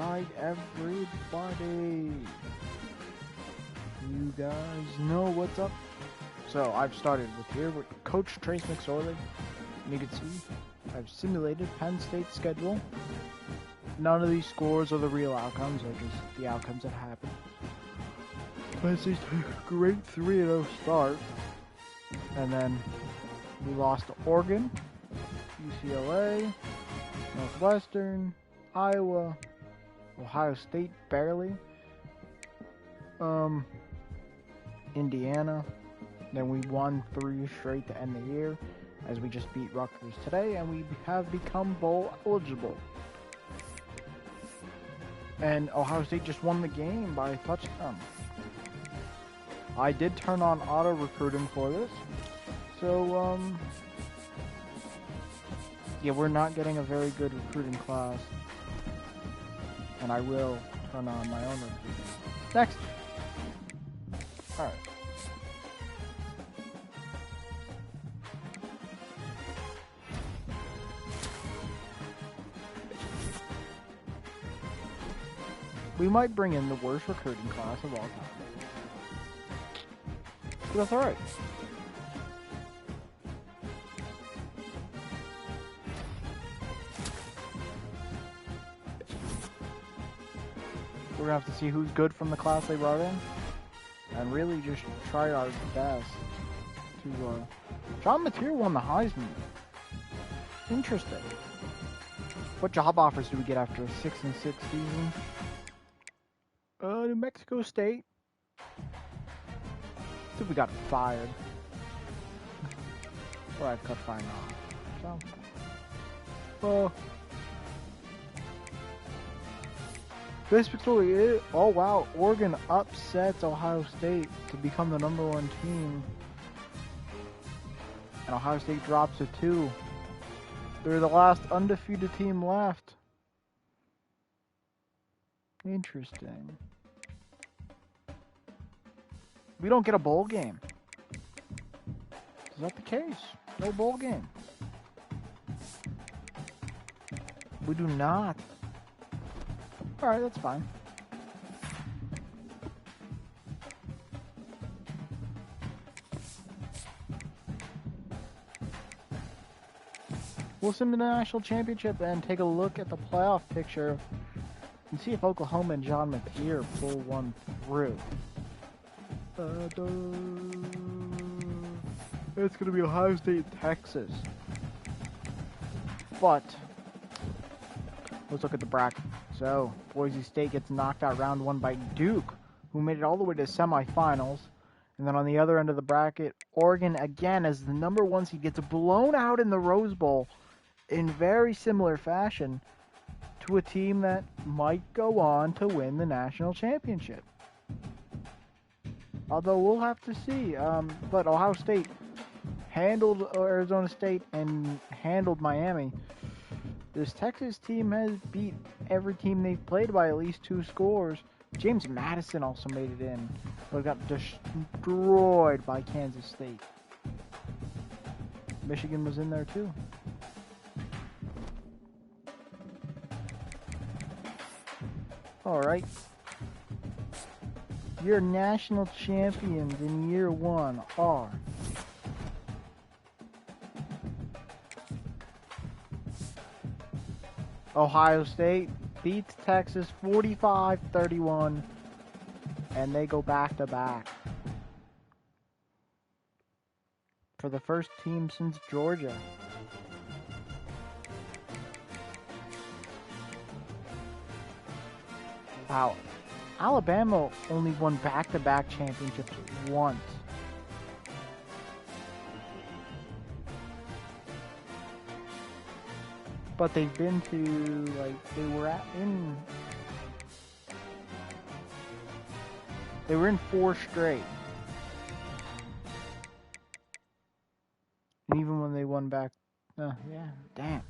Alright, everybody. You guys know what's up. So I've started with Coach Trace McSorely. And you can see I've simulated Penn State's schedule. None of these scores are the real outcomes, they're just the outcomes that happen. Penn State's a great 3-0 start. And then we lost to Oregon, UCLA, Northwestern, Iowa, Ohio State barely, Indiana. Then we won 3 straight to end the year, as we just beat Rutgers today, and we have become bowl eligible. And Ohio State just won the game by a touchdown. I did turn on auto recruiting for this, so yeah, we're not getting a very good recruiting class, and I will turn on my own recruiting. Next. Alright. We might bring in the worst recruiting class of all time. But that's alright. We're gonna have to see who's good from the class they brought in, and really just try our best to. John Mateer won the Heisman. Interesting. What job offers do we get after a 6-6 season? New Mexico State. I think we got fired. Or I cut fine off. So. This victory, oh wow, Oregon upsets Ohio State to become the #1 team. And Ohio State drops to 2. They're the last undefeated team left. Interesting. We don't get a bowl game. Is that the case? No bowl game. We do not. Alright, that's fine. We'll sim the national championship and take a look at the playoff picture and see if Oklahoma and John Mateer pull one through. It's going to be Ohio State, Texas. But let's look at the bracket. So, Boise State gets knocked out round 1 by Duke, who made it all the way to semifinals. And then on the other end of the bracket, Oregon, again, as the #1 seed, gets blown out in the Rose Bowl in very similar fashion to a team that might go on to win the national championship. Although we'll have to see. But Ohio State handled Arizona State and handled Miami. This Texas team has beat every team they've played by at least 2 scores. James Madison also made it in, but got destroyed by Kansas State. Michigan was in there too. Alright. Your national champions in year 1 are Ohio State beats Texas 45-31, and they go back-to-back. For the first team since Georgia. Wow. Alabama only won back-to-back championships once. But they've been to, like, they were in 4 straight. And even when they won back, yeah, damn.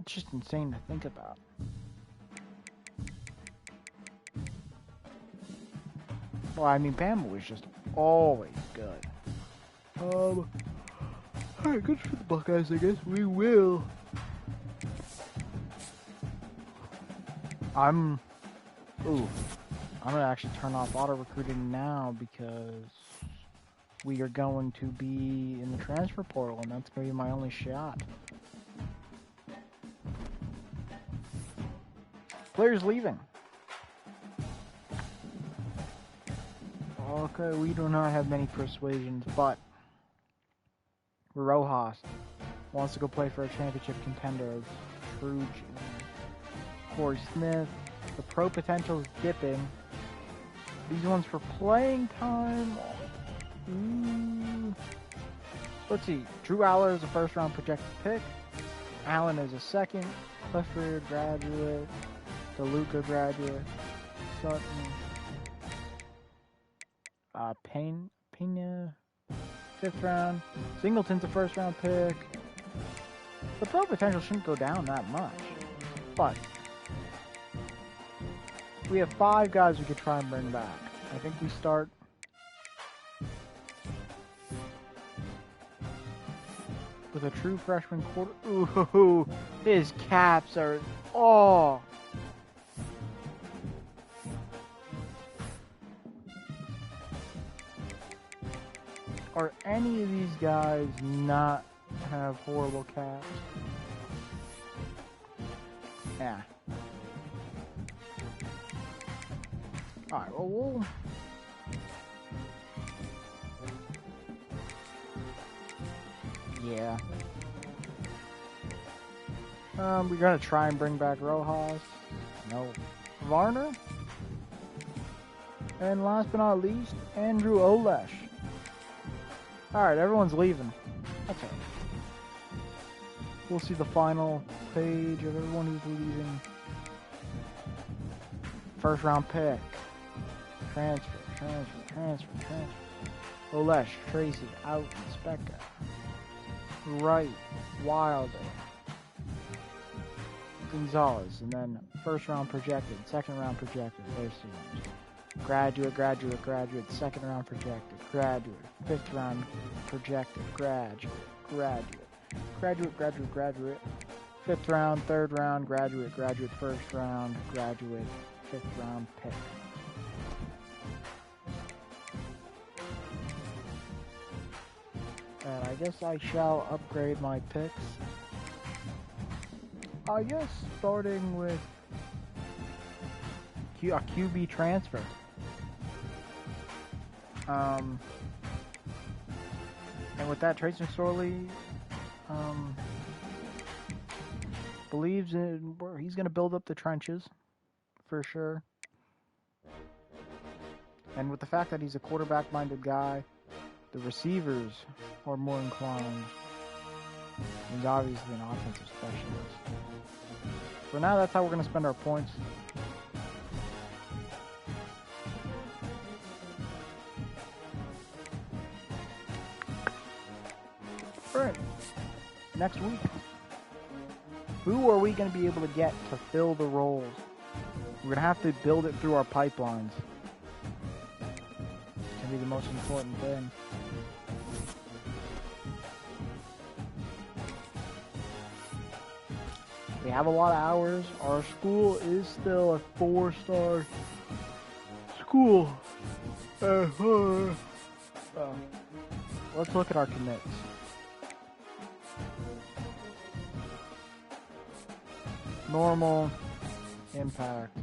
It's just insane to think about. Well, I mean, Bama was just always good. Alright, good for the Buckeyes, I guess. We will I'm gonna actually turn off auto recruiting now because we are going to be in the transfer portal, and that's gonna be my only shot. Players leaving. Okay, we do not have many persuasions, but Rojas wants to go play for a championship contender of True. Corey Smith. The pro potential is dipping. These ones for playing time. Let's see. Drew Aller is a first round projected pick. Allen is a second. Clifford graduate. DeLuca graduate. Sutton. Pena, 5th round. Singleton's a first round pick. The pro potential shouldn't go down that much. But we have 5 guys we could try and bring back. I think we start with a true freshman quarter. Ooh, his caps are... Oh! Are any of these guys not have horrible caps? Yeah. Alright, well, we'll... Yeah. We're gonna try and bring back Rojas. No. Varner. And last but not least, Andrew Olesh. Alright, everyone's leaving. That's it. We'll see the final page of everyone who's leaving. First round pick. Transfer. Olesh, Tracy, out, Specca. Wright, Wilder. Gonzalez, and then first round projected, second round projected, there's the ones. Graduate, second round projected, graduate, 5th round projected, graduate, 5th round, 3rd round, graduate, 1st round, graduate, 5th round pick. And I guess I shall upgrade my picks. I guess starting with a QB transfer. And with that, Trace McSorely believes in he's going to build up the trenches for sure. And with the fact that he's a quarterback-minded guy, the receivers are more inclined. He's obviously an offensive specialist. For now, that's how we're going to spend our points. Alright, next week. Who are we going to be able to get to fill the roles? We're going to have to build it through our pipelines. It's going to be the most important thing. We have a lot of hours. Our school is still a 4-star school. Let's look at our commits. Normal, impact.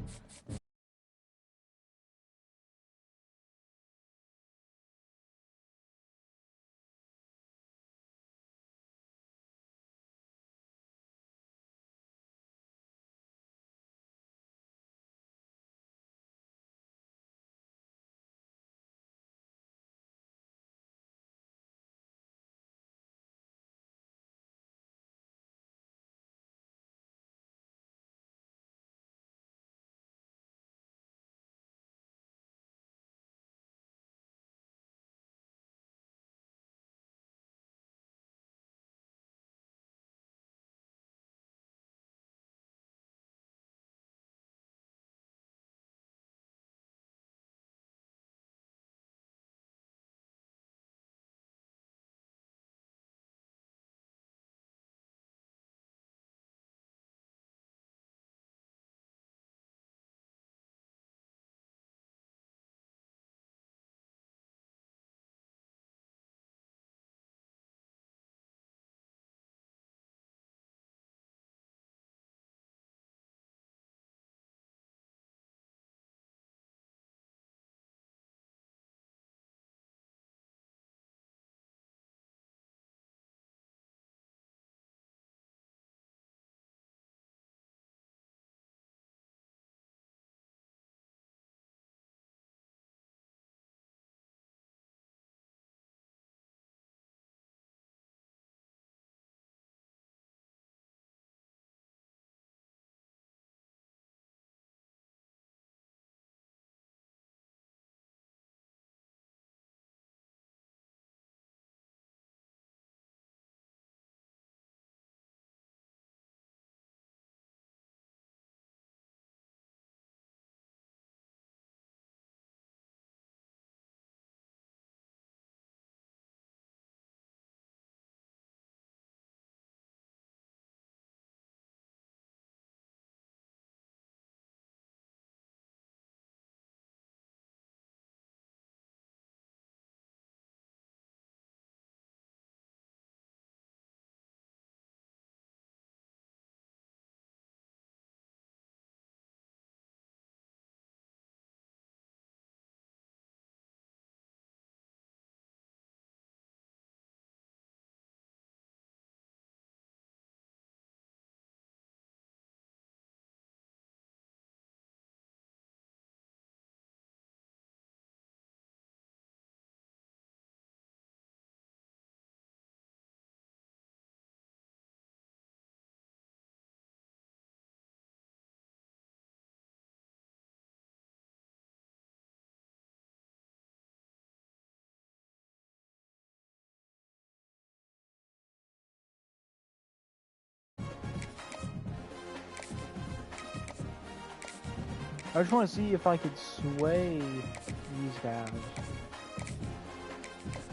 I just want to see if I could sway these guys.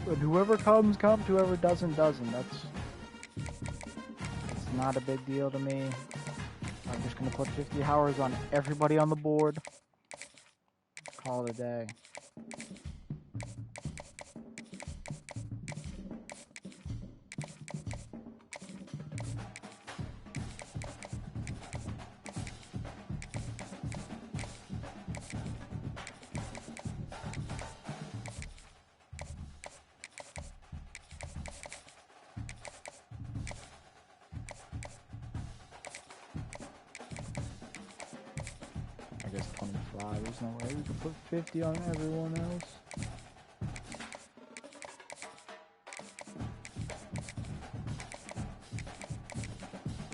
But whoever comes, comes. Whoever doesn't, doesn't. It's not a big deal to me. I'm just going to put 50 hours on everybody on the board. Call it a day. I guess 25, there's no way we could put 50 on everyone else.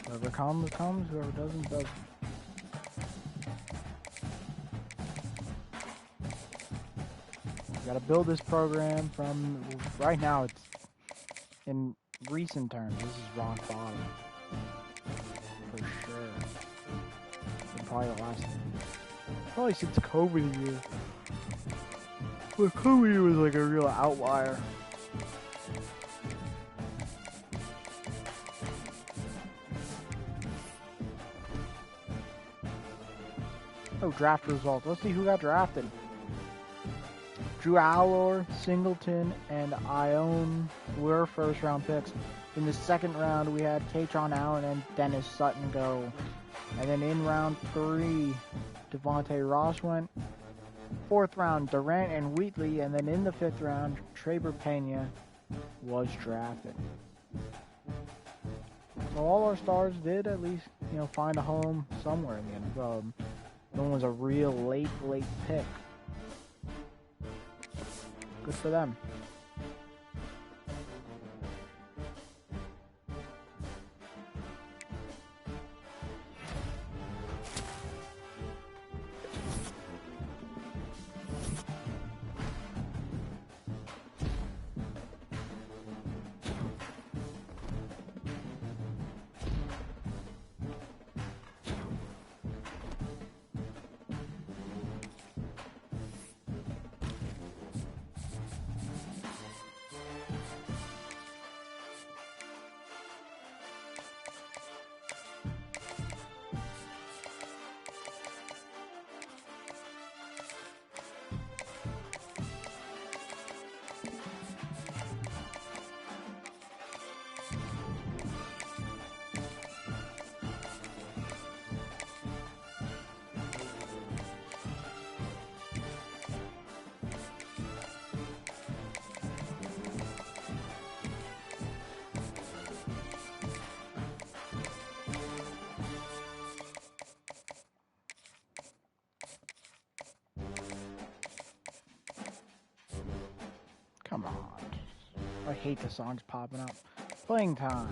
Whoever comes, comes. Whoever doesn't, doesn't. We gotta build this program from, right now it's, in recent terms, this is rock bottom. For sure. And probably the last, probably since COVID year. But COVID year was like a real outlier. Oh, draft results. Let's see who got drafted. Drew Allor, Singleton, and Ione were first round picks. In the second round, we had Kaytron Allen and Dennis Sutton go. And then in round 3, Devontae Ross went. 4th round, Durant and Wheatley. And then in the 5th round, Traber Pena was drafted. So all our stars did at least, you know, find a home somewhere in the NFL. No one was a real late pick. Good for them. Come on. I hate the songs popping up. Playing time.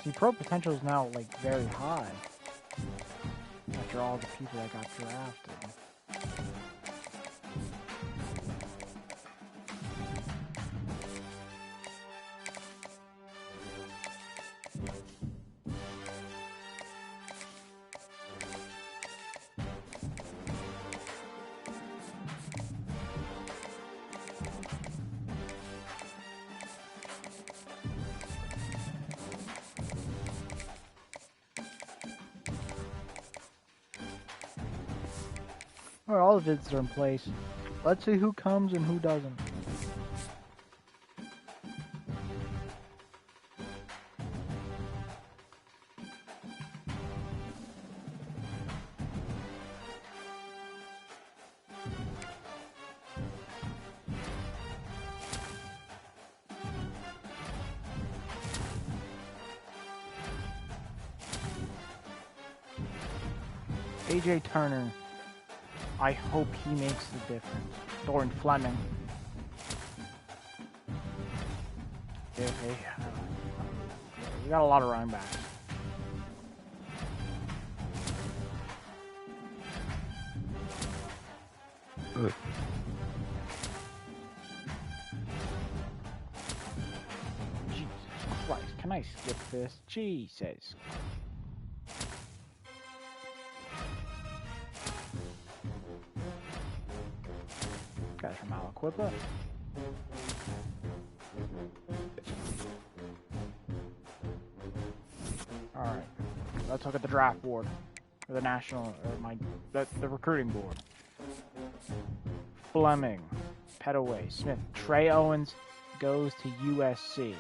See, pro potential is now like very high. After all the people that got drafted. Alright, all the vids are in place. Let's see who comes and who doesn't. AJ Turner. I hope he makes the difference. Dorian Fleming. We got a lot of running backs. Good. Jesus Christ, can I skip this? Jesus. Gotta come out, equip it. Alright, let's look at the draft board. Or the national, or the recruiting board. Fleming, Petaway, Smith, Trey Owens goes to USC.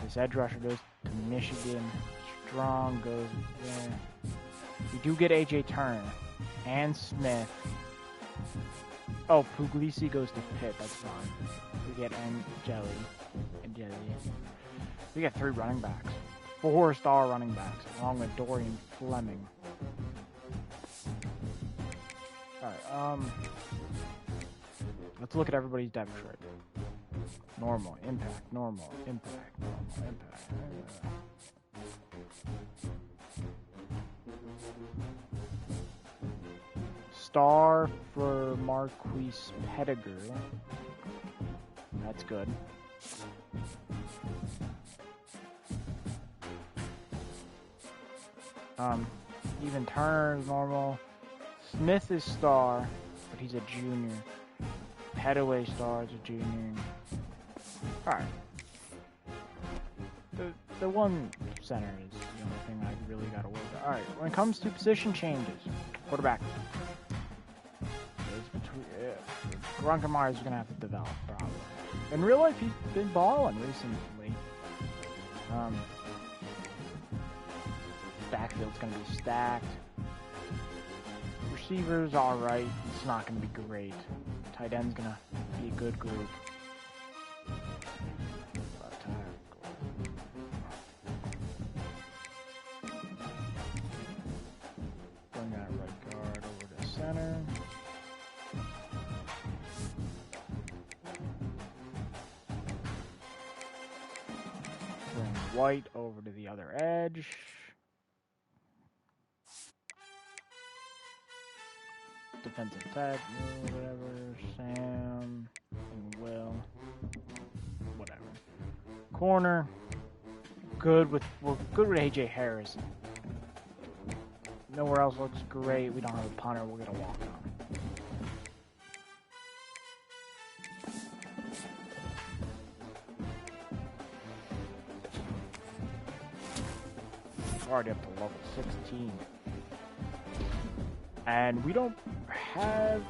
This edge rusher goes to Michigan. Strong goes there. We do get AJ Turner and Smith. Oh, Puglisi goes to Pitt. That's fine. We get Angeli. We get 3 running backs. 4-star running backs, along with Dorian Fleming. Alright, let's look at everybody's depth chart. Normal, impact, normal, impact, normal, impact. Star for Marquise Pettigrew. That's good. Even Turner is normal. Smith is star, but he's a junior. Petaway star is a junior. Alright. The one center is the only thing I really gotta worry about. Alright, when it comes to position changes, quarterback. Grunkenmeyer's gonna have to develop, probably. In real life, he's been balling recently. Backfield's gonna be stacked. Receivers, alright. It's not gonna be great. Tight end's gonna be a good group. Bring that right guard over to center. Bring White over to the other edge. Defensive tag, whatever, Sam, and Will, whatever. Corner, we're good with AJ Harris. Nowhere else looks great. We don't have a punter, we'll get a walk on. Already up to level 16. And we don't have...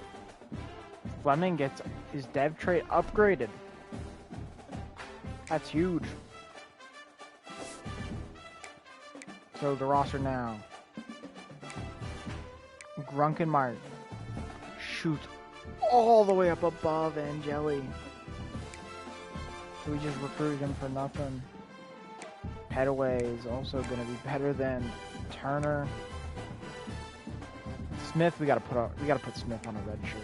Fleming gets his dev trait upgraded. That's huge. So the roster now. Grunkenmeyer shoots all the way up above Angeli. So we just recruited him for nothing. Petaway is also going to be better than Turner. Smith, we gotta put Smith on a red shirt.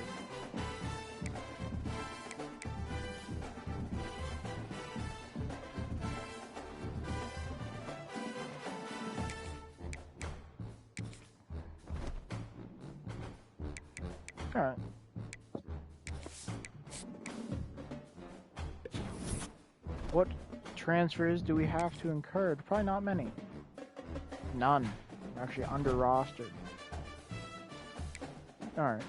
All right. What transfers do we have to incur? Probably not many. None. We're actually under rostered. Alright,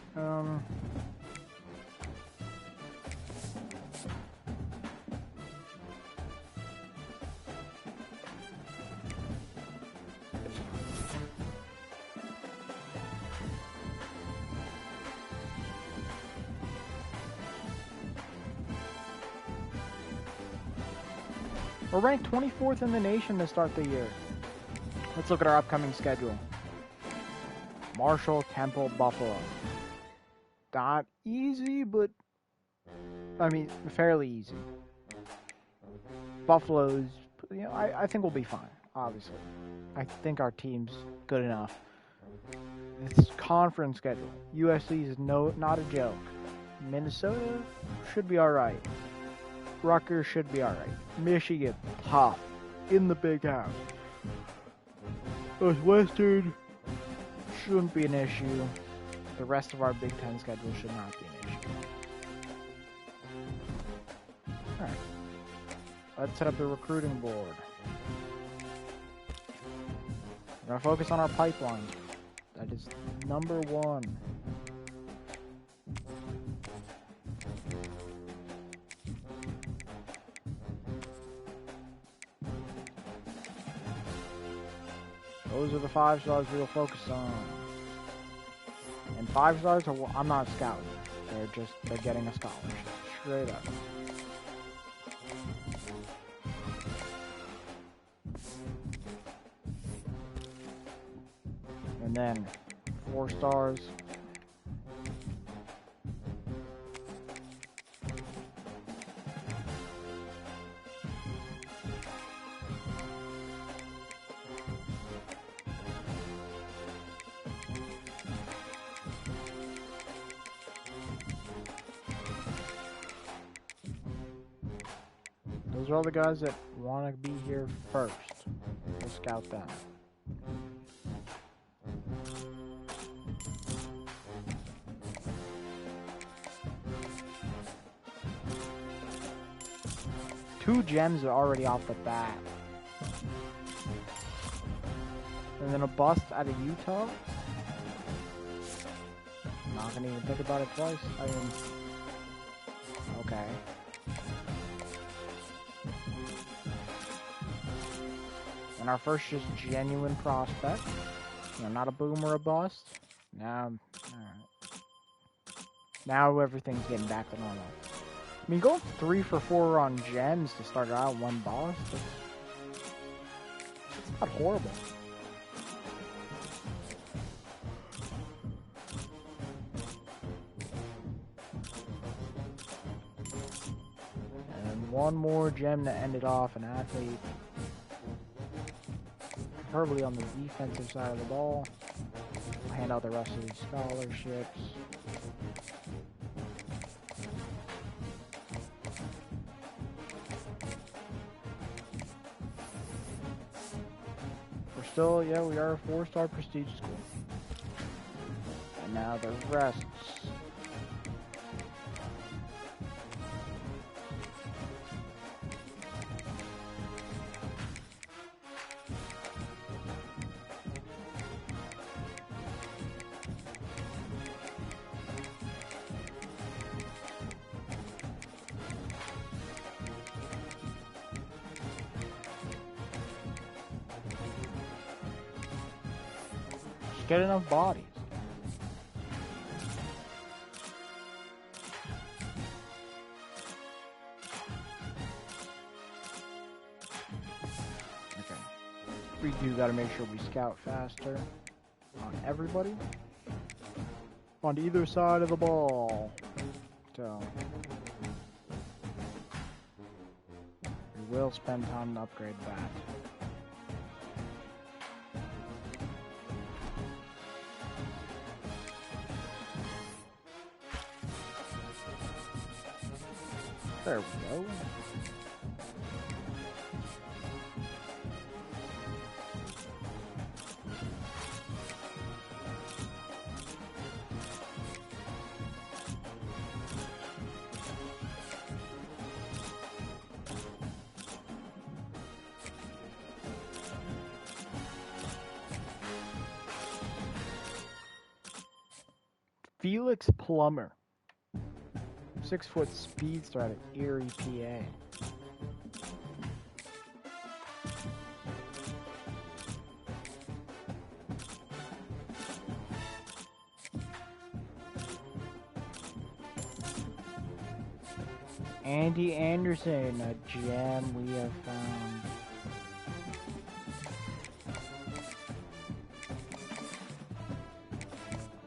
we're ranked 24th in the nation to start the year. Let's look at our upcoming schedule. Marshall, Temple, Buffalo. Not easy, but I mean, fairly easy. Buffalo's, you know, I think we'll be fine, obviously. I think our team's good enough. This conference schedule. USC is not a joke. Minnesota should be alright. Rutgers should be alright. Michigan, tough. in the big house. Western shouldn't be an issue. The rest of our Big Ten schedule should not be an issue. Alright. Let's set up the recruiting board. We're going to focus on our pipeline. That is number one. Those are the 5 stars we'll focus on. And 5 stars are, I'm not scouting. They're getting a scholarship. Straight up. And then 4 stars. Those are all the guys that want to be here first. We'll scout them. Two gems are already off the bat. And then a bust out of Utah. Not gonna even think about it twice. I mean, okay. And our first just genuine prospect. You know, not a boom or a bust. Now, alright. Now everything's getting back to normal. I mean, going 3 for 4 on gems to start out 1 bust. It's not horrible. And one more gem to end it off, an athlete. Preferably on the defensive side of the ball. We'll hand out the rest of these scholarships. We're still, yeah, we are a 4-star prestige school. And now the rests. Get enough bodies. Okay. We do gotta make sure we scout faster on everybody. On either side of the ball. So we will spend time to upgrade that. There we go. Felix Plummer. 6-foot speedster out of Erie, PA. Andy Anderson, a gem we have found.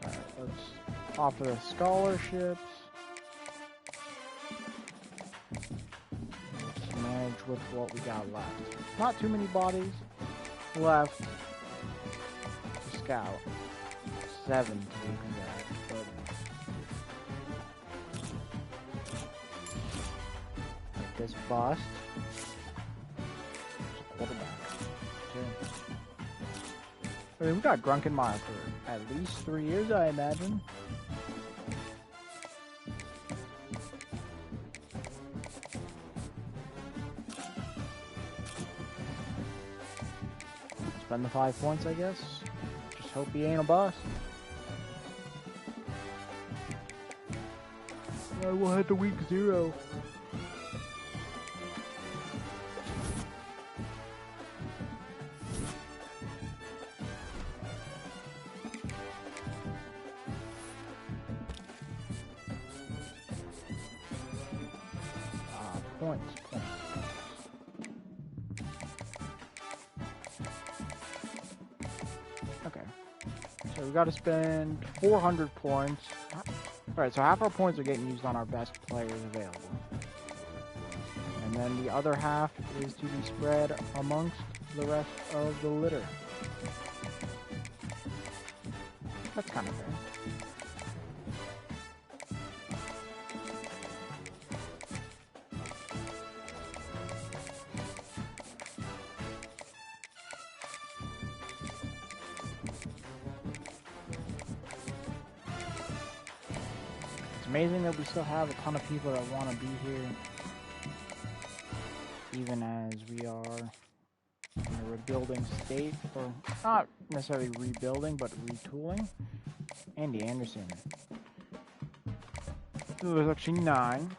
Alright, let's offer the scholarships. With what we got left. Not too many bodies left to scout. 7 to be exact. Like this bust. Quarterback. I mean, we got Grunkenmeyer for at least 3 years, I imagine. Spend the 5 points, I guess. Just hope he ain't a bust. We'll head to week 0. Points. Okay. So we got to spend 400 points. Alright, so half our points are getting used on our best players available. And then the other half is to be spread amongst the rest of the litter. That's kind of fair. Amazing that we still have a ton of people that want to be here, even as we are in a rebuilding state, or not necessarily rebuilding, but retooling. Andy Anderson. So there's actually 9,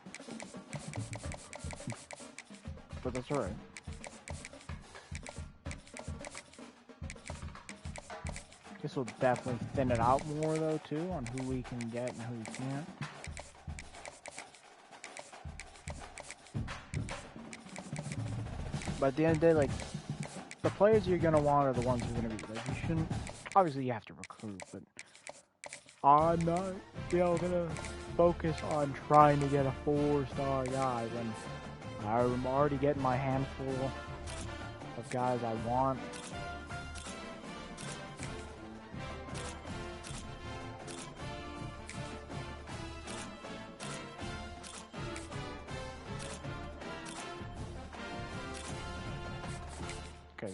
but that's alright. This will definitely thin it out more, though, too, on who we can get and who we can't. But at the end of the day, like, the players you're going to want are the ones who are going to be, like, you shouldn't, obviously you have to recruit, but I'm not, going to focus on trying to get a 4-star guy when I'm already getting my handful of guys I want.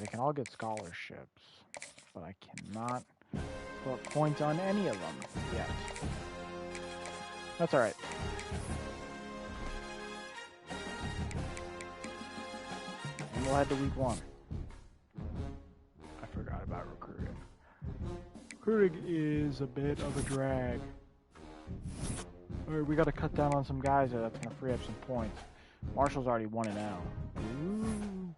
They can all get scholarships, but I cannot put points on any of them yet. That's alright. And we'll head to week 1. I forgot about recruiting. Recruiting is a bit of a drag. Alright, we gotta cut down on some guys that's gonna free up some points. Marshall's already 1-0. Ooh.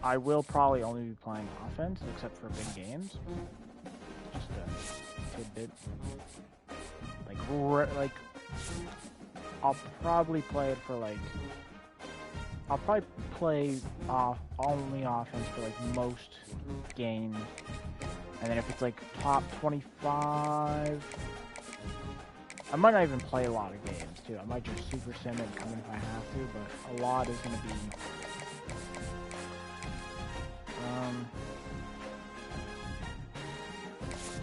I will probably only be playing offense, except for big games. Just a tidbit. Like, I'll probably play it for, like, I'll probably play only offense for, like, most games. And then if it's, like, top 25, I might not even play a lot of games, too. I might just super sim it and come in if I have to, but a lot is going to be...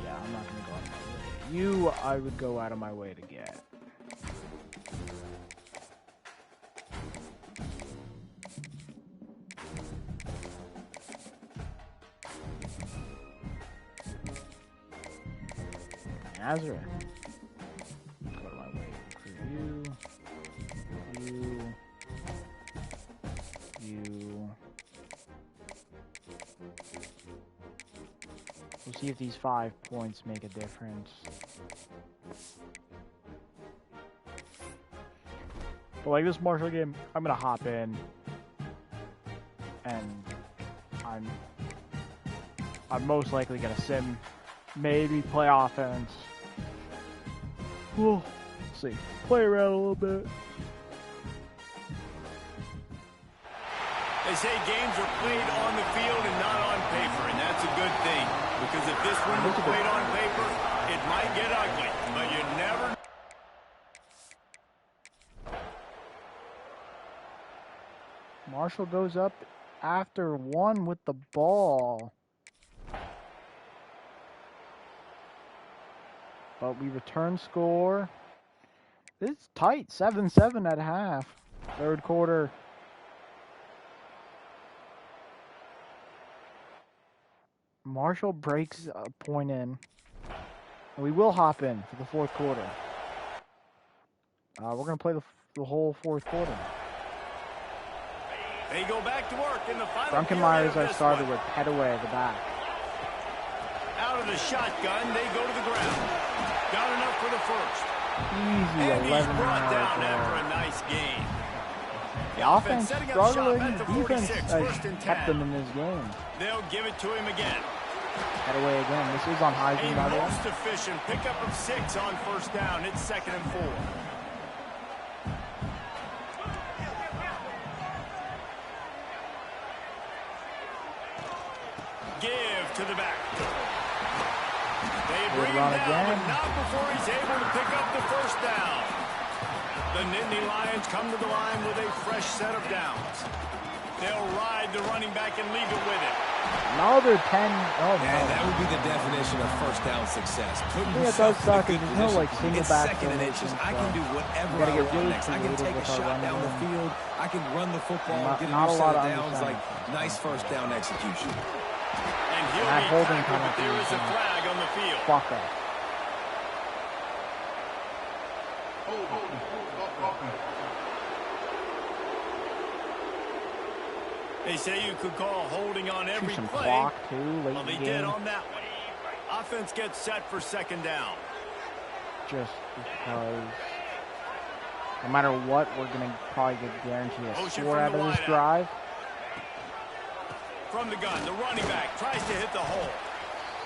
yeah, I'm not going to go out of my way. You, I would go out of my way to get. Nazareth. Go out of my way to recruit you. We'll see if these 5 points make a difference. But like this Marshall game, I'm gonna hop in, and I'm most likely gonna sim, maybe play offense. We'll see. Play around a little bit. They say games are played on the field and not on paper, and that's a good thing. Because if this one was played on paper, it might get ugly, but you never... Marshall goes up after 1 with the ball. But we return score. It's tight, 7-7 at half. Third quarter. Marshall breaks a point in. We will hop in for the fourth quarter. We're going to play the whole fourth quarter. They go back to work in the final. Drunkenmeyers are started with Petaway at the back. Out of the shotgun, they go to the ground. Got enough for the first. Easy, and 11 he's brought yards down there. after a nice gain. The offense setting up struggling. shop at The the defense 46, has first and 10. kept them in this game. They'll give it to him again. Petaway again. This is on Heisman, by A the way. most efficient pickup of 6 on first down. It's 2nd and 4. Give to the back. They bring him down, but not before he's able to pick up the first down. The Nittany Lions come to the line with a fresh set of downs. They'll ride the running back and leave it with him. Another 10. Oh, man, no. that would be the definition of first down success. Putting Yeah, it does yourself suck. in a good There's no, position. like, single It's back 2nd and inches. I can do whatever I get want really next. I can take a creative with our shot down the running field. I can run the football and get a not new a set lot of of downs. Like, understanding. nice first down execution. And he'll That be holding tackled, but penalty there is a is flag on the field. Fuck that. They say you could call holding on every Some play. clock, too, late Well, they in the did game. on that one. Offense gets set for 2nd down. Just because no matter what, we're going to probably get guaranteed a Motion score from out the of this wideout. drive. From the gun, the running back tries to hit the hole.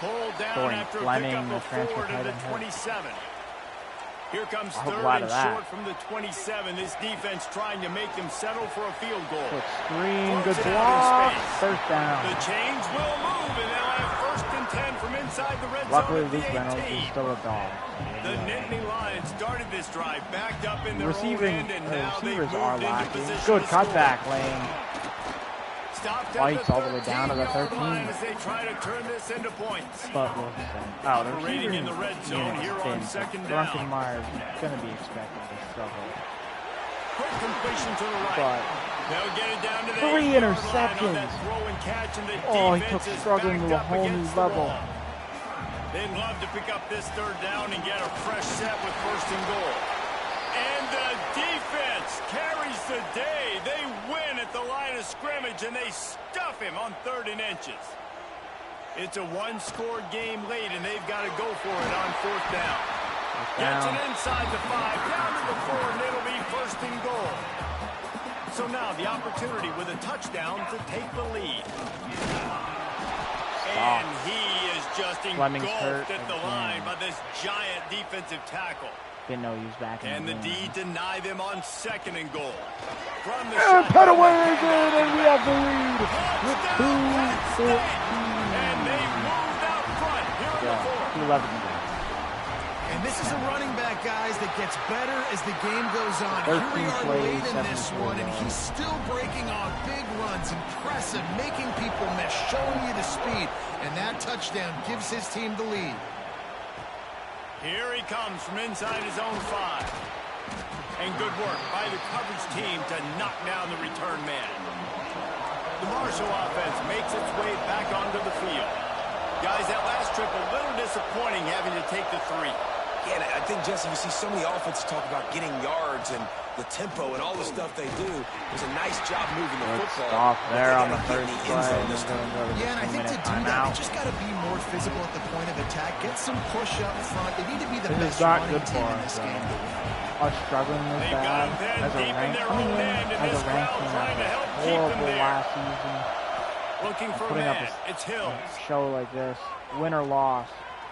Pulled down Throwing after a Fleming, pickup the of transfer 4 to tight the end. 27. Here comes I'm 3rd glad and of that. short from the 27. This defense trying to make them settle for a field goal. Quick screen, good Throws it out in block, space. first down. The chains will move, and they'll have 1st and 10 from inside the red Luckily, zone at Luke the Reynolds 18. is still a dog. The Nittany Lions started this drive backed up in their Receiving, own end, and now they've receivers moved are into lacking. position Good to score. cutback lane. Stopped Bites at all the way down to the 13-yard 13. line as they try to turn this into points. But we'll see. Oh, the Operating in the red zone here on 2nd down. Drunkenmeyers is going to be expected to struggle. Quick completion to the right. But They'll get it down to the 3 8-yard line on interceptions. that throw and catch, and the Oh, he defense took is struggling backed to a up whole new against the level. wall. They'd love to pick up this 3rd down and get a fresh set with 1st and goal. And the defense carries the day. They win at the line of scrimmage, and they stuff him on 3rd and inches. It's a one-score game late, and they've got to go for it on 4th down. Gets it inside the 5, down to the 4, and it'll be 1st and goal. So now the opportunity with a touchdown to take the lead. And he is just Fleming's engulfed hurt at the again. line by this giant defensive tackle. didn't know he was back in And the game. D deny them on 2nd and goal. From the And shotgun, Petaway the is in, and we have the lead with touchdown, Penn State. 2:14. And they moved out front here in the 4th. 2:11 to go. And this is a running back, guys, that gets better as the game goes on. 13 Here we are plays, late in this 7 one, and he's still breaking off big runs. Impressive, making people miss, showing you the speed. And that touchdown gives his team the lead. Here he comes from inside his own 5. And good work by the coverage team to knock down the return man. The Marshall offense makes its way back onto the field. Guys, that last trip a little disappointing having to take the 3. Yeah, and I think, Jesse, you see so many offenses talk about getting yards and the tempo and all the stuff they do. It was a nice job moving the Good football. stuff there But on they the gotta first get in the play. end zone this time. Yeah, and I think to do that, they just got to be more physical at the point of attack. Get some push up front. They need to be the This is best not running good team for in us. this game. Us struggling this They've got bad him pinned as a deep in rank their coming own in end, and as this a rank crowd team trying to after help keep them horrible there. last season. Looking for Putting up man. a It's Hills. show like this, win or loss,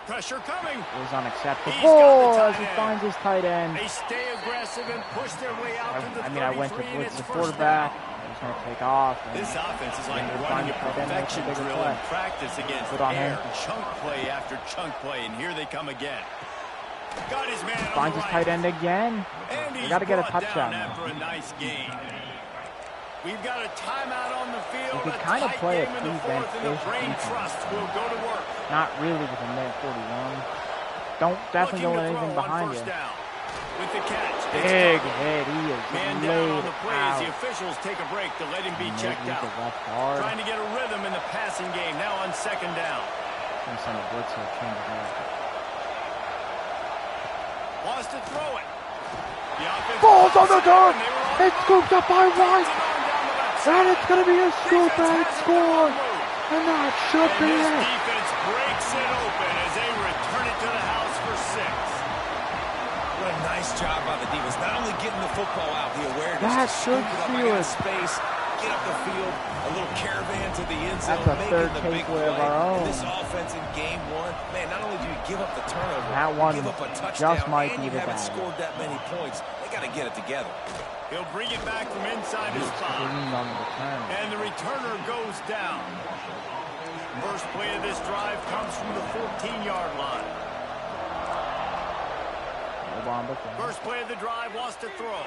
Pressure coming. is unacceptable. He's got the As tight he end. finds his tight end. They stay aggressive and push their way out to the I mean, I went to 33, and blitz it's the 1st quarterback. down. He's going to take off. And This offense is like and they're running a trying to prevent perfection making a bigger drill in play. practice against Good on air. him. Chunk play after chunk play, and here they come again. Got his man on finds the his right. tight end again. And We he's got to get a brought touchdown down now. after a nice game. We've got a timeout on the field. You could a kinda tight play a game in the 4th, and the defense-ish Brain defense. Trust will go to work. Not really with a minute 41. Definitely don't let anything behind you. Down. With the catch. Big hit. He is Man down on laid the play as the out. officials take a break to let him be checked Making out. the left guard. Trying to get a rhythm in the passing game now on 2nd down. gonna send a blitz here, change it up. Wants to throw it. The offense Balls on the dirt! and they were on It's scooped up by White! down the left And it's gonna be a scoop and Defense has score! it. And that should And be this it! defense breaks it open as they return it to the house for 6. What a nice job by the defense. Not only getting the football out, the awareness That to should scoop it up. I seal got it. space, get up the field, a little caravan to the end zone, That's a third making the big takeaway play. of our own. And this offense in game 1, man, not only do you give up the turnover, That one you give up a touchdown, just might and be you the haven't bad. scored that many points. They got to get it together. He'll bring it back from inside his He's spot. clean on the return. And the returner goes down. First play of this drive comes from the 14-yard line. First play of the drive, wants to throw.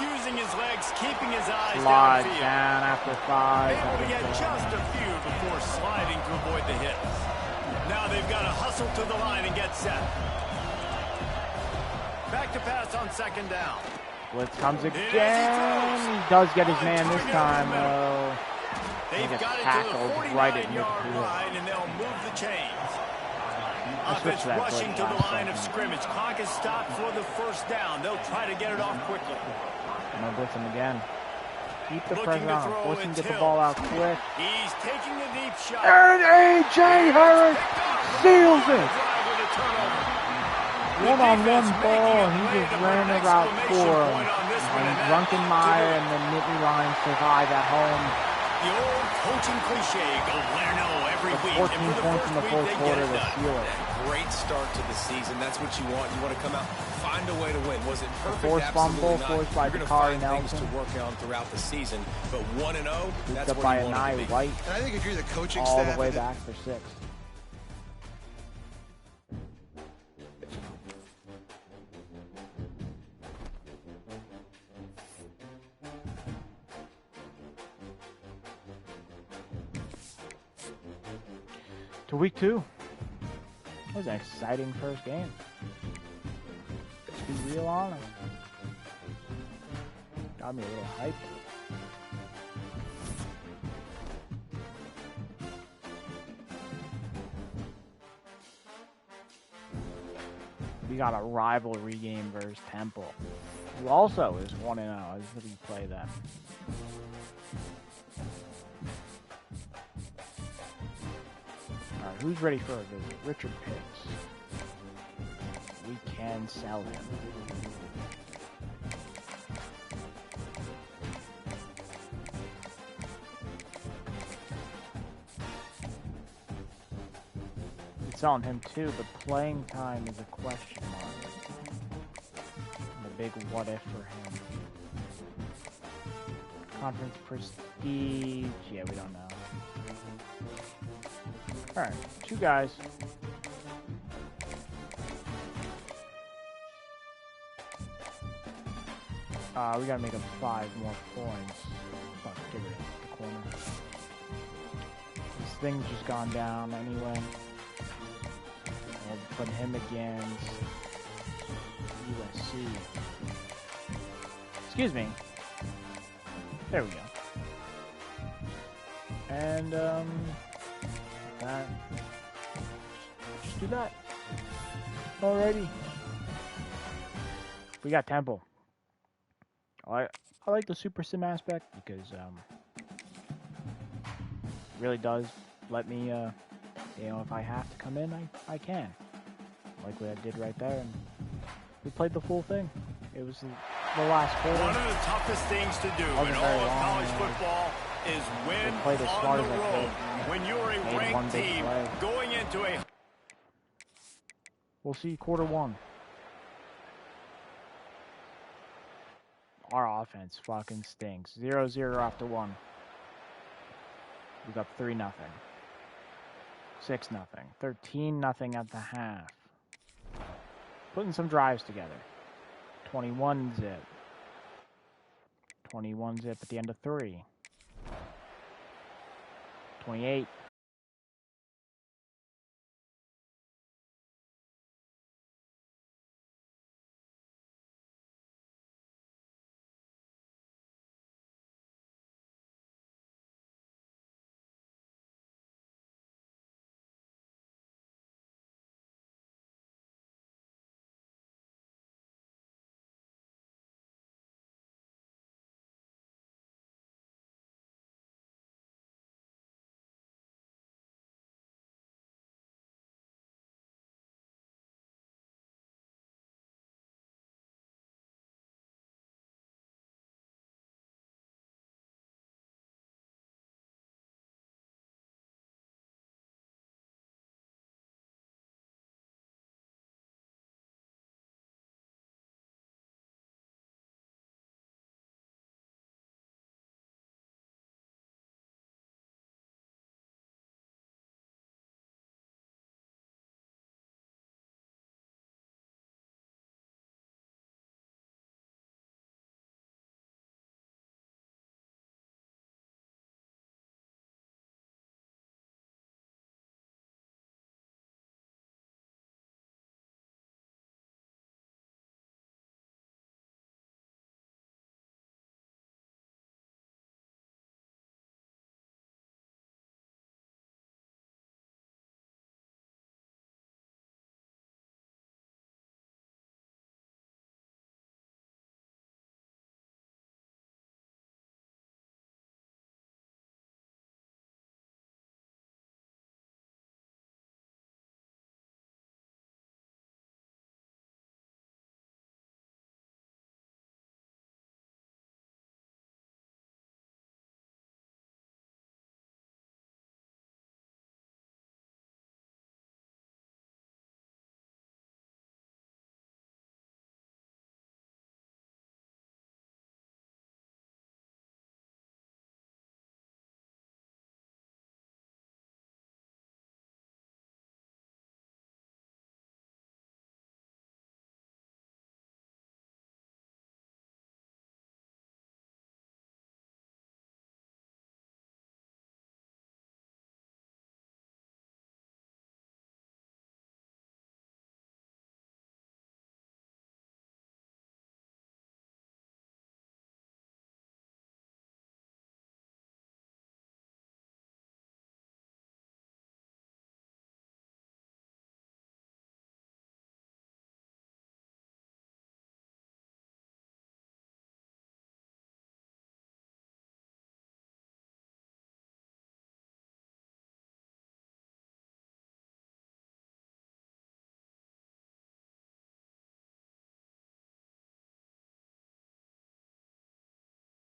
Using his legs, keeping his eyes Slide downfield. down after 5. Able to get just a few before sliding to avoid the hits. Now they've got to hustle to the line and get set. Back to pass on 2nd down. Blitz comes again. He does get his man this time, though. They've gets got it to tackled the 49-yard right at midfield. line, and they'll move the chains. I switched Offense to that rushing blitz to the last line of second. scrimmage. Clock is stopped for the 1st down. They'll try to get it off quickly. No blitz him again. Keep the Looking pressure to on. throw Force him to get the until- ball out quick. He's taking a deep shot. And A.J. Harris seals it. Drive with a turnover. One-on-one Defense ball, making and he a just play to ran put an about exclamation 4 point on this one, And and Drunken that Meyer to and the Nittany Lions survive at home. The old coaching cliche, go win or no every With week. 14 And for the points first in the week, fourth they quarter get it to done. seal it. Great start to the season. That's what you want. You want to come out, find a way to win. Was it perfect? forced fumble, Absolutely not. forced by You're going to Bakari find things Nelson. to work on throughout the season. But 1-0, that's Up where by you a want Nye it to be. White And I think if you're the coaching all staff, the way back for 6. To week 2. That was an exciting first game. To be real honest. Got me a little hyped. We got a rivalry game versus Temple, who also is 1-0 as we play them. Alright, who's ready for a visit? Richard Pitts. We can sell him. We're selling him too, but playing time is a question mark. And a big what if for him. Conference prestige. Yeah, we don't know. Alright, 2 guys. We gotta make up 5 more points. Fuck, get rid of the corner. This thing's just gone down anyway. We'll put him against USC. Excuse me. There we go. And, that. Just do that. Alrighty. We got Temple. I like the Super Sim aspect because really does let me you know, if I have to come in, I can. Like what I did right there, and we played the full thing. It was the last quarter. One of the toughest things to do in Wasn't all very of long, college man. football is win Played as smart on as the I road. could. When you're a Made one ranked big team play. going into a We'll see quarter 1. Our offense fucking stinks. 0-0 after 1. We got 3-0. 6-0. 13-0 at the half. Putting some drives together. 21 zip. 21 zip at the end of 3. 28.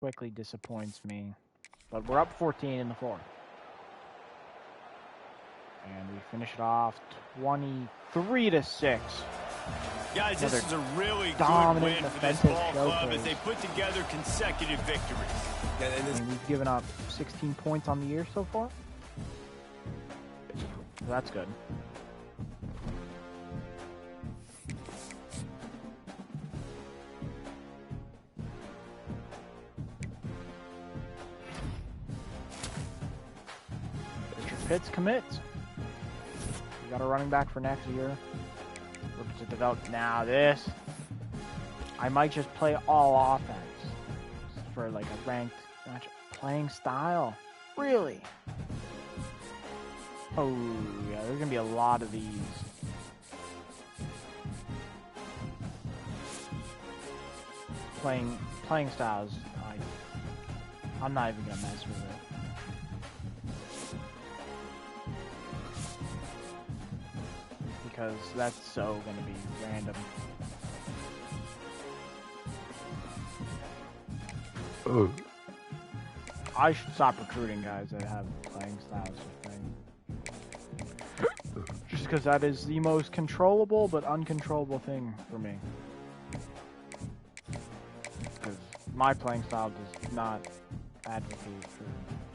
quickly disappoints me. But we're up 14 in the fourth. And we finish it off 23-6. Guys, this is a really good dominant win for this defensive ball club showcase. as they put together consecutive victories. Yeah, and I mean, we've given up 16 points on the year so far. So that's good. Mr. Pitts commits. We got a running back for next year. Looking to develop now. This, I might just play all offense for like a ranked match. Playing style, really? Oh yeah, there's gonna be a lot of these. Playing styles. I'm not even gonna mess with it. Because that's so gonna be random. Oh. I should stop recruiting guys that have playing styles thing. Just because that is the most controllable but uncontrollable thing for me. Because my playing style does not advocate for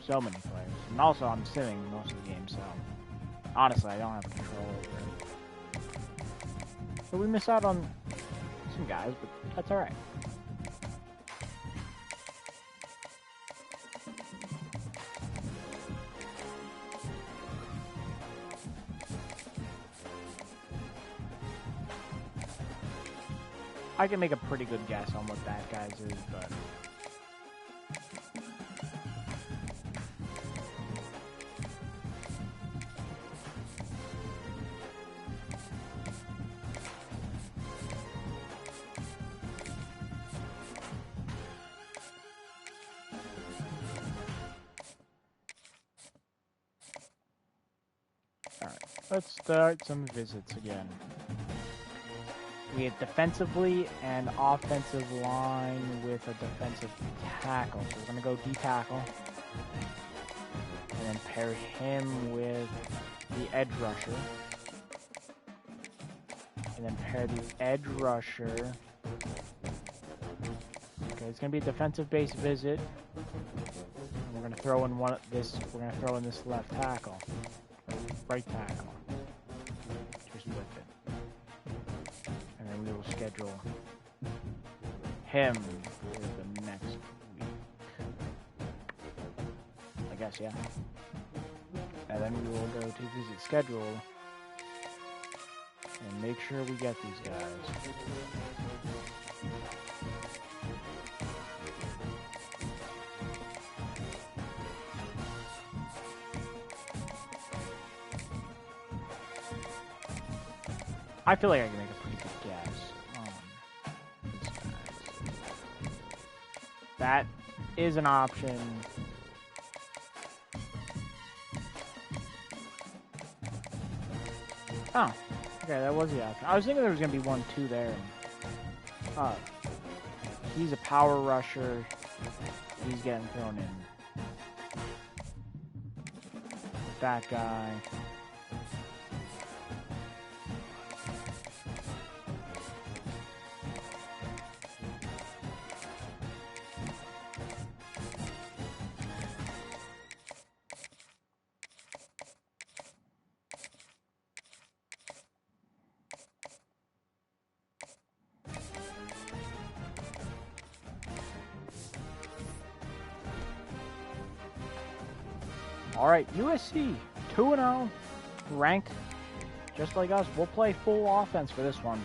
so many players. And also I'm simming most of the game, so honestly I don't have control over it. So we miss out on some guys, but that's alright. I can make a pretty good guess on what that guy's is, but alright, let's start some visits again. We have defensively and offensive line with a defensive tackle. So we're going to go D-tackle. And then pair him with the edge rusher. And then pair the edge rusher. Okay, it's going to be a defensive-based visit. And we're going to throw in this left tackle. Right tackle. Just with it. And then we will schedule him for the next week. I guess, yeah. And then we will go to visit schedule and make sure we get these guys. I feel like I can make a pretty good guess on these guys. That is an option. Oh, okay, that was the option. I was thinking there was going to be 1-2 there. He's a power rusher. He's getting thrown in. That guy. Alright, USC, 2-0, ranked, just like us. We'll play full offense for this one.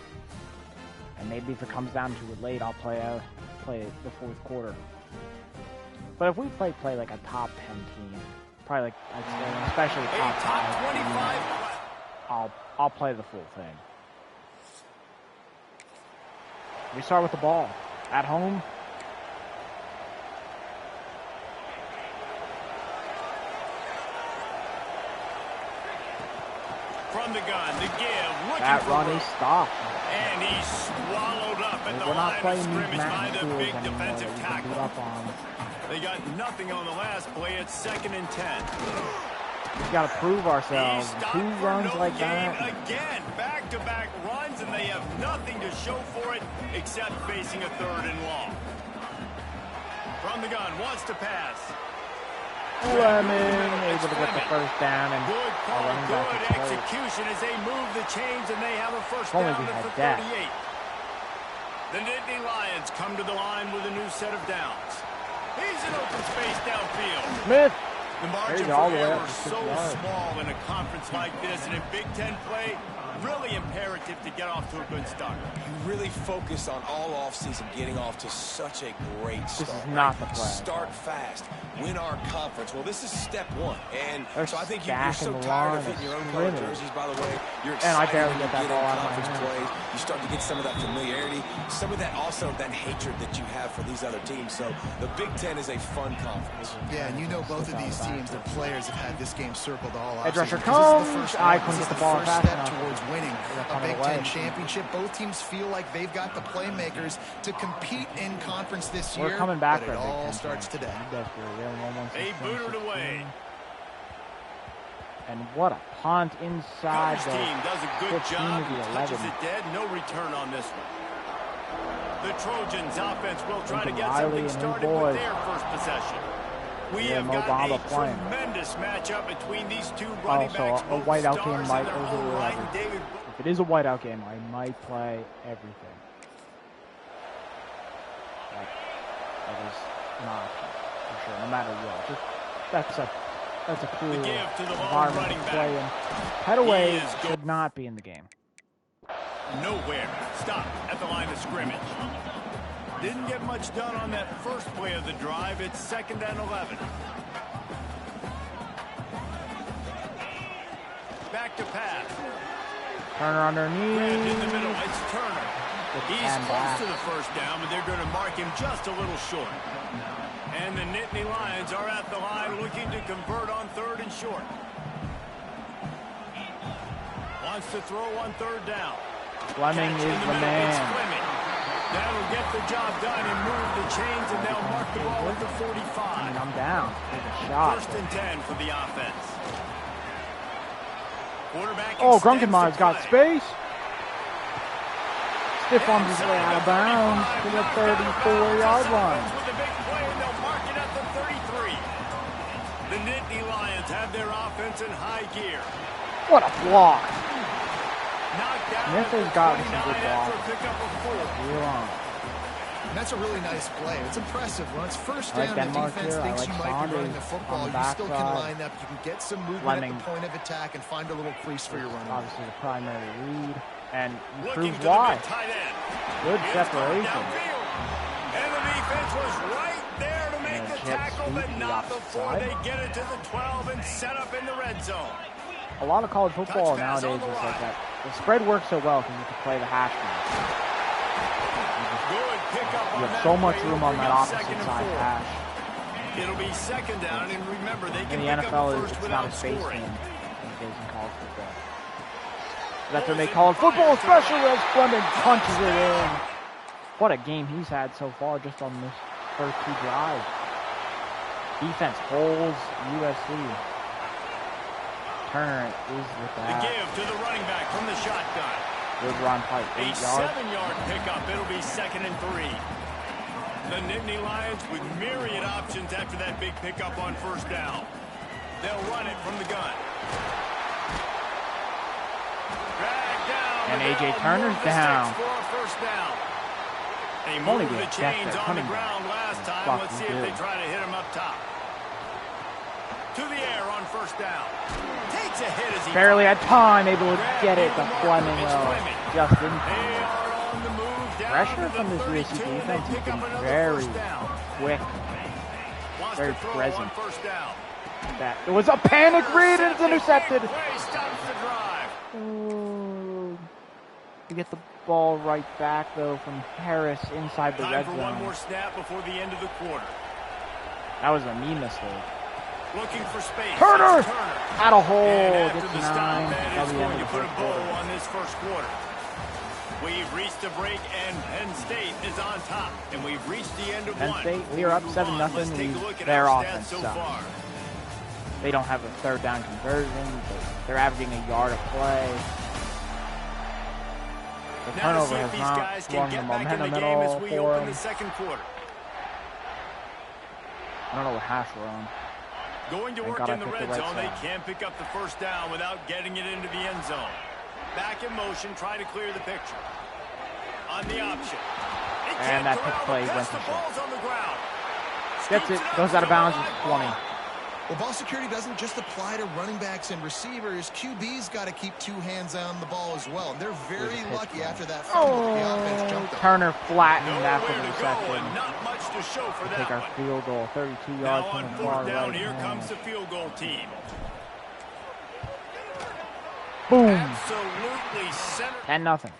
And maybe if it comes down to it late, I'll play the fourth quarter. But if we play like a top 10 team, probably like, I'd say, especially top 5, I'll play the full thing. We start with the ball. At home. from the gun. The give. That run is stopped. And he's swallowed up at the line of scrimmage by the big defensive tackle. They got nothing on the last play. It's 2nd and 10. We've got to prove ourselves. 2 runs like that. Again, back-to-back runs, and they have nothing to show for it except facing a 3rd and long. From the gun, wants to pass. Fleming able to get the first down, and good call, good execution as they move the chains, and they have a first down at the 38. The Nittany Lions come to the line with a new set of downs. He's in open space downfield. Smith. The margin for error is so small in a conference like this, and in Big Ten play, really imperative to get off to a good start. You really focus on all offseason getting off to such a great start. This is not the plan. Start fast. Win our conference. Well, this is step 1. And so I think you're so the tired of hitting your own color jerseys, by the way. You're excited and I barely when get that you ball get out in of my conference hands. plays. You start to get some of that familiarity, some of that also that hatred that you have for these other teams. So the Big Ten is a fun conference. Yeah, and you know both of these teams, their players have had this game circled all Edge rusher offseason. comes. I couldn't get the ball fast step enough. towards winning a Big Ten championship. Both teams feel like they've got the playmakers to compete in conference this year. We're coming back but it all starts today. They booted away. And what a punt inside the team does a good 15 job. to the Touches 11. it dead. No return on this one. The Trojans offense will try to get Riley something started with their first possession. We have got a tremendous matchup between these two running backs. Also, a whiteout game might override. If it is a whiteout game, I might play everything. That is an option, for sure, no matter what. That's a cool environment to play in. Headaway should not be in the game. Nowhere. Stop at the line of scrimmage. Didn't get much done on that first play of the drive. It's 2nd and 11. Back to pass. Turner underneath. In the middle, it's Turner. He's close to the first down, but they're going to mark him just a little short. And the Nittany Lions are at the line looking to convert on 3rd and short. Wants to throw on 3rd down. Fleming is the man. That'll get the job done and move the chains, and they'll mark the ball at the 45. I'm down. There's a shot. 1st and 10 for the offense. Grunkenmeyer's got space. Stiff arms his way out of bounds to the 34-yard line. With a big play, and they'll mark it at the 33. The Nittany Lions have their offense in high gear. What a block. Smith has gotten some good blocks. And that's a really nice play. It's impressive. When it's first down, the defense thinks you might be running the football. You still can line up. You can get some movement at the point of attack and find a little crease for your running. Obviously the primary read. And he proves why. Good separation. And the defense was right there to make the tackle, but not before they get it to the 12 and set up in the red zone. A lot of college football nowadays is like that. The spread works so well because you can play the hash mark. You have so much room on that opposite side hash. It'll be 2nd down, and remember, they can in the NFL, it's not a space game in college football. That's what they call it football specialist. Fleming punches it in. What a game he's had so far just on this first 2 drives. Defense holds USC. Turner is with that. The give to the running back from the shotgun. Good run, pipe, 8 yards. 7-yard pickup. It'll be 2nd and 3. The Nittany Lions with myriad options after that big pickup on 1st down. They'll run it from the gun. Drag down. And A.J. Turner's down. For a 1st down. They moved the chains on the ground last time. Let's see if they try to hit him up top. To the air on 1st down. Takes a hit as he barely had time, able to get it, but Fleming just didn't. Pressure from this USC defense has been very quick, very present. There was a panic read and it's intercepted. Ooh. You get the ball right back though from Harris inside the red zone. One more snap before the end of the quarter. That was a mean mistake. Looking for space. Turner! Out of hole. And after Gets the stop, 9. that is going to put a bow quarter. on this first quarter. We've reached a break, and Penn State is on top. And we've reached the end of Penn one. State, we are up 7-0. Their offense so sucks. far. They don't have a third down conversion. They're averaging a yard a play. The turnover has not swung the momentum at all for them. The second quarter. I don't know what hash we're on. Going to work in the red zone, they can't pick up the first down without getting it into the end zone. Back in motion, trying to clear the picture. On the option. And that pick play went to shit. Gets it, goes out of bounds at 20. Well, ball security doesn't just apply to running backs and receivers. QB's got to keep two hands on the ball as well. And they're very lucky after that fumble. The offense jumped up. Turner flattened after the reception. Not much to show for that. Take our field goal, 32 yards now from on the far fourth down, right. Here comes the field goal team. Boom. Absolutely center. 10-0.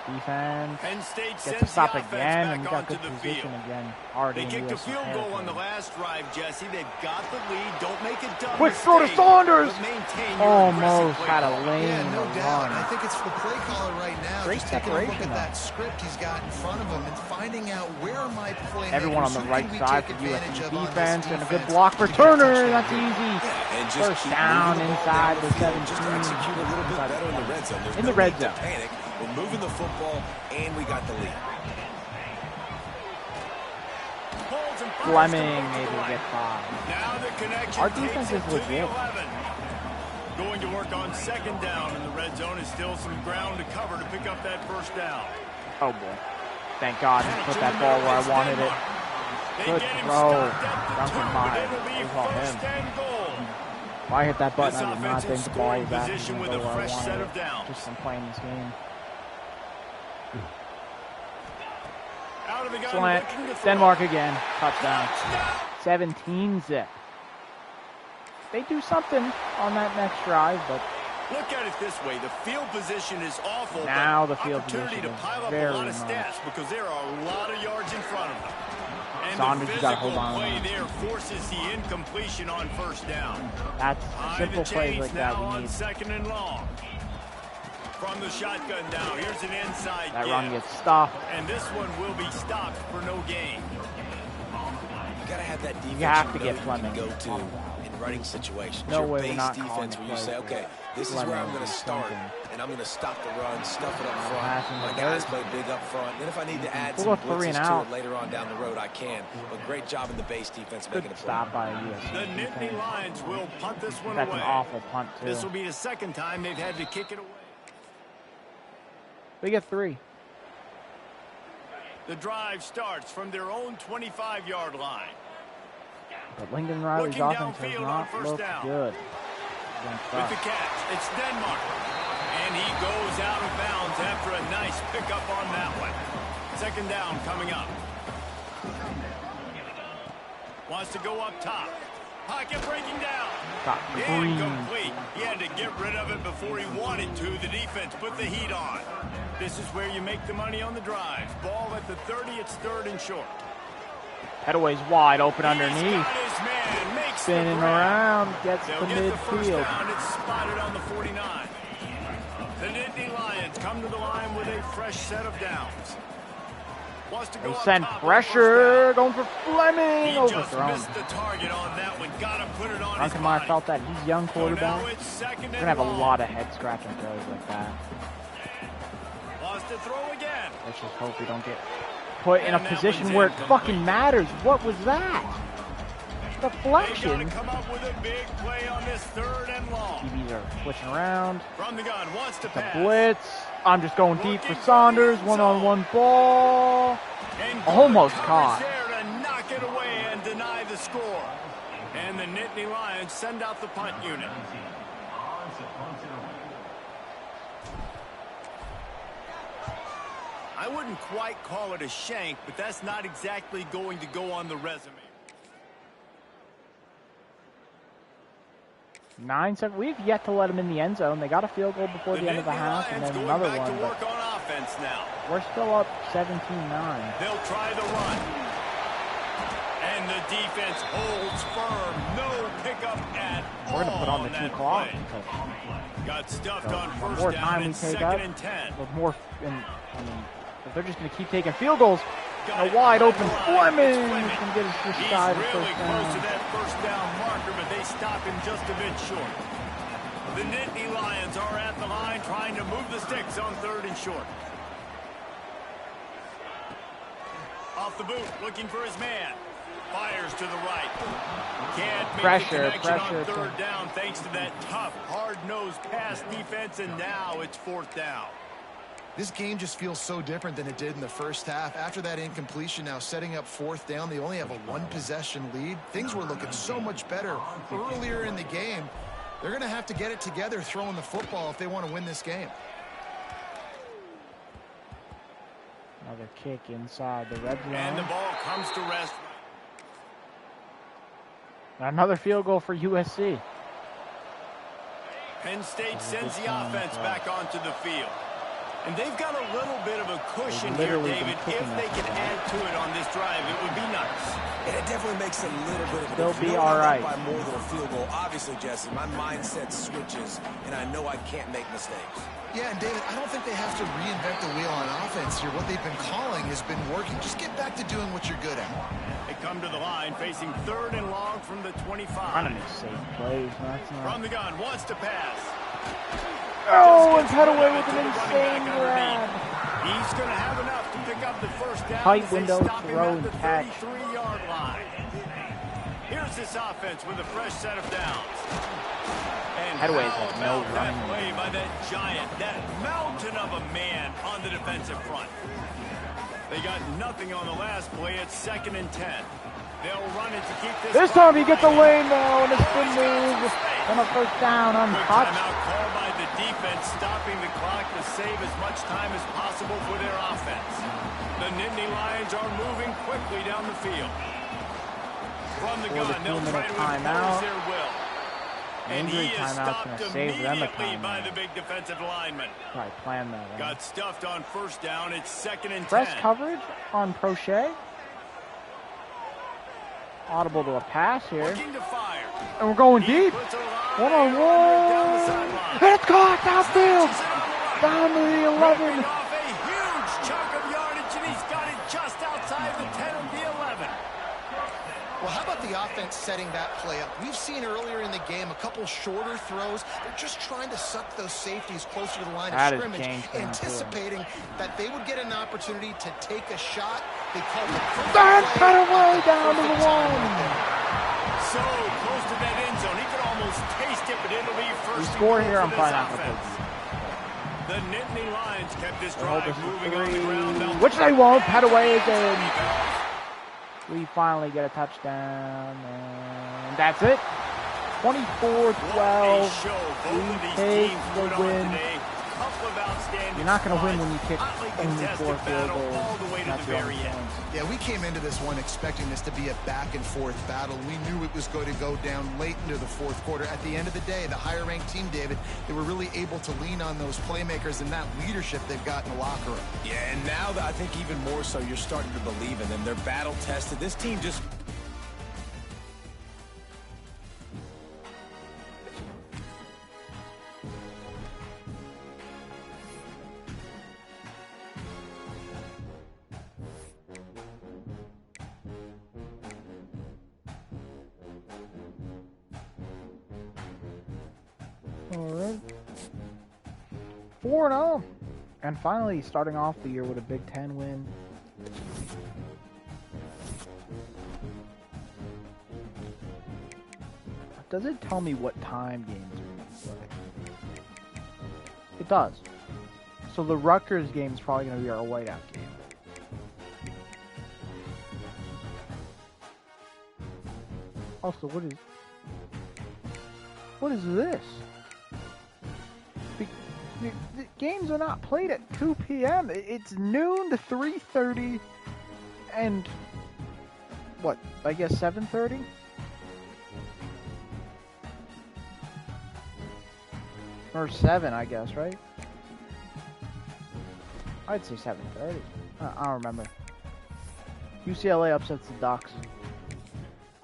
Defense Penn State gets to stop again, and we got good position again. They kicked a field goal on the last drive, Jesse. They've got the lead. Don't make it dumb. Quick throw to Saunders. Almost had a lane. Yeah, no doubt. I think it's the play caller right now. Great just taking a look separation, at that script he's got in front of him and finding out where am I playing. Everyone on the right side for USC defense, and a good block for Turner. That's easy. And just First down inside the 17. Just execute a little bit better in the red zone. There's In the no red need to zone. panic. We're moving the football, and we got the lead. Fleming maybe get 5. Now the connection. Our defense is legit. Going to work on second down in the red zone. Is still some ground to cover to pick up that first down. Oh boy. Thank God he put that ball where I wanted it. Good throw. Duncan Myers. It was all him. If I hit that button, I did not think the ball was actually going to go where I wanted it. Just from playing this game. Slant. Denmark again. Touchdown. 17-zip. They do something on that next drive, but look at it this way: the field position is awful. Now but the field opportunity position to is pile up very a lot of much. stats because there are a lot of yards in front of them. And Saunders, the you gotta physical hold on. play there forces the incompletion on first down. That's simple The plays change like now that we on need. second and long. From the shotgun now, here's an inside That give. run gets stopped. And this one will be stopped for no gain. You gotta have that defense. You have to know get you Fleming. can go to in running situations. No Your way we're base not defense calling where you it say, play. okay, this is where I'm going to start, and I'm going to stop the run, stuff it up front. Passing My the guys dirt. play big up front. Then if I need to add We'll some go 3 and blitzes to out. it later on down the road, I can. But great job in the base defense Good making a play. stop by USC. The Nittany Lions will punt this one That's away. an awful punt, too. This will be the second time they've had to kick it away. We get 3. The drive starts from their own 25-yard line. But Lincoln Riley's Looking offense has downfield on not first looked down. good. With the catch, it's Denmark. And he goes out of bounds after a nice pickup on that one. Second down coming up. Wants to go up top. Pocket breaking down. Incomplete. He had to get rid of it before he wanted to. The defense put the heat on. This is where you make the money on the drives. Ball at the 30. It's third and short. Headaway's wide open He's underneath. got his man. Makes Spinning the grab. around. Gets They'll to get the first midfield. down. It's spotted on the 49. The Nittany Lions come to the line with a fresh set of downs. Wants to go They up send top on pressure. first Going for Fleming. down. He just Overthrown. missed the target on that one. Gotta put it on Duncan his Meyer body. felt that. He's a young So quarterback. now it's second We're and going to have a long. lot of head-scratching throws like that. Wants to throw again. Let's just hope we don't get put in a And that position one's where it incomplete. fucking matters. What was that? They've got to Deflection. come up with a big play on this third and long. DBs are switching around. From the gun, wants to The pass. blitz. I'm just going deep for Saunders. One-on-one ball. And Almost good caught. coverage there to knock it away and deny the score. And the Nittany Lions send out the punt unit. I wouldn't quite call it a shank, but that's not exactly going to go on the resume. 9-7. We've yet to let them in the end zone. They got a field goal before the end of the Nittany half, and Lions then going another back one. to work But on offense now. we're still up 17-9. They'll try the run. And the defense holds firm. No pickup at all. We're going to put on the 2 clock. Got stuffed on The first more down time we and take second up, and 10. the more, if they're just going to keep taking field goals, a wide open Fleming can get us just shy of He's really first close to down. that first down marker, but they stop him just a bit short. The Nittany Lions are at the line trying to move the sticks on 3rd and short. Off the boot, looking for his man. Fires to the right. Can't make the connection on 3rd down thanks to that tough, hard-nosed pass defense, and now it's 4th down. This game just feels so different than it did in the first half. After that incompletion, now setting up 4th down, they only have a 1-possession lead. Things were looking so much better earlier in the game. They're going to have to get it together throwing the football if they want to win this game. Another kick inside the red zone. And the ball comes to rest. Another field goal for USC. Penn State sends the offense back onto the field. And they've got a little bit of a cushion here, David. If they can add to it on this drive, it would be nice. And it definitely makes a little bit of a difference. They'll be all right. By more than a field goal. Obviously, Jesse, my mindset switches, and I know I can't make mistakes. Yeah, and David, I don't think they have to reinvent the wheel on offense here. What they've been calling has been working. Just get back to doing what you're good at. They come to the line, facing 3rd and long from the 25. I don't need safe plays. From the gun, wants to pass. Oh, and cut away with an insane grab. He's going to have enough to pick up the first down. Tight window, throw, and catch. 33-yard line. Here's this offense with a fresh set of downs. And Headways how has no about that running. play by that giant, that mountain of a man on the defensive front. They got nothing on the last play. It's 2nd and 10. They'll run it to keep this. This time he gets a lane though, and it's been moved. And a first down untouched. Timeout call by the defense, stopping the clock to save as much time as possible for their offense. The Nittany Lions are moving quickly down the field. From the gun, they'll try to impose their will. And he is stopped immediately by the big defensive lineman. Probably planned that. Got stuffed on first down. It's 2nd and 10. Press coverage on Prochet. Audible to a pass here. And we're going deep. One-on-one. And it's caught downfield. Down to the 11. Off a huge chunk of yardage, and he's got it just outside the 10 of the 11. Well, how about the offense setting that play up? We've seen earlier in the game a couple shorter throws. They're just trying to suck those safeties closer to the line of scrimmage, anticipating that they would get an opportunity to take a shot. They called the cut away down to the 1. So close to that end zone. He could almost taste it, but it'll be first. We score here, I'm fine after. The Nittany Lions kept this drive moving on the ground. Which they won't. Cut away again. We finally get a touchdown, and that's it. 24-12. We take the win. You're not going to win when you kick only 4 field goals. That's the only point. Yeah, we came into this one expecting this to be a back-and-forth battle. We knew it was going to go down late into the 4th quarter. At the end of the day, the higher-ranked team, David, they were really able to lean on those playmakers and that leadership they've got in the locker room. Yeah, and now I think even more so, you're starting to believe in them. They're battle-tested. This team just... Alright. 4-0. And finally starting off the year with a Big Ten win. Does it tell me what time games are going to play? It does. So the Rutgers game is probably going to be our whiteout game. Also, what is this? The games are not played at 2 p.m. It's noon to 3:30 and what? I guess 7:30? Or 7, I guess, right? I'd say 7:30. I don't remember. UCLA upsets the Ducks.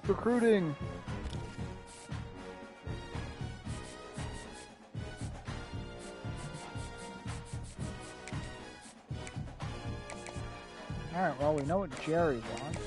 Recruiting. Alright, well, we know what Jerry wants.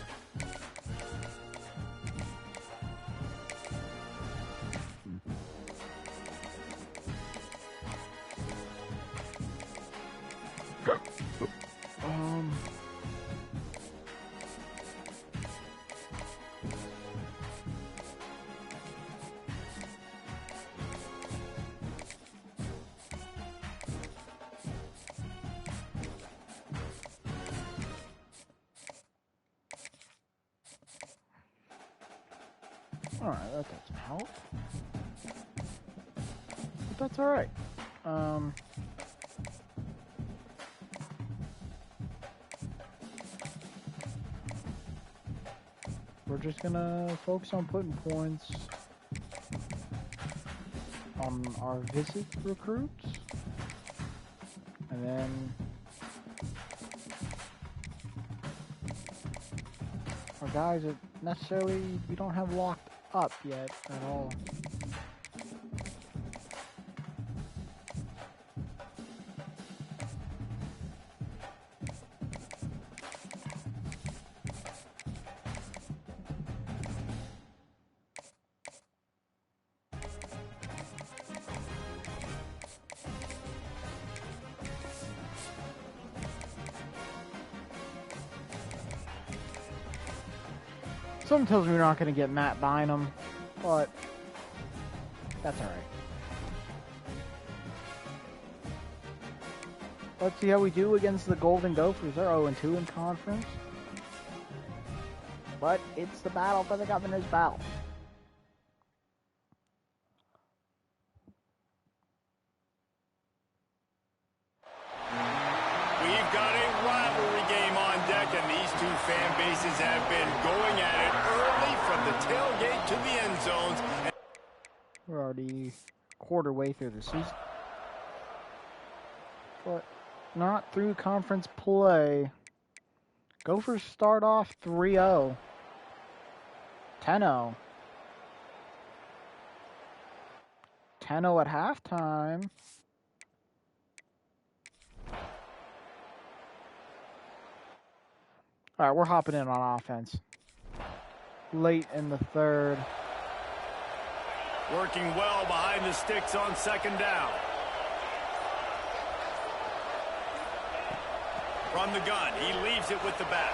Alright, that doesn't help. But that's alright. We're just gonna focus on putting points on our visit recruits. And then our guys that necessarily we don't have locked up yet at all. Something tells me we're not going to get Matt Bynum, but that's alright. Let's see how we do against the Golden Gophers. They're 0-2 in conference. But it's the battle for the governor's belt. We've got a rivalry game on deck, and these two fan bases have been going at it early from the tailgate to the end zones. We're already quarter way through the season. But not through conference play. Gophers start off 3-0. 10-0. 10-0 at halftime. All right, we're hopping in on offense. Late in the third. Working well behind the sticks on second down. From the gun, he leaves it with the back.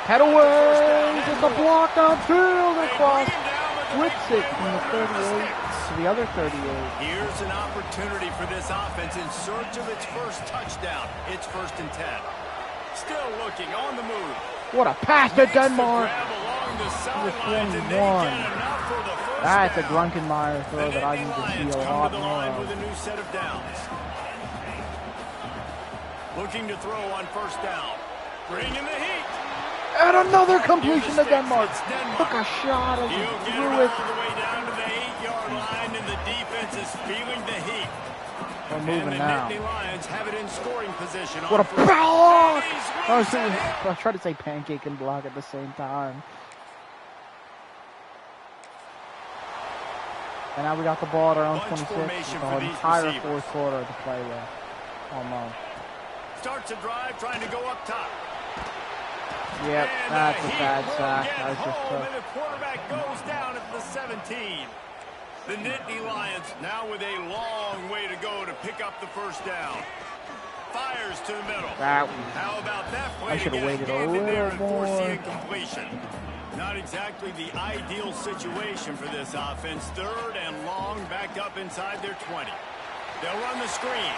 Head away! It's a block downfield across. Flips it from the 38 to the other 38. Here's an opportunity for this offense in search of its first touchdown. It's 1st and 10. Still looking on the move. What a pass to Denmark! Number 21. That's a Grunkenmeyer throw that I need to see a lot more of. With a new set of downs. Looking to throw on 1st down. Bringing the heat. And another completion to Denmark. Took a shot as he threw it. All the way down to the 8-yard line, and the defense is feeling the heat. We're moving now. Nittany Lions have it in scoring position. What a block! I was trying to say pancake and block at the same time. And now we got the ball at our own 26 with the entire fourth quarter to play with. Almost. Starts a drive trying to go up top. Yep, And that's a bad sack. That was just home, tough. and the quarterback goes down at the 17. The Nittany Lions now with a long way to go to pick up the 1st down. Fires to the middle. How about that play? I should have waited a there little and force more. the incompletion. Not exactly the ideal situation for this offense. 3rd and long, back up inside their 20. They'll run the screen.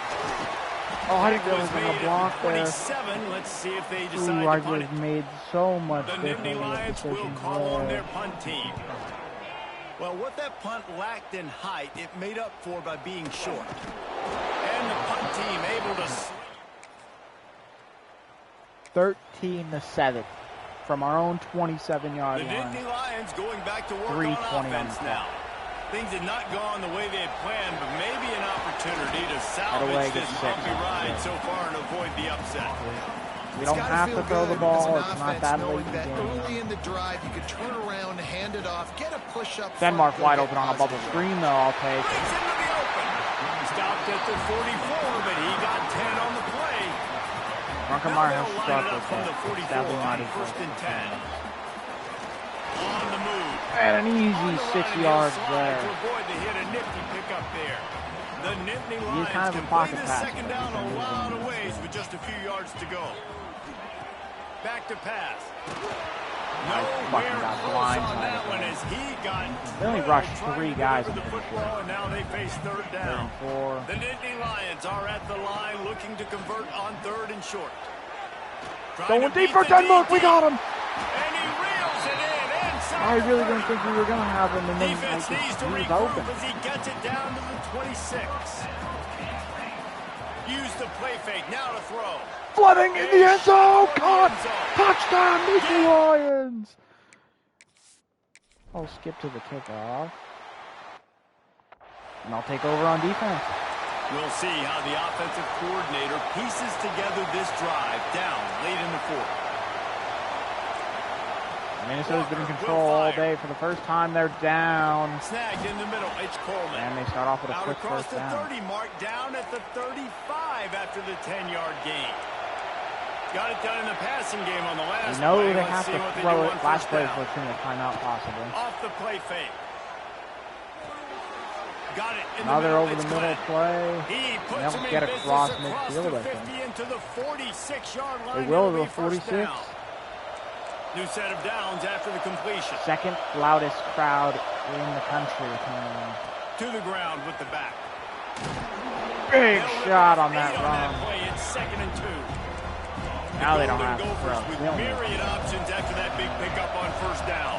Oh, I didn't realize I was block there. 27. Let's see if they decide Ooh, I to punt would it. have made so much The difference. Nittany Lions will call on their there. punt team. Well, what that punt lacked in height, it made up for by being short. And the punt team able to... 13-7 from our own 27-yard The line. Nittany Lions going back to work on 3:20 offense on the now. Things had not gone the way they had planned, but maybe an opportunity to salvage this bumpy ride so far and avoid the upset. We don't have to throw the ball. It's not that late in the that game. early in the drive, you could turn around, hand it off, get a push up. Denmark wide open on a bubble screen, though. I'll take it. Breaks into the open. Stopped at the 44, but he got 10 on the play. Drunkenmeyer has They'll struck line it up with from the that. 44 Sadly, not on his first and 10. On the move. And an easy 6 yards there. To avoid the hit, a nifty pickup there. The Nittany He's Lions kind of a can pocket play the passer. second down a lot of ways with just a few yards to go. Back to pass. Fucking got blind on that one as he got. They only rushed trying 3 to guys. deliver the football, and now they face third down. 4. The Nittany Lions are at the line looking to convert on third and short. Going deep for Denmark. We got him. And he reels it in inside. I really didn't think we were going to have him. And then Defense needs to he was regroup open. as he gets it down to the 26. Use the play fake. Now to throw. Flooding in the end zone. Caught. Touchdown, Nittany Lions. I'll skip to the kickoff. And I'll take over on defense. We'll see how the offensive coordinator pieces together this drive down late in the fourth. Minnesota's been in control all day. For the first time, they're down. Snagged in the middle. It's Coleman. And they start off with a Out quick across first the down. 30 mark, down at the 35 after the 10-yard gain. Got it done in the passing game on the last We know play. they Let's have see to what they throw do it. on Last first play down. was in the timeout, possibly. Off the play fake. Got it in Now the they're middle. over It's the middle Glenn. play. He puts They'll him get in across business across midfield, the I think. 50 into the 46-yard line. They will It'll to be the first 46. down. New set of downs after the completion. Second loudest crowd in the country. To the ground with the back. Big They'll shot on eight that run. play. It's second and 2. Now they don't Golden have to Gophers throw. with They only- myriad options after that big pickup on first down.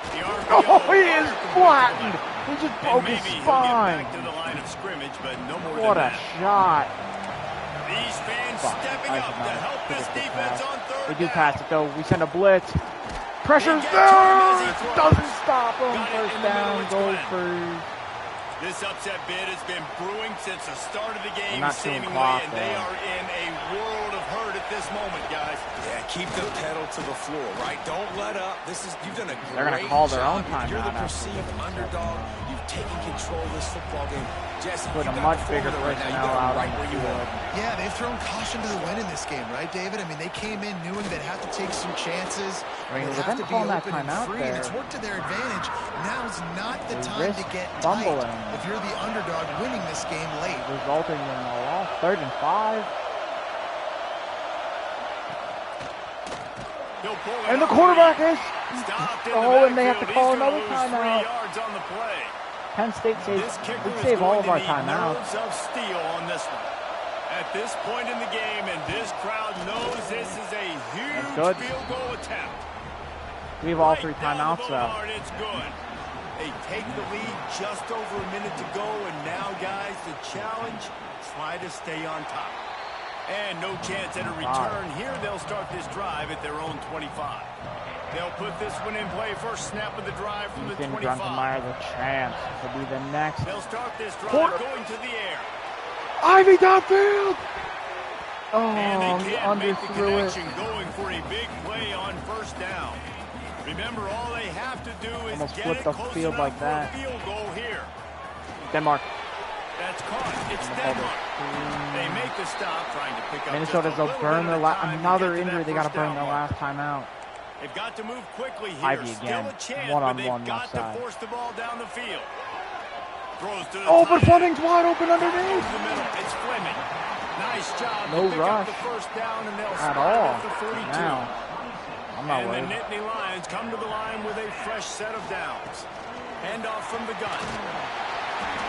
The Oh, he is flattened. He just broke his Maybe he'll get spine. back to the line of scrimmage, but no more What than a that. shot. These fans Fuck, stepping I up should to not help have this picked the defense pass. on third They do down. pass it, though. We send a blitz. Pressure's They get to him as he there. throws. Doesn't stop him. Got it First in the middle. down. It's Goal Glenn. for... This upset bid has been brewing since the start of the game, Not too seemingly, clock, and they though. are in a world of hurt at this moment, guys. Yeah, keep the pedal to the floor, right? Don't let up. You've done a great They're gonna call their own job. You're the timeout after perceived this. underdog. You've taken control of this football game. Jesse, Put you've a got much the bigger formula right now. You personnel got out it right on where the you want field. it. Yeah, they've thrown caution to the wind in this game, right, David? I mean, they came in knowing they'd have to take some chances. I mean, They'd with have them to be calling that open and timeout free, and there, it's worked to their advantage. Now's not the they time to risk get fumbling. tight if you're the underdog winning this game late. Resulting in a loss. 3rd and 5. He'll pull it And the out. quarterback is... Stopped in the Oh, and they have to backfield. call He's gonna another lose timeout. 3 yards on the play. Penn State saves... This kicker We'd is save all going of to our need timeouts. nerves of steel on this one. At this point in the game, and this crowd knows this is a huge good. field goal attempt. We have all Right 3 down the timeouts, though. boulevard, it's good. They take the lead just over a minute to go, and now, guys, the challenge, try to stay on top. And no chance at a return. Here they'll start this drive at their own 25. They'll put this one in play. First snap of the drive from the Ethan 25. Drunkenmeyer, the chance to be the next. They'll start this drive going to the air. Ivy downfield! Oh, And they he can't make the underthrew it. connection, going for a big play on first down. Remember, all they have to do is Almost get flipped it off close the field enough like for that. a field goal here. Denmark. That's caught. It's Denmark. They make the stop, trying to pick up Minnesota's just a they'll little burn bit their of time to another get to injury. that They got to first burn down their mark. last timeout. They've got to move quickly here. Ivy again. Still a chance, One-on-one but they've got left side. to force the ball down the field. Throws to the Oh, but tight end. Fleming's wide open Over underneath. the middle. It's Fleming. Nice job No to pick up rush the first down, and they'll at start all. at the 42. Now, I'm not And the worried. Nittany Lions come to the line with a fresh set of downs. Handoff from the gun.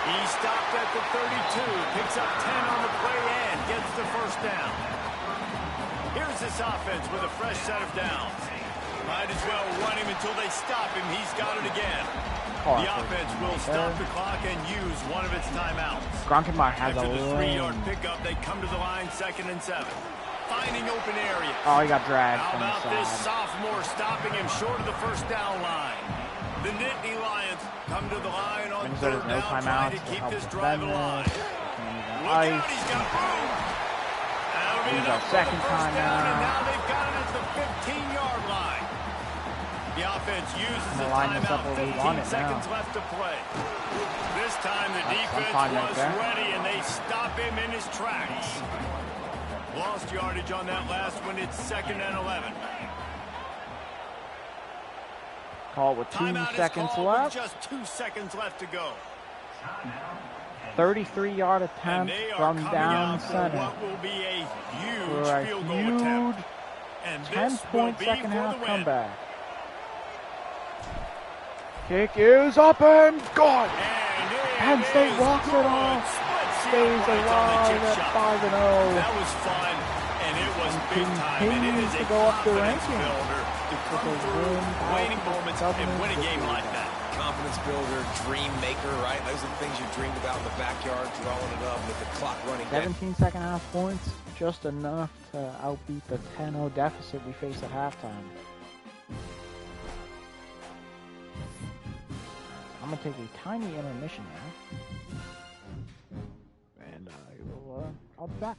He stopped at the 32, picks up 10 on the play and gets the first down. Here's this offense with a fresh set of downs. Might as well run him until they stop him. He's got it again. The offense will stop the clock and use one of its timeouts. Drunkenmeyer has After a the 3-yard lane. pickup, they come to the line 2nd and 7. Finding open areas. Oh, he got dragged How from the about this side. sophomore stopping him short of the first down line? The Nittany Lions come to the line on Minnesota's third no down, trying timeouts. to They'll keep help this defend drive this. alive. Look Ice. out, he's got room. That'll be Here's enough our for the second first time down, and now. now they've got it at the 15-yard line. The offense uses the line this up timeout. where we want 15 it seconds now. left to play. This time the defense fine right was there. ready, and they stop him in his tracks. Lost yardage on that last one. It's 2nd and 11. Call with 2 Timeout seconds is called left. with just 2 seconds left to go. 33-yard And attempt they are from coming down out for center. what will be a huge For a field goal huge attempt. And this will 10-point be second for half the win. comeback. Kick is up and good. Penn State walks it off. Stays alive at 5-0. That was fun, and it was And big time. And it continues is to a go up the confidence rankings builder to come with a through win waning out moments of and win a game Dynasty. like that. Confidence builder, dream maker, right? Those are the things you dreamed about in the backyard, drawing it up with the clock running down. 17 second half points, just enough to outbeat the 10-0 deficit we faced at halftime. I'm going to take a tiny intermission now. And I'll be back.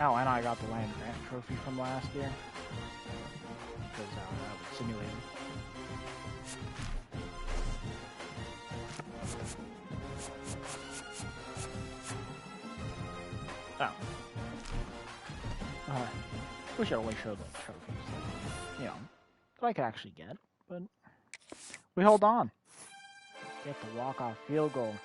Oh, and I got the Land Grant trophy from last year. Because that was simulated. Oh. Wish I always showed like trophies. You know, that I could actually get. But we hold on. Get the walk-off field goal.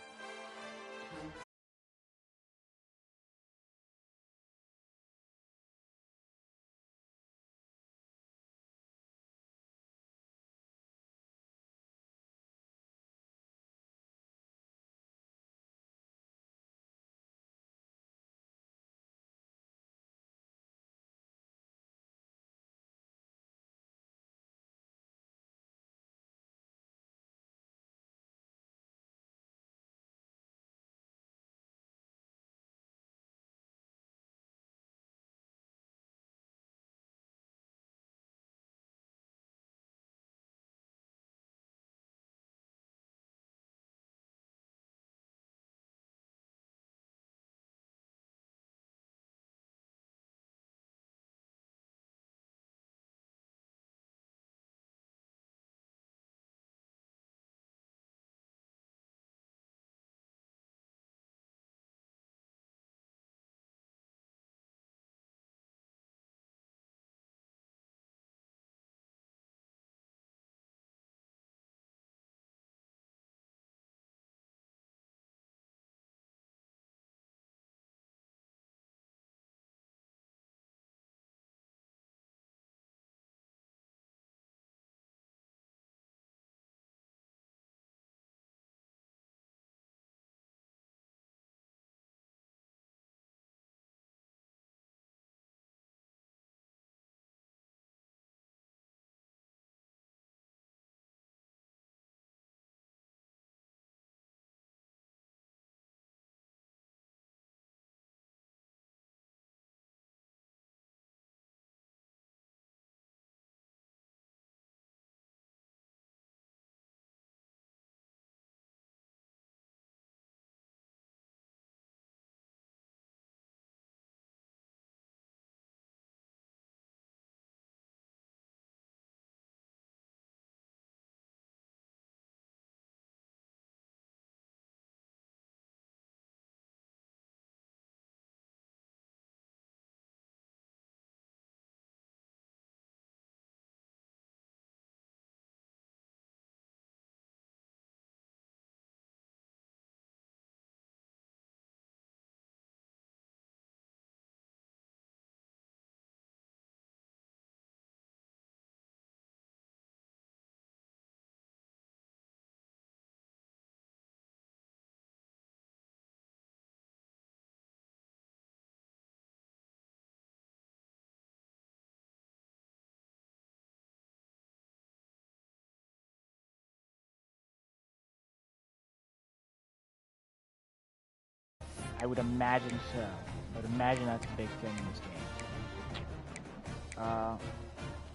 I would imagine so. I would imagine that's a big thing in this game.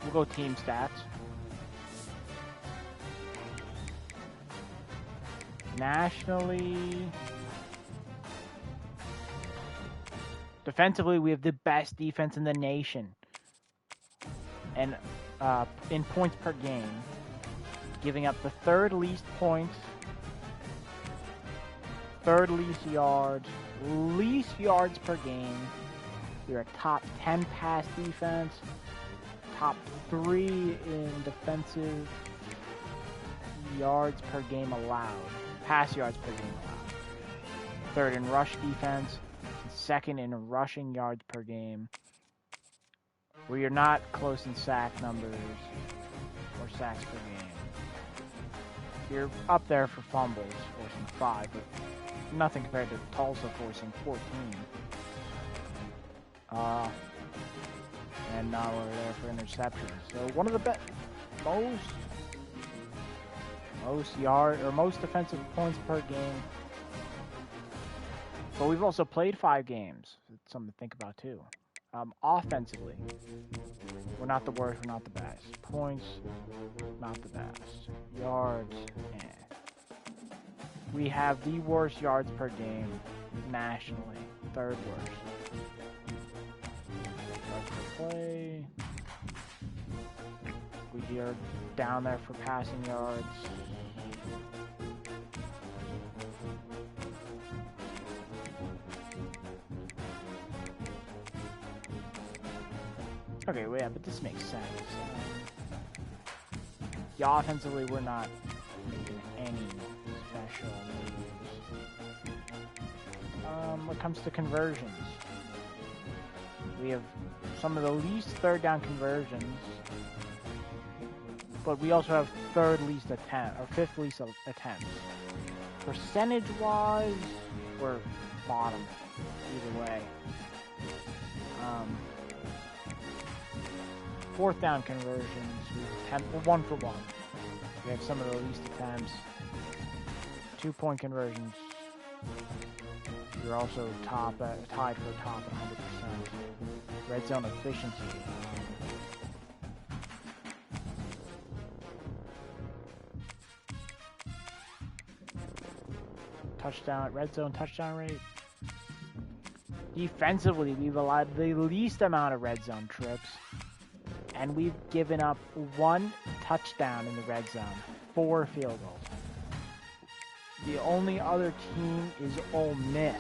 We'll go team stats. Nationally, defensively, we have the best defense in the nation. And in points per game, giving up the third least points, third least yards per game. We're a top 10 pass defense, top 3 in defensive yards per game allowed, pass yards per game allowed. Third in rush defense, second in rushing yards per game. We are not close in sack numbers or sacks per game. You're up there for fumbles, forcing 5, but nothing compared to Tulsa forcing 14. And now we're there for interceptions. So one of the best, most defensive points per game. But we've also played 5 games. It's something to think about too. Offensively, we're not the worst, we're not the best. Points, not the best. Yards, We have the worst yards per game nationally, 3rd worst. you're down there for passing yards. Okay, well, yeah, but this makes sense. Yeah, offensively, we're not making any special moves. When it comes to conversions, we have some of the least third down conversions, but we also have third least attempt or fifth least attempts. Percentage-wise, we're bottom either way. Fourth down conversions, we're 1 for 1. We have some of the least attempts. 2-point conversions, you're also tied for top at 100%. Red zone efficiency. Red zone touchdown rate. Defensively, we've allowed the least amount of red zone trips. And we've given up 1 touchdown in the red zone, 4 field goals. The only other team is Ole Miss.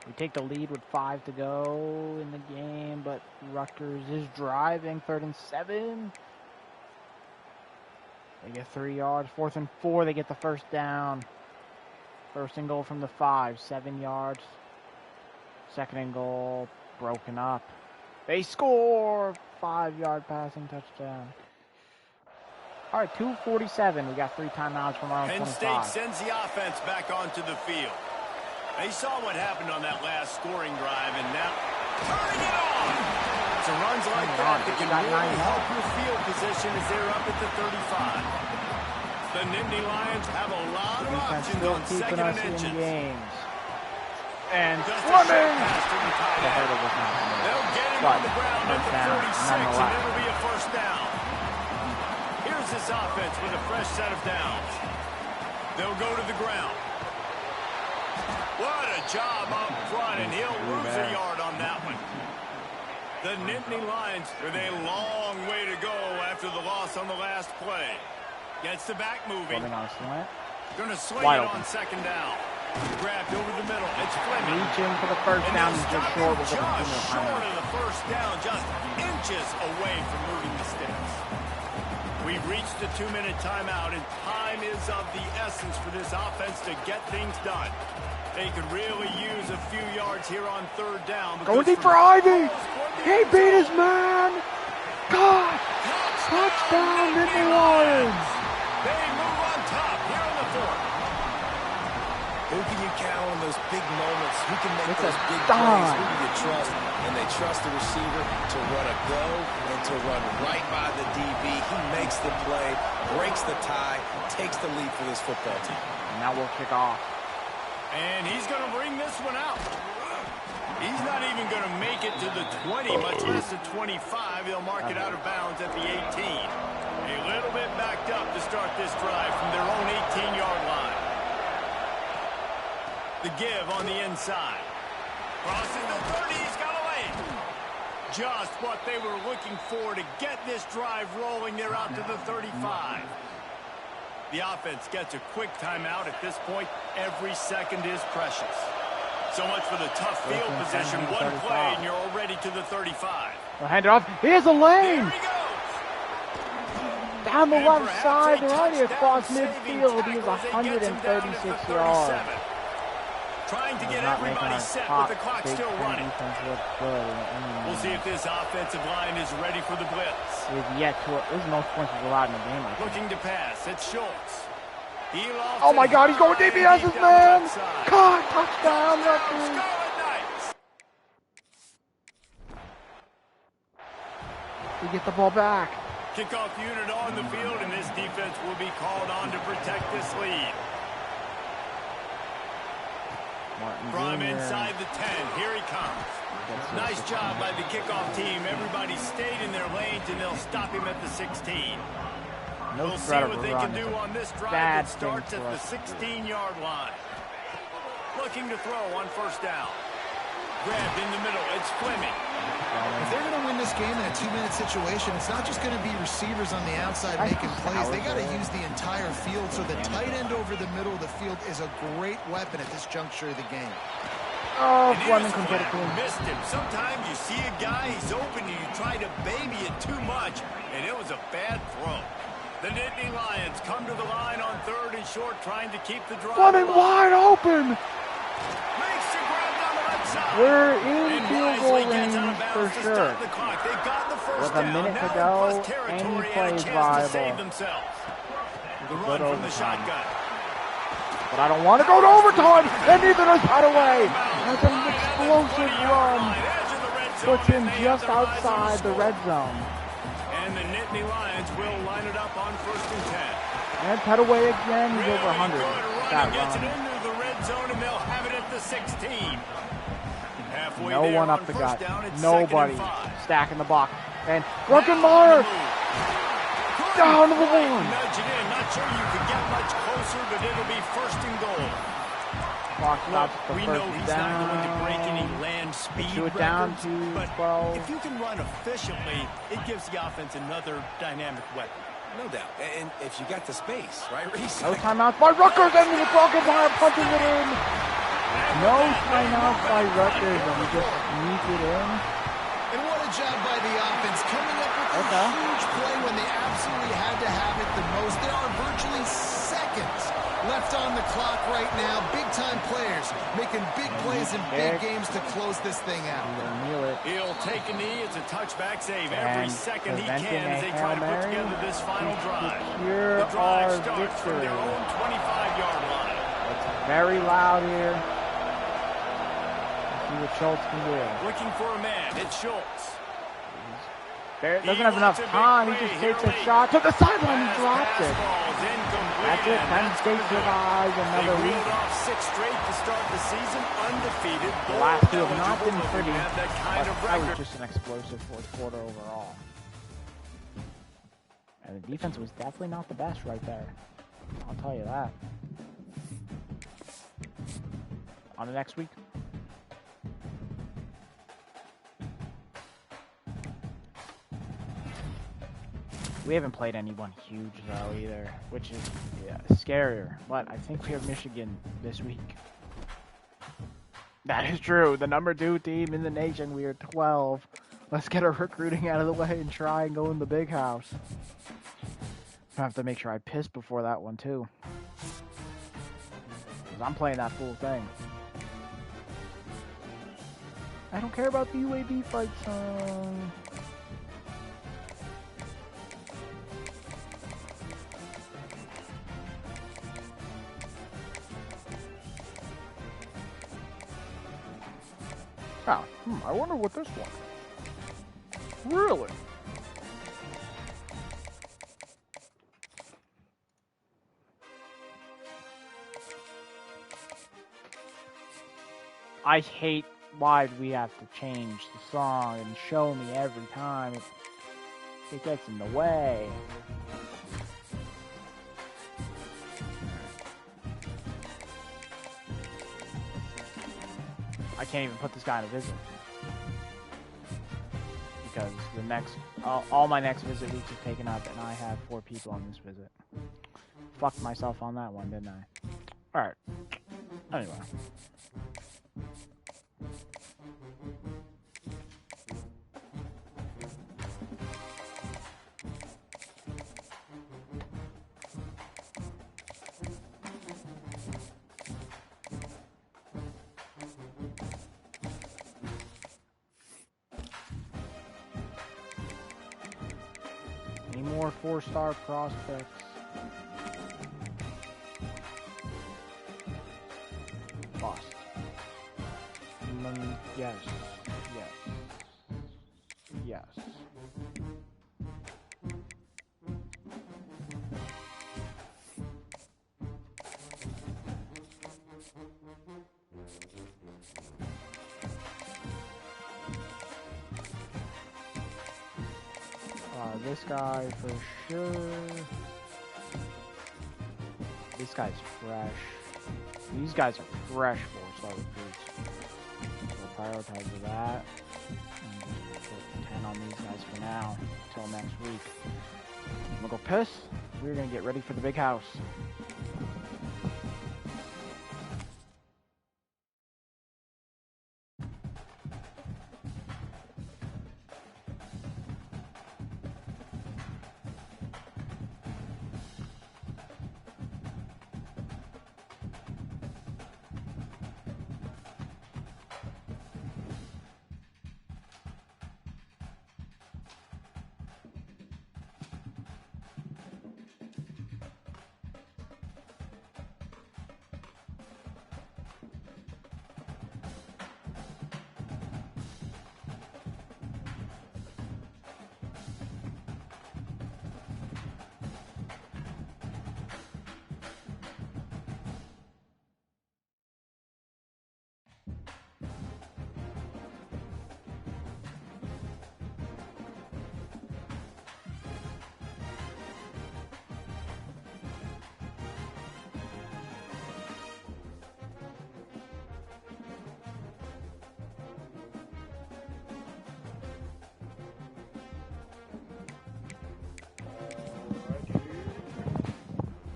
We take the lead with 5 to go in the game, but Rutgers is driving 3rd and 7. They get 3 yards. 4th and 4. They get the first down. 1st and goal from the 5. 7 yards. 2nd and goal. Broken up. They score. 5-yard passing touchdown. All right, 2:47. We got 3 timeouts from our own Penn 25. State sends the offense back onto the field. They saw what happened on that last scoring drive, and now turning it on. So runs like that can really help your field position as they're up at the 35. The Nittany Lions have a lot of options on 2nd and inches. Games. And Fleming! They'll get him on the ground at the 36, and it'll be a first down. Here's this offense with a fresh set of downs. They'll go to the ground. What a job up front, and he'll lose a yard on that one. The Nittany Lions with a long way to go after the loss on the last play. Gets the back moving. Going to swing it on 2nd down. Grabbed over the middle. It's Fleming. Reaching for the first down. Just short of the first down, just inches away from moving the sticks. We've reached the 2-minute timeout, and time is of the essence for this offense to get things done. They could really use a few yards here on 3rd down. Going deep for Ivy. He beat his man. God. Touchdown, Nittany Lions. They move on top here in the 4th. Who can you count on those big moments? Who can make those big plays? Who do you trust? And they trust the receiver to run a go and to run right by the DB. He makes the play, breaks the tie, takes the lead for this football team. And now we'll kick off. And he's going to bring this one out. He's not even going to make it to the 20, much less the 25. He'll mark it out of bounds at the 18. A little bit backed up to start this drive from their own 18-yard line. The give on the inside. Crossing the 30, he's got a lane. Just what they were looking for to get this drive rolling. They're out to the 35. The offense gets a quick timeout. At this point, every second is precious. So much for the tough field position. One play, and you're already to the 35. We'll hand it off. Here's a lane. There he goes. Down the left side. They're already across midfield. He was 136 yards. Trying to get everybody set with the clock still running. We'll see if this offensive line is ready for the blitz. This is the most points we've allowed in the game. Looking to pass. It's Schultz. Oh my God, he's going DBS's man. God, touchdown, Rutgers. We get the ball back. Kickoff unit on the field, and this defense will be called on to protect this lead. From inside the 10, here he comes. Nice job by the kickoff team. Everybody stayed in their lanes, and they'll stop him at the 16. We'll see what they can do on this drive that starts at the 16-yard line. Looking to throw on 1st down. Grabbed in the middle. It's Fleming. If they're going to win this game in a 2-minute situation, it's not just going to be receivers on the outside making plays. They got to use the entire field, so the tight end over the middle of the field is a great weapon at this juncture of the game. Oh, Fleming missed him. Sometimes you see a guy, he's open, and you try to baby it too much, and it was a bad throw. The Nittany Lions come to the line on 3rd and short, trying to keep the drive. Fleming wide open. Makes the grab down the right side. We're in field goal range for sure. With a minute to go, any play is viable. The run from the shotgun. But I don't want to go to overtime, and neither does Hadaway. That's an explosive run. Puts him just outside the red zone. And the Nittany Lions will line it up on 1st and 10. And Hadaway again, he's over 100. That gets run. it into the red zone, and they'll have it at the 16. Halfway no one up the gut. Nobody 2nd and 5. stacking the box. And Druckenmiller down to the 1. Nudge it in. Not sure you could get much closer, but it'll be 1st and goal. Clock stops the we know he's down. not going to break any land speed Do it down to 12. If you can run efficiently, it gives the offense another dynamic weapon. No doubt. And if you got the space, right, Reese? No timeouts by Rutgers, and the Druckenmiller punches it in. No timeouts by Rutgers, and we just sneak it in. And what a job by the offense, coming up with a huge play when they absolutely had to have it the most. There are virtually seconds left on the clock right now. Big-time players making big plays in big games to close this thing out. He'll take a knee. It's a touchback save every second he can as they try to put together this final drive. The drive starts from their own 25-yard line. It's very loud here. Let's see what Schultz can do. Looking for a man. It's Schultz. Doesn't have enough time. He just takes a shot to the sideline and drops it. That's it. Penn State survives another week. Off 6 straight to start the season, undefeated. The last two have not been pretty, but that was just an explosive fourth quarter overall. And the defense was definitely not the best right there. I'll tell you that. On to next week. We haven't played anyone huge though either, which is scarier. But I think we have Michigan this week. That is true. The number 2 team in the nation. We are 12. Let's get our recruiting out of the way and try and go in the big house. I have to make sure I piss before that one too, because I'm playing that full thing. I don't care about the UAB fight song. Oh, I wonder what this one is. Really? I hate why we have to change the song and show me every time. It gets in the way. I can't even put this guy on a visit because the next, all my next visit weeks are taken up, and I have 4 people on this visit. Fucked myself on that one, didn't I? All right. Anyway. Any more 4-star prospects? Lost. Yes. Yes. Yes. This guy for sure. This guy's fresh. These guys are fresh 4-star recruits. We'll prioritize that. And put 10 on these guys for now. Until next week. I'm gonna go piss. We're gonna get ready for the big house.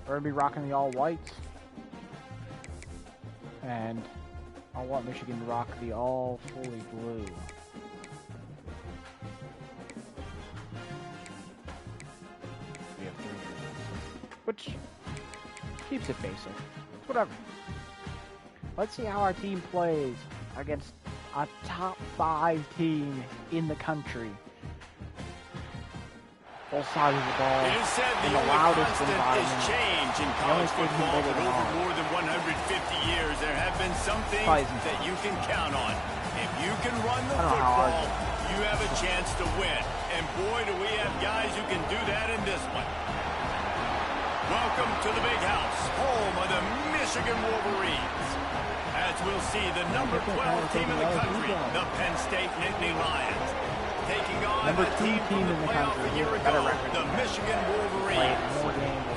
We're going to be rocking the all-whites. And I want Michigan to rock the all fully blue. Keeps it basic. It's whatever. Let's see how our team plays against a top 5 team in the country. Full side of the ball. It is said in the the only loudest constant environment. is change in college football, but over more than 150 years, there have been some things that you can count on. If you can run the football, you have a chance to win. And boy, do we have guys who can do that in this one. Welcome to the big house, home of the Michigan Wolverines. As we'll see, the number 12 team in the country, the Penn State Nittany Lions, taking on number a 2 team team in the country. a year ago, the Michigan Wolverines.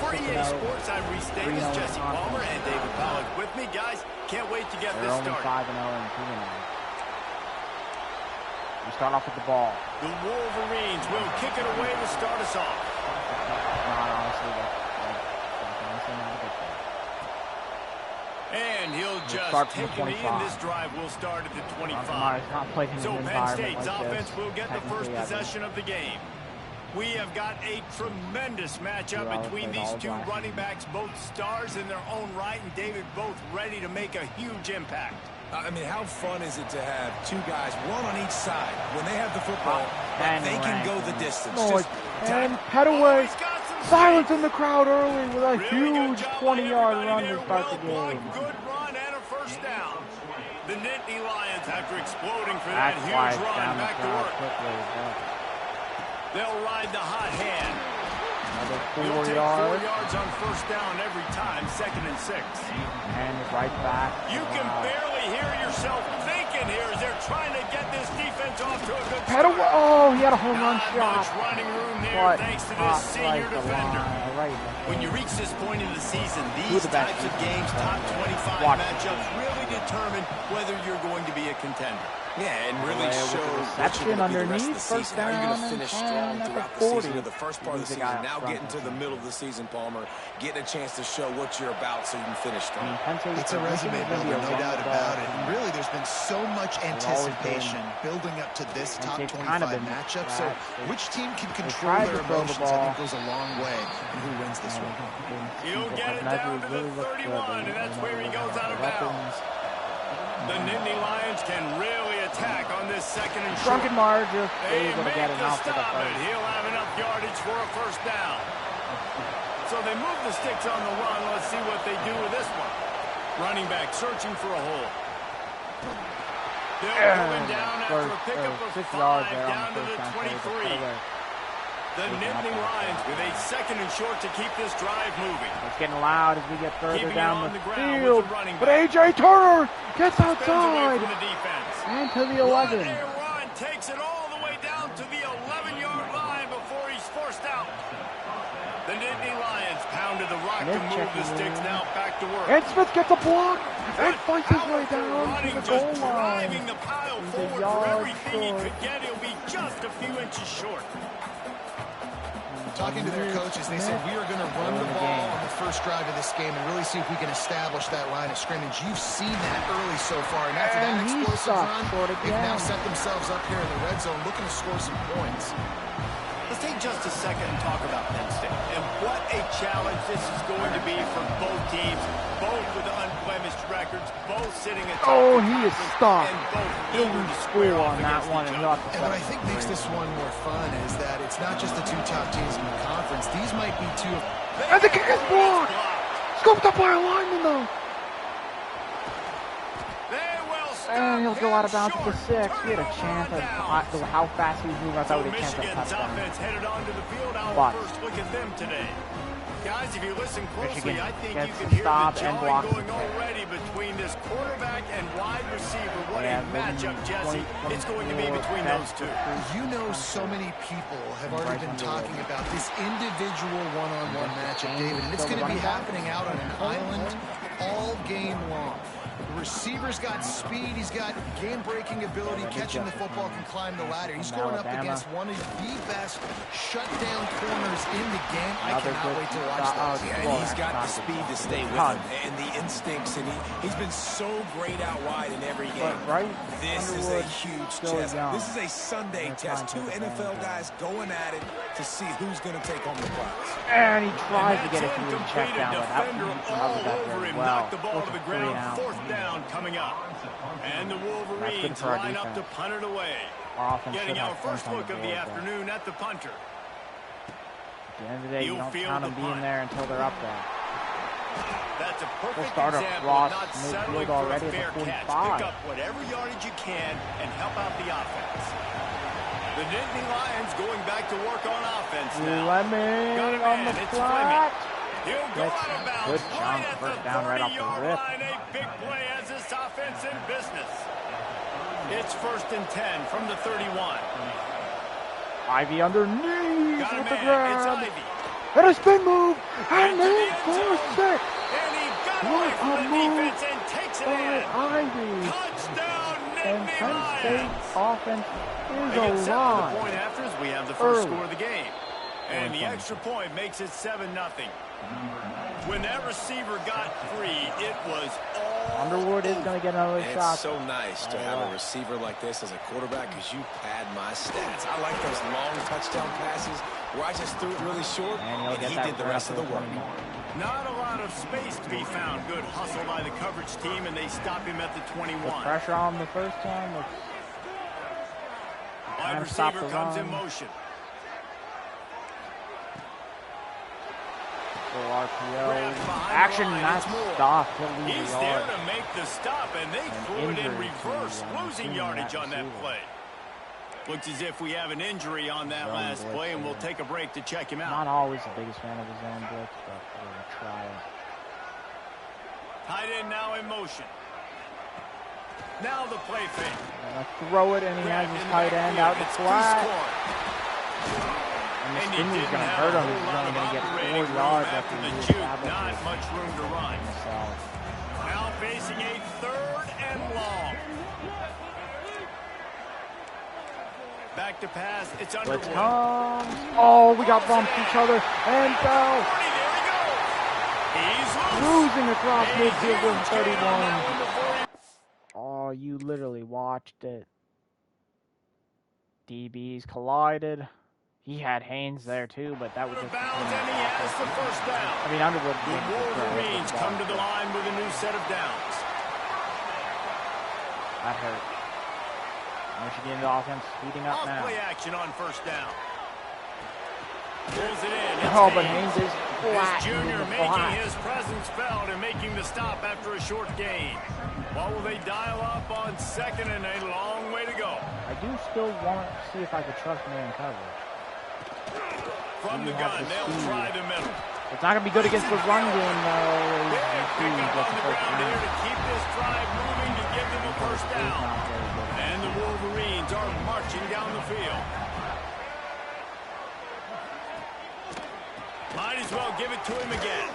For EA Sports, I'm Reese Davis, Jesse Palmer, and David Pollack with me. Guys, can't wait to get this started. They're only 5-0 and 2-0. We start off with the ball. The Wolverines will kick it away to start us off. Not honestly, that's not a good thing. And he'll just take a knee, and this drive will start at the 25. So Penn State's offense will get the first possession of the game. We have got a tremendous matchup between these two running backs, both stars in their own right, and David, both ready to make a huge impact. I mean, how fun is it to have two guys, one on each side, when they have the football, but they can go the distance. And head away. Silence in the crowd early with a huge 20-yard run to start the game. Good run and a first down. The Nittany Lions, after exploding for that huge run, back to work. They'll ride the hot hand. You'll take 4 yards on first down every time, 2nd and 6. And right back. You can barely hear yourself thinking here as they're trying to get this defense off to a good start. Oh, he had a home run shot. Much running room there thanks to this senior defender. Right. When you reach this point in the season, these types of games, top 25 matchups, really determine whether you're going to be a contender. Yeah, and really show what you're going to be the rest of the season. How you're going to finish strong throughout the season, or the first part of the season. Now getting to the middle of the season, Palmer, getting a chance to show what you're about so you can finish strong. It's a resume builder, no doubt about it. And really, there's been so much anticipation building up to this top 25 matchup. So which team can control their emotions, I think, goes a long way in who wins this one. He'll get it down to the 31, and that's where he goes out of bounds. The Nittany Lions can really attack on this 2nd and short. Drunken Marge is able to get enough for the first. He'll have enough yardage for a first down. So they move the sticks on the run. Let's see what they do with this one. Running back searching for a hole. They're going down after a pickup of 5 down to the 23. The Nittany Lions with a 2nd and short to keep this drive moving. It's getting loud as we get further down the field. But A.J. Turner gets outside the defense. and to the 11. Run takes it all the way down to the 11-yard line before he's forced out. The Nittany Lions pounded the rock to move the sticks. Now back to work. And Smith gets a block and fights his way down to the goal line. Driving the pile forward for everything he could get. He'll be just a few inches short. Talking to their coaches, they said we are going to run the ball on the first drive of this game and really see if we can establish that line of scrimmage. You've seen that early so far, and after that explosive run, they've now set themselves up here in the red zone looking to score some points. Let's take just a second and talk about Penn State and what a challenge this is going to be for both teams, both with unblemished records, both sitting at top he is stopped. And both He'll lose score on that one. And what I think makes this one more fun is that it's not just the two top teams in the conference. These might be two. And the kick is blocked. Scooped up by a lineman, though. And he'll go out of bounds at the 6. We had a chance at how fast he was moving. I thought we had a chance at a touchdown. Headed onto the field. First look at them today. Guys, if you listen closely, I think you can hear the jawing going already between this quarterback and wide receiver. What a matchup, Jesse. It's going to be between those two. You know, so many people have already been talking about this individual one-on-one matchup, David, and it's going to be happening out on an island all game long. The receiver's got speed, he's got game-breaking ability, catching the football, can climb the ladder. He's going up against one of the best shutdown corners in the game. I cannot wait to watch that. Yeah, and he's got the speed to stay with him and the instincts, and he's been so great out wide in every game. This is a huge test. This is a Sunday test. Two NFL guys going at it, to see who's going to take home the prize. And he tries to get it through the check down, but that all that over very him, well. knocked the ball to the ground. 4th down coming up. And the Wolverines line up to punt it away. Getting our first look of the afternoon at the punter. At the end of the day, you don't count them being there until they're up there. That's a perfect we'll start example across of not settling midfield for already a fair at the catch. 45. Pick up whatever yardage you can and help out the offense. The Nittany Lions going back to work on offense now. Fleming on the flat. He'll go out of bounds good right jump, at first the down right off the 30-yard rip. line. A big play as this offense in business. It's 1st and 10 from the 31. Ivy underneath Got a with the man. grab. It's Ivy. And a spin move. And Into the then end for zone. 6. And he got away from the defense and takes it in. Ivy. Touchdown, And Nittany Penn State Lions. offense They is get set for the alive. point afters. We have the first Early. score of the game. And the extra point makes it 7-0. When that receiver got free, it was all Underwood is going to get another shot. It's so nice to have a receiver like this as a quarterback because you pad my stats. I like those long touchdown passes where I just threw it really short and he did the rest of the work. Not a lot of space to be found. Good hustle by the coverage team, and they stop him at the 21. The pressure on him the first time. Wide receiver comes in motion. RPO. Action, nice stop. He's there to make the stop, and they threw it in reverse, losing yardage on that play. Looks as if we have an injury on that last play, and we'll take a break to check him out. Not always the biggest fan of his own blitz, but we're going to try it. Tight end now in motion. Now the play fake. Throw it, and he has his tight end out the flat. And the spin is going to hurt him. He's only going to get 4 yards after the juke. Not much room to run. Now facing a 3rd and long. Back to pass. It's Underwood. Oh, we got bumped each other and fell. He's losing across midfield with 31. Oh, you literally watched it. DBs collided. He had Haynes there too, but that was just and he has the first down. I mean, Underwood. The Wolverines come to the line with a new set of downs. That hurt. Michigan offense speeding up now. Play action on first down. Pulls it in. Oh, but Haynes is flat. This junior making his presence felt and making the stop after a short gain. What will they dial up on 2nd and a long way to go? I do still want to see if I could trust man coverage. From the gun, they'll try the middle. It's not going to be good against the run game, though. Pick up on the ground here to keep this drive moving to give them a first down. And the Wolverines are marching down the field. Might as well give it to him again.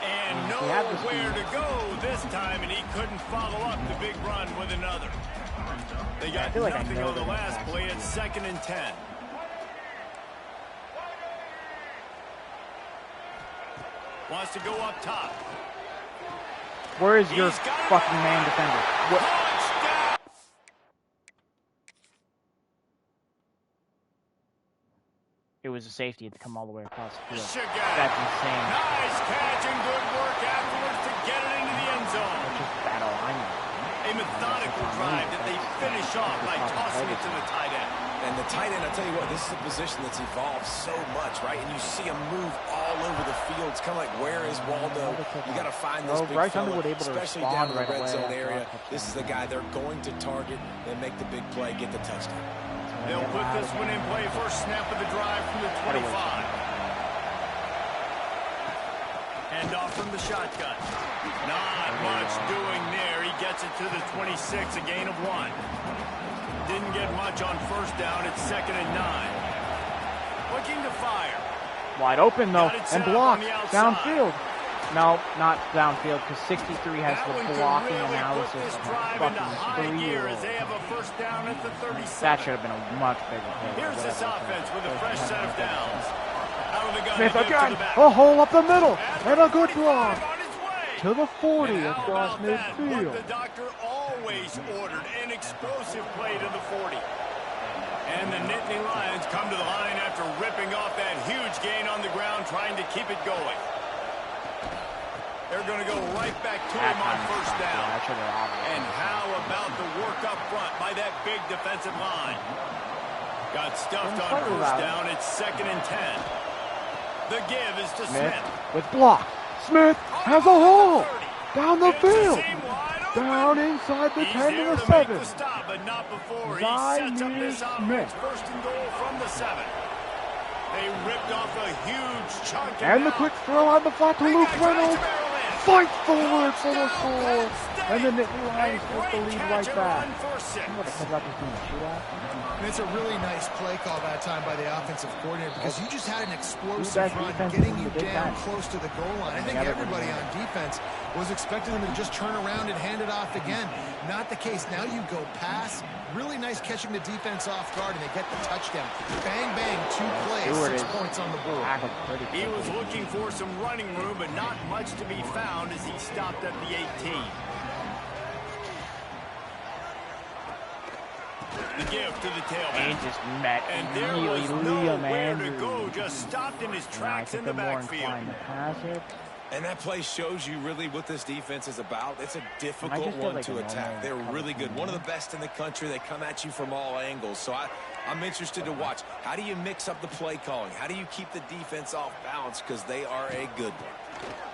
And nowhere to go this time, and he couldn't follow up the big run with another. They got nothing on the last play. It's 2nd and 10. Wants to go up top. Where is your fucking man defender? What? It was a safety to come all the way across the field. That's insane. Nice catch and good work afterwards to get it into the end zone. That's just bad alignment. A methodical drive that they finish off by tossing it to the tight end. And the tight end, I'll tell you what, this is a position that's evolved so much, right? And you see him move all over the field. It's kind of like, where is Waldo? You got to find this big fella, especially down in the red zone area. This is the guy they're going to target and make the big play, get the touchdown. They'll put this one in play. First snap of the drive from the 25. Hand off from the shotgun. Not much doing there. He gets it to the 26, a gain of 1. Didn't get much on first down. It's 2nd and 9. Looking to fire. Wide open, though, and blocked downfield. No, not downfield, because 63 has the blocking analysis of fucking 3-year-old. That should have been a much bigger play. Here's this offense with a fresh set of downs. Smith again, a hole up the middle, and a good block. To the 40 across midfield. The doctor always ordered an explosive play to the 40. And the Nittany Lions come to the line after ripping off that huge gain on the ground, trying to keep it going. They're going to go right back to him on first down. And how about the work up front by that big defensive line? Got stuffed on first down. It's 2nd and 10. The give is to Smith. With block. Smith has a hole. Down the field. Down inside the 10 to the 7. Stop, but not before he sets up this offense. First and goal from the 7. They ripped off a huge chunk. And the quick throw on the flat to Luke Reynolds. Fight forward for the score. And the Nittany Lions take the lead right back. And it's a really nice play call that time by the offensive coordinator because you just had an explosive run getting you down close to the goal line. I think everybody on defense was expecting them to just turn around and hand it off again. Not the case. Now you go pass. Really nice catching the defense off guard, and they get the touchdown. Bang, bang, 2 plays, 6 points on the board. He was looking for some running room, but not much to be found as he stopped at the 18. The give to the tailback. He just met and there was nowhere to go, just stopped in his tracks in the backfield. And that play shows you really what this defense is about. It's a difficult one to attack. They're really good. One of the best in the country. They come at you from all angles. So I'm interested to watch. How do you mix up the play calling? How do you keep the defense off balance? Because they are a good one.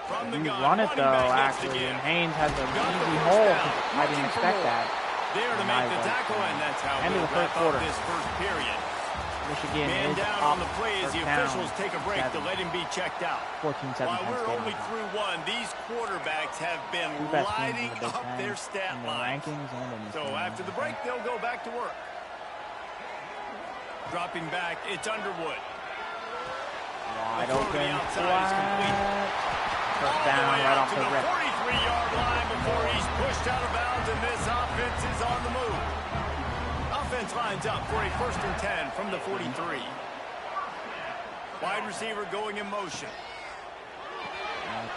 From the gun, run it though, actually. And Haynes has an easy hole. I didn't expect that. There to make the tackle, and that's how we wrap up this first period. Michigan Man is down on the play as the officials take a break to let him be checked out. 14-7. While we're only through one, these quarterbacks have been lighting up their stat lines. So after the break, they'll go back to work. Dropping back, it's Underwood. Wide open, flat. First down, right off the rip. 43-yard line before he's pushed out of bounds, and this offense is on the move. Offense lines up for a 1st and 10 from the 43. Wide receiver going in motion.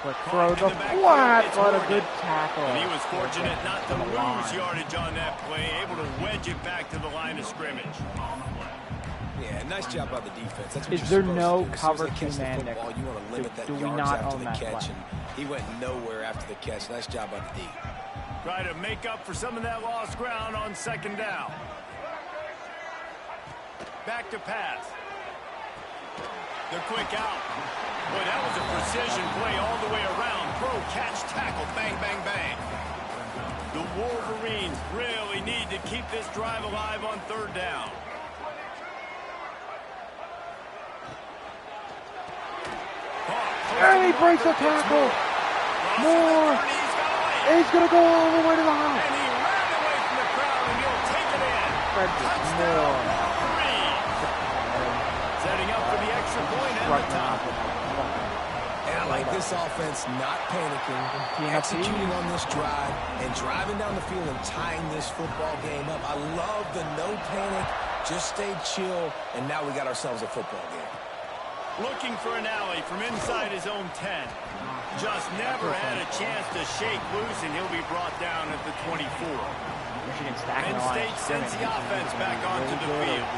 Quick throw to flat, but a good tackle. And he was fortunate not to lose yardage on that play, able to wedge it back to the line of scrimmage. Yeah, nice job by the defense. That's what is there no cover 2-man? You want to limit that do we yards not after own the that catch, play? and he went nowhere after the catch. Nice job by the D. Try to make up for some of that lost ground on 2nd down. Back to pass. The quick out. Boy, that was a precision play all the way around. Throw, catch, tackle, bang, bang, bang. The Wolverines really need to keep this drive alive on 3rd down. And he breaks a tackle. More. He's going to go all the way to the house. And he ran away from the crowd, and he'll take it in. Touchdown, Wolverines. Setting up for the extra point and the top. And I like this offense not panicking, executing on this drive, and driving down the field and tying this football game up. I love the no panic, just stay chill, and now we got ourselves a football game. Looking for an alley from inside his own 10. Just never had a chance to shake loose, and he'll be brought down at the 24. Penn State sends the offense back onto the field.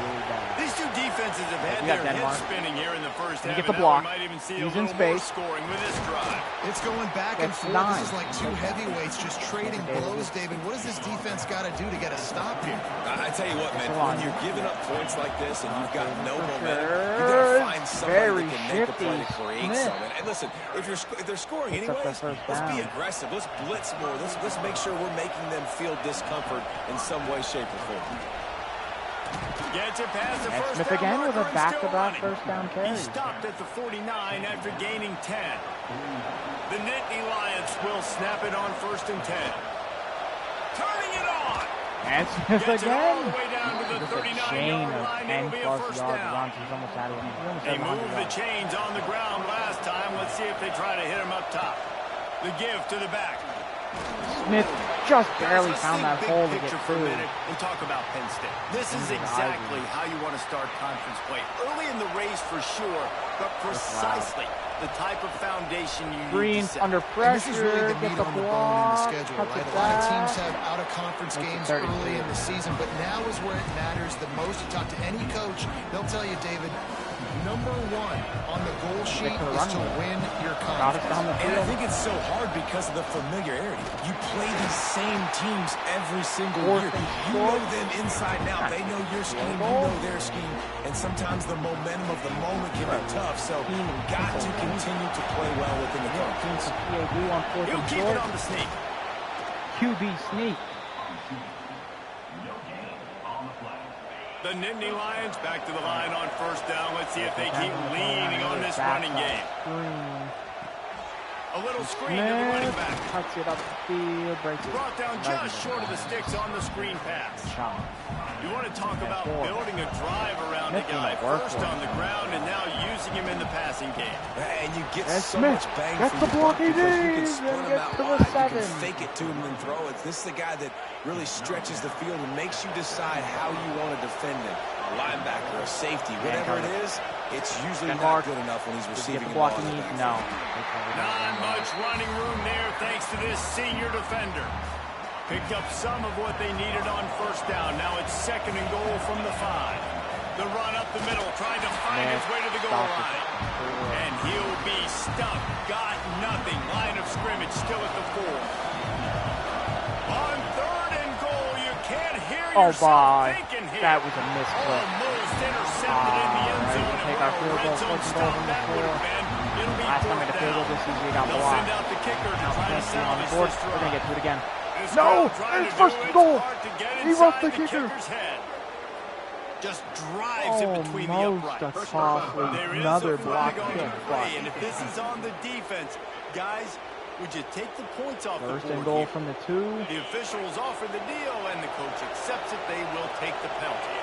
These two defenses have had their heads spinning here in the first half. Get the block. Might even see He's a in little space. more scoring with this drive. It's going back and forth. This is like 2 heavyweights just trading blows, David. What does this defense got to do to get a stop here? I tell you what, man, when you're giving up points like this and you've got no momentum, you got to find somebody that can make a play to create something. And listen, if they're scoring anyways, let's be aggressive. Let's blitz more. Let's make sure we're making them feel discomfort in some way, shape, or form. Gets it past the first Smith down again with a marker, back-to-back first down carry. He stopped at the 49 after gaining 10. The Nittany Lions will snap it on 1st and 10. Turning it on. And Smith Gets again. it all the way down to the Just a 39-yard chain of line. 10 It'll be a plus first yards down. runs. He's almost out of it. They moved the chains on the ground last time. Let's see if they try to hit him up top. The give to the back. Smith just barely found that hole to get through. And talk about Penn State. This is exactly how you want to start conference play. Early in the race for sure, but precisely the type of foundation you Green need to set. under And this is pressure, really the gets meat the on the bone in the block, schedule, cuts right? it A lot of back. teams have out-of-conference Makes it games 33. early in the season, but now is where it matters the most. You talk to any coach, they'll tell you, David, number one on the goal sheet is to win your Got us conference. down the And I field. think it's so hard because of the familiarity. You play these same teams every single Fourth year. and You know short. them inside and out. They know your scheme, you know their scheme, and sometimes the momentum of the moment can be tough. So got to continue to play well within the conference. PSU on fourth He'll and keep short. it on the sneak. QB sneak. The Nittany Lions back to the line on first down. Let's see if they keep leaning on this running game. A little screen to the running back. Cuts it up the field, breaks it. Brought down just short of the sticks on the screen pass. Shot. You want to talk about building a drive around a guy first on the ground and now using him in the passing game. And you get And so Smith much bang gets for the your block buck he because you can needs split and him get out to the wide. You can 7. fake it to him and throw it. This is the guy that really stretches the field and makes you decide how you want to defend him. A linebacker, a safety, whatever it is, it's usually not good enough when he's receiving the ball. No. Not much running room there thanks to this senior defender. Picked up some of what they needed on first down. Now it's second and goal from the 5. The run up the middle, trying to find his way to the goal line. And he'll be stuck. Got nothing. Line of scrimmage still at the 4. On third and goal, you can't hear yourself thinking here. That was a missed play. Almost intercepted in the end zone. Take our field goal, fourth and goal from the 4. Last time we had a field goal this season, we got They'll blocked. send out the kicker to Now try to Penn on the salvage board. this We're going to get to it again. This No! crowd trying It's to first do and its goal. part to get He roughed inside the kicker. kicker's head. Just drives in between the uprights. That's softly. There is Another a block flag on kick. the play, and if this is on the defense, guys, would you take the points off First the and board goal here? from the 2. The officials offer the deal, and the coach accepts it. They will take the penalty.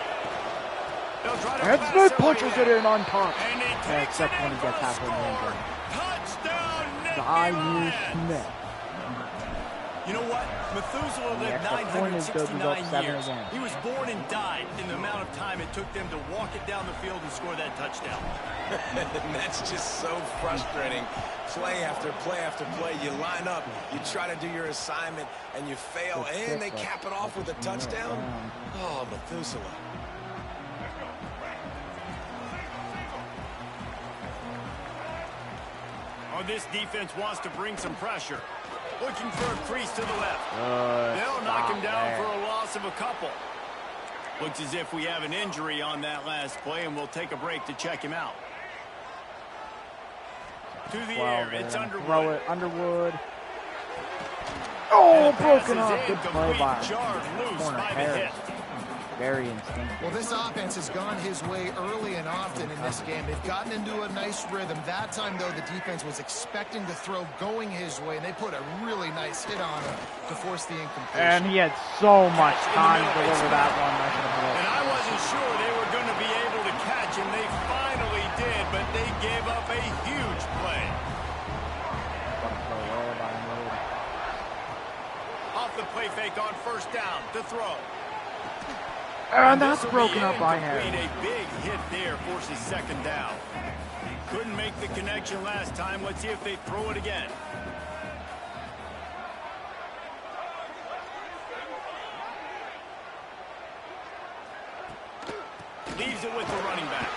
They'll try to And pass Smith it punches away. it in on top. And he Yeah, takes except it when in he for gets a halfway in the end score. zone. Touchdown, Nittany Zaire Lions. Smith. You know what? Methuselah The lived extra point is good. We go up 969 7 years. again. He was born and died in the amount of time it took them to walk it down the field and score that touchdown. And that's just so frustrating. Play after play after play. You line up, you try to do your assignment, and you fail, and they cap it off with a touchdown. Oh, Methuselah. Oh, this defense wants to bring some pressure. Looking for a crease to the left. They'll knock him down for a loss of a couple. Looks as if we have an injury on that last play, and we'll take a break to check him out. To the air, it's Underwood. Throw it, Underwood. Oh, broken up. Good play by Jarred loose corner by the Harris. hit. Very instinctive. Well, this offense has gone his way early and often in this game. They've gotten into a nice rhythm. That time, though, the defense was expecting the throw going his way, and they put a really nice hit on him to force the incompletion. And he had so much time to deliver that one. And I wasn't sure they were going to be able to catch him. They finally did, but they gave up a huge play. Off the play fake on first down to throw. And that's broken up by Harris. A big hit there forces second down. Couldn't make the connection last time. Let's see if they throw it again. Leaves it with the running back.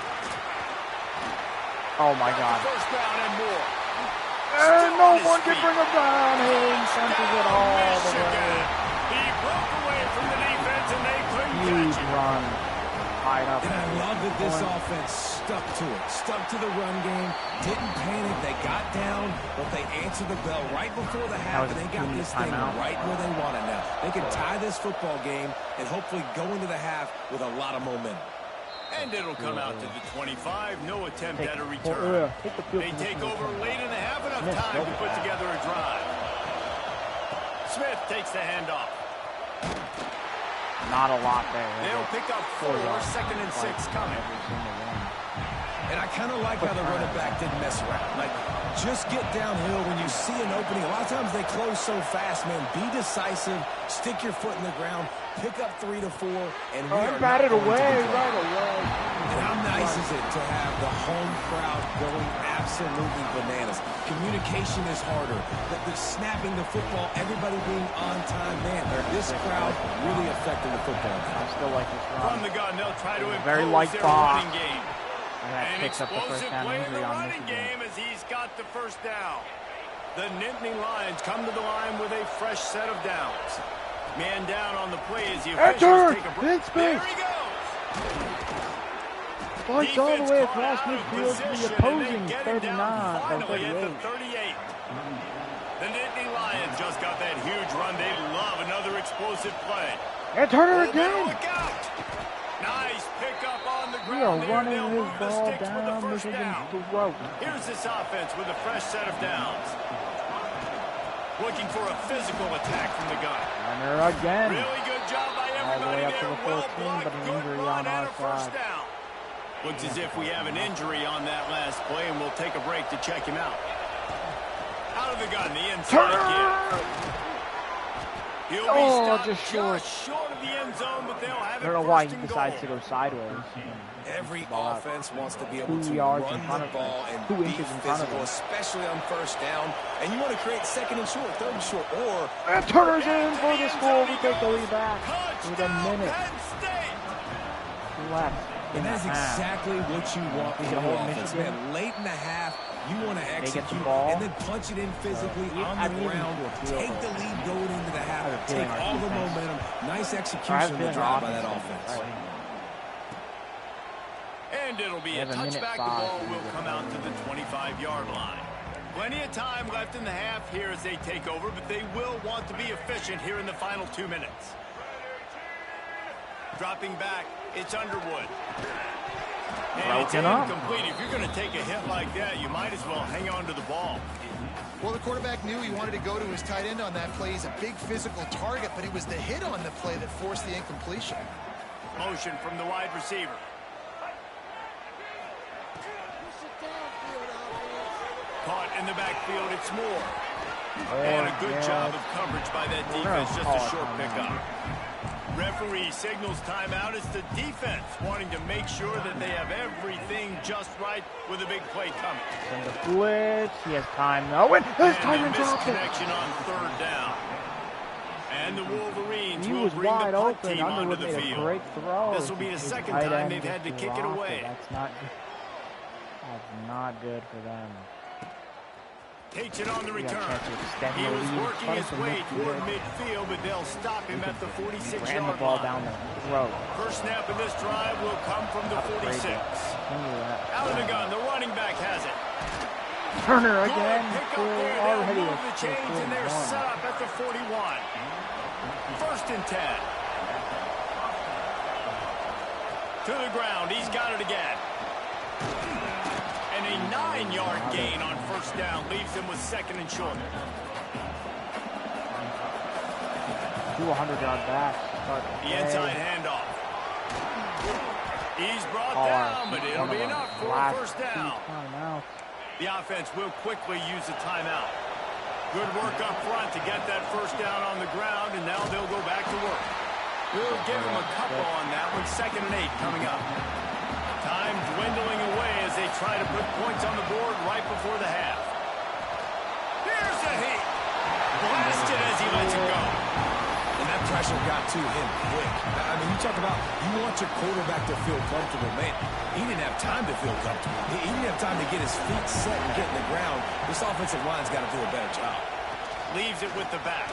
Oh my God. First down and more. And no one can bring him down. He senses it all the way. He broke away from the defense and they couldn't Huge catch him. run. Tied up. And I love that this offense stuck to it. Stuck to the run game. Didn't panic. They got down, but they answered the bell right before the half, and they got this thing right where they want it now. They can tie this football game and hopefully go into the half with a lot of momentum. And it'll come out to the 25. No attempt at a return. They take over late in the half. Enough time to put together a drive. Smith takes the handoff. Not a lot there. They'll pick up 4. Second and 6 coming. And I kind of like how the running back didn't mess around. Like, just get downhill when you see an opening. A lot of times they close so fast, man. Be decisive. Stick your foot in the ground. Pick up 3 to 4. And we are bat it away right away. And how nice is it to have the home crowd going absolutely bananas? Communication is harder. The snapping the football, everybody being on time. Man, this crowd really affecting the football. I still like this run. From the gun, they'll try to Very impose light their box. running game. That An picks up the first explosive down play in the injury on running Michigan. game as he's got the first down. The Nittany Lions come to the line with a fresh set of downs. Man down on the play as the officials take a break. There he goes. Fights all the way across midfield to the opposing 39 or 38. The Nittany Lions just got that huge run. They love another explosive play. And Turner again. Look out. Nice pickup on the We are ground. running They'll his move the ball sticks with the down first Michigan's down. throat. Here's this offense with a fresh set of downs. Looking for a physical attack from the gun. Turner again. Really good job by All the way everybody up to there. the Well 14, blocked. but an Good injury run on and our a first side. down. Looks as if we have an injury on that last play, and we'll take a break to check him out. Out of the gun, the inside kick. He'll be stopped just short of the end zone, but they'll have I don't it know why first he and decides goal. to go sideways. Every offense wants to be able 2 to yards run in front the of ball them. and 2 be inches in front of physical, them. especially on first down. And you want to create second and short, third and short, or And Turner's in for the score. We take the lead back with a minute Penn State. left. and that's exactly what you want We in can your hold offense, Michigan. man. Late in the half, you want to get the execute ball. and then punch it in physically on the ground. Take the lead going into the half. Take all the momentum. Nice execution of the drive by that offense. And it'll be a They have a minute touchback. The 5 ball to will do come it. out to the 25-yard line. Plenty of time left in the half here as they take over, but they will want to be efficient here in the final 2 minutes. Dropping back, it's Underwood. And it's incomplete. If you're going to take a hit like that, you might as well hang on to the ball. Well, the quarterback knew he wanted to go to his tight end on that play. He's a big physical target, but it was the hit on the play that forced the incompletion. Motion from the wide receiver. Caught in the backfield, it's Moore. And a good job of coverage by that defense, just a short pickup. Referee signals timeout. It's the defense wanting to make sure that they have everything just right with a big play coming. And the blitz. He has time though. And this time And he a dropped it. misconnection on third down. And the Wolverines He will was bring wide the punt open. team onto Underwood the made a field. great throw. This will be the His second tight time end they've had to just kick it dropped away. That's not good. That's not good for them. Takes it on the We got a return. chance to extend He the was lead. working Cut his it to way toward midfield. midfield, but they'll stop him at the Ran the 46-yard ball line. down the throat. First snap of this drive will come from the 46. Out of the gun, the running back has it. Turner Good again pick for up there. They'll already move the chains, and they're set up at the 41. First and 10. To the ground. He's got it again. And a 9-yard gain on first down leaves him with second and short. 200-yard back. The inside handoff. He's brought down, but it'll be enough for a first down. The offense will quickly use a timeout. Good work up front to get that first down on the ground, and now they'll go back to work. We'll give him a couple on that one. 2nd and 8 coming up. Time dwindling away as they try to put points on the board right before the half. Here's the heat. Blasted as he lets it go. And that pressure got to him quick. I mean, you talk about you want your quarterback to feel comfortable. Man, he didn't have time to feel comfortable. He didn't have time to get his feet set and get in the ground. This offensive line's got to do a better job. Leaves it with the back.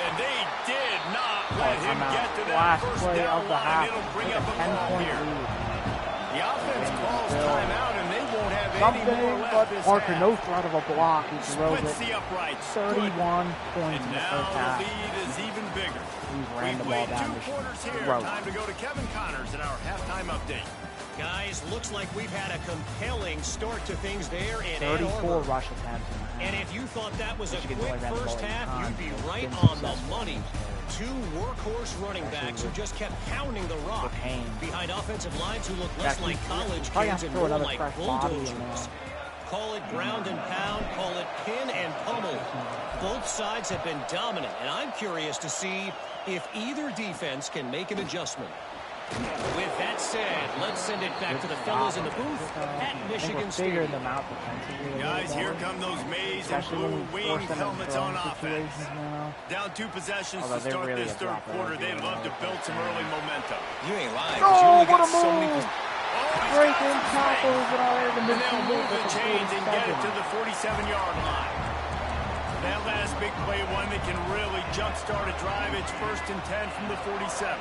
And they did not let him get to that first down line. It'll bring up a ball here. The offense calls timeout, and they won't have any more left this Parker, half. no threat of a block. He throws Splits it. the uprights. 31 points And in the now first half. the lead is even bigger. He ran the We've ball played down 2 the quarters here. throat. Time to go to Kevin Connors in our halftime update. Guys, looks like we've had a compelling start to things there in Ann 34 Arbor. rush attempts. And if you thought that was a Michigan quick only ran the first ball 8 half, times, you'd be so right been on the successful. money. two workhorse running backs who just kept pounding the rock behind offensive lines who look less like college kids and more like bulldozers. Call it ground and pound, call it pin and pummel. Both sides have been dominant, and I'm curious to see if either defense can make an adjustment. With that said, let's send it back to the fellas in the booth at Michigan State. Guys, here come those maize and blue wing helmets on offense. Down 2 possessions to start this third quarter. They'd love to build some early momentum. You ain't lying. Oh, what a move! Breaking tackles and all that. And they'll move the chains and get it to the 47-yard line. That last big play, one that can really jumpstart a drive. It's 1st and 10 from the 47.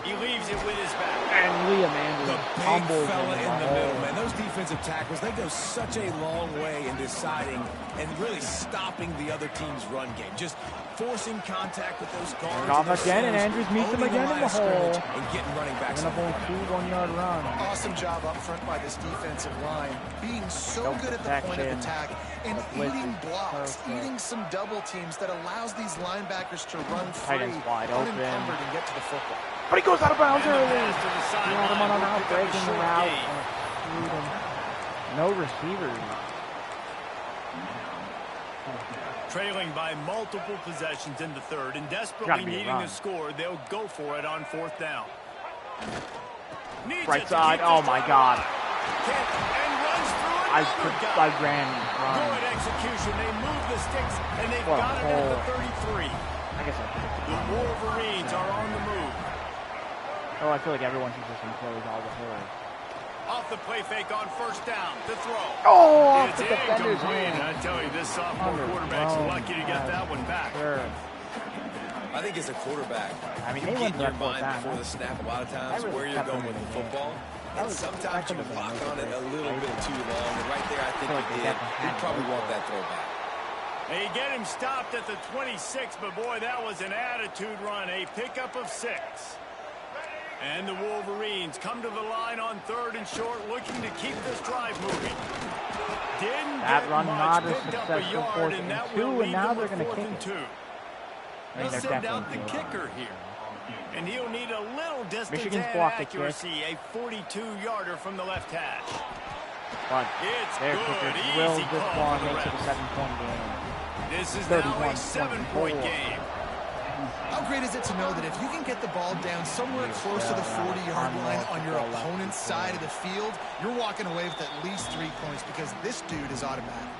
He leaves it with his back. And Liam Andrews, the big fella in the middle, man. Those defensive tackles, they go such a long way in deciding and really stopping the other team's run game. Just forcing contact with those guards. Off again, and Andrews meets him again in the hole. And getting running backs. And a whole 2 1-yard run. Awesome job up front by this defensive line. Being so good at the point of attack and eating blocks, eating some double teams that allows these linebackers to run free, unencumbered, and get to the football. But he goes out of bounds early. He had him on an out, breaking the route. No receivers. Trailing by multiple possessions in the third and desperately needing a score, they'll go for it on 4th down. Right side. Oh my God. And runs through it. I ran. Good execution. They move the sticks and they've got it at the 33. I guess the Wolverines are on the move. Oh, I feel like everyone should just enclose all the holes. Off the play fake on 1st down to throw. Oh, off it's the defender's hand. I tell you, this sophomore quarterback's lucky to get that one back. Sure. I think as a quarterback, I mean, you get in your mind before the snap a lot of times where you're going with the football. And sometimes you lock on it a little bit too long. And right there, I think he did. He probably want that throw back. They get him stopped at the 26, but boy, that was an attitude run. A pickup of 6. And the Wolverines come to the line on 3rd and short, looking to keep this drive moving. Didn't that get run much, not as picked up a successful, yard, 4th and that and 2, will and now they're them going with to 4th and 2. They'll send out the kicker here. And he'll need a little distance and accuracy, a 42-yarder from the left hash. But it's their good, kicker drills easy this call ball and makes it a 7-point game. This is now a 7-point game. How great is it to know that if you can get the ball down somewhere close to the 40-yard line on your opponent's side of the field, you're walking away with at least 3 points because this dude is automatic.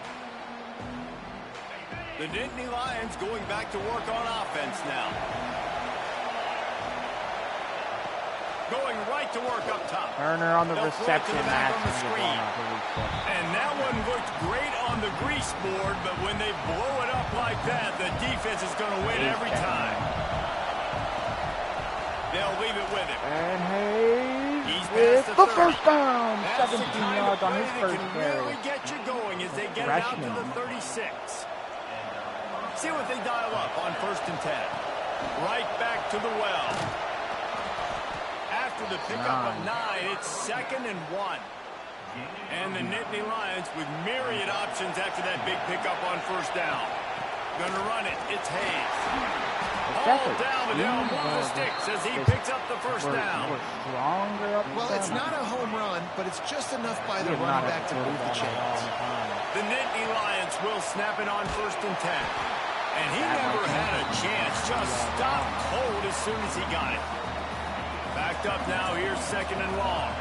The Nittany Lions going back to work on offense now. Going right to work up top. Turner on the reception. And that one looked great on the grease board, but when they blow it up like that, the defense is going to win every time. They'll leave it with him. And Hayes with the first down. 17 yards on his first carry. Really get you going as they get it out to the 36. See what they dial up on 1st and 10. Right back to the well. After the pickup of 9, it's 2nd and 1. And the Nittany Lions with myriad options after that big pickup on 1st down. Gonna run it. It's Hayes. All down, but they'll move the sticks as he picks up the first down. Well, it's not a home run, but it's just enough by the running back to move the chains. The Nittany Lions will snap it on 1st and 10. And he never had a chance. Just stopped cold as soon as he got it. Backed up now. Here's 2nd and long.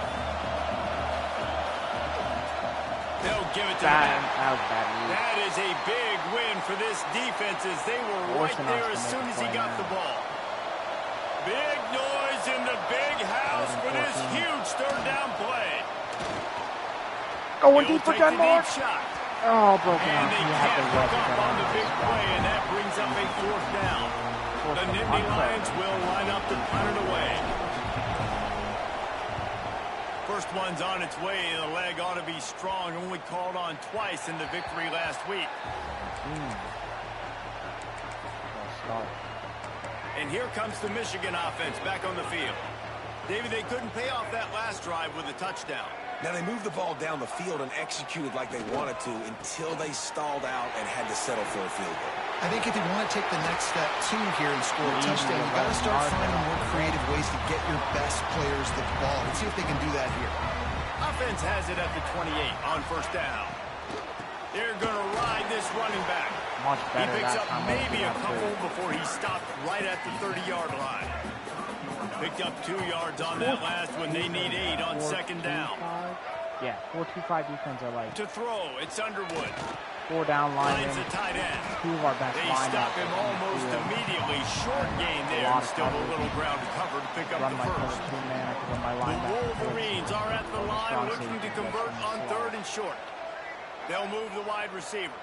They'll give it to them. That is a big win for this defense as they were right there as soon as he got the ball. Big noise in the big house for this huge 3rd down play. Going deep for 10 more. Oh, broken and off. they can't hook up on the big play, and that brings up a 4th down. The Nittany Lions will line up to punt it away. First one's on its way. The leg ought to be strong. Only called on twice in the victory last week. And here comes the Michigan offense back on the field. David, they couldn't pay off that last drive with a touchdown. Now, they moved the ball down the field and executed like they wanted to until they stalled out and had to settle for a field goal. I think if you want to take the next step, too, here and score a touchdown, you got to start finding more creative ways to get your best players the ball. Let's see if they can do that here. Offense has it at the 28 on first down. They're going to ride this running back. Much better. He picks up maybe a couple before he stopped right at the 30-yard line. Picked up 2 yards on that last one. They need 8 on second down. Yeah, 4-2-5 defense are like. To throw, it's Underwood. 4 down linemen. Finds the tight end. 2 of our best They stop him almost immediately. Short gain there. Still a little ground to cover to pick up the first. The Wolverines are at the line looking to convert on 3rd and short. They'll move the wide receiver.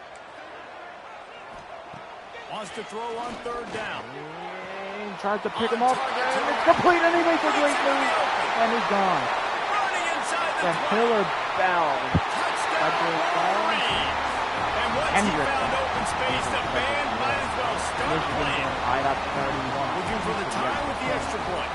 Wants to throw on 3rd down. Tries to pick him up, and it's complete, and he makes a great move, and he's gone. The Hiller Bell. And once he found open space, the band might as well start playing. Looking for the time with the extra point.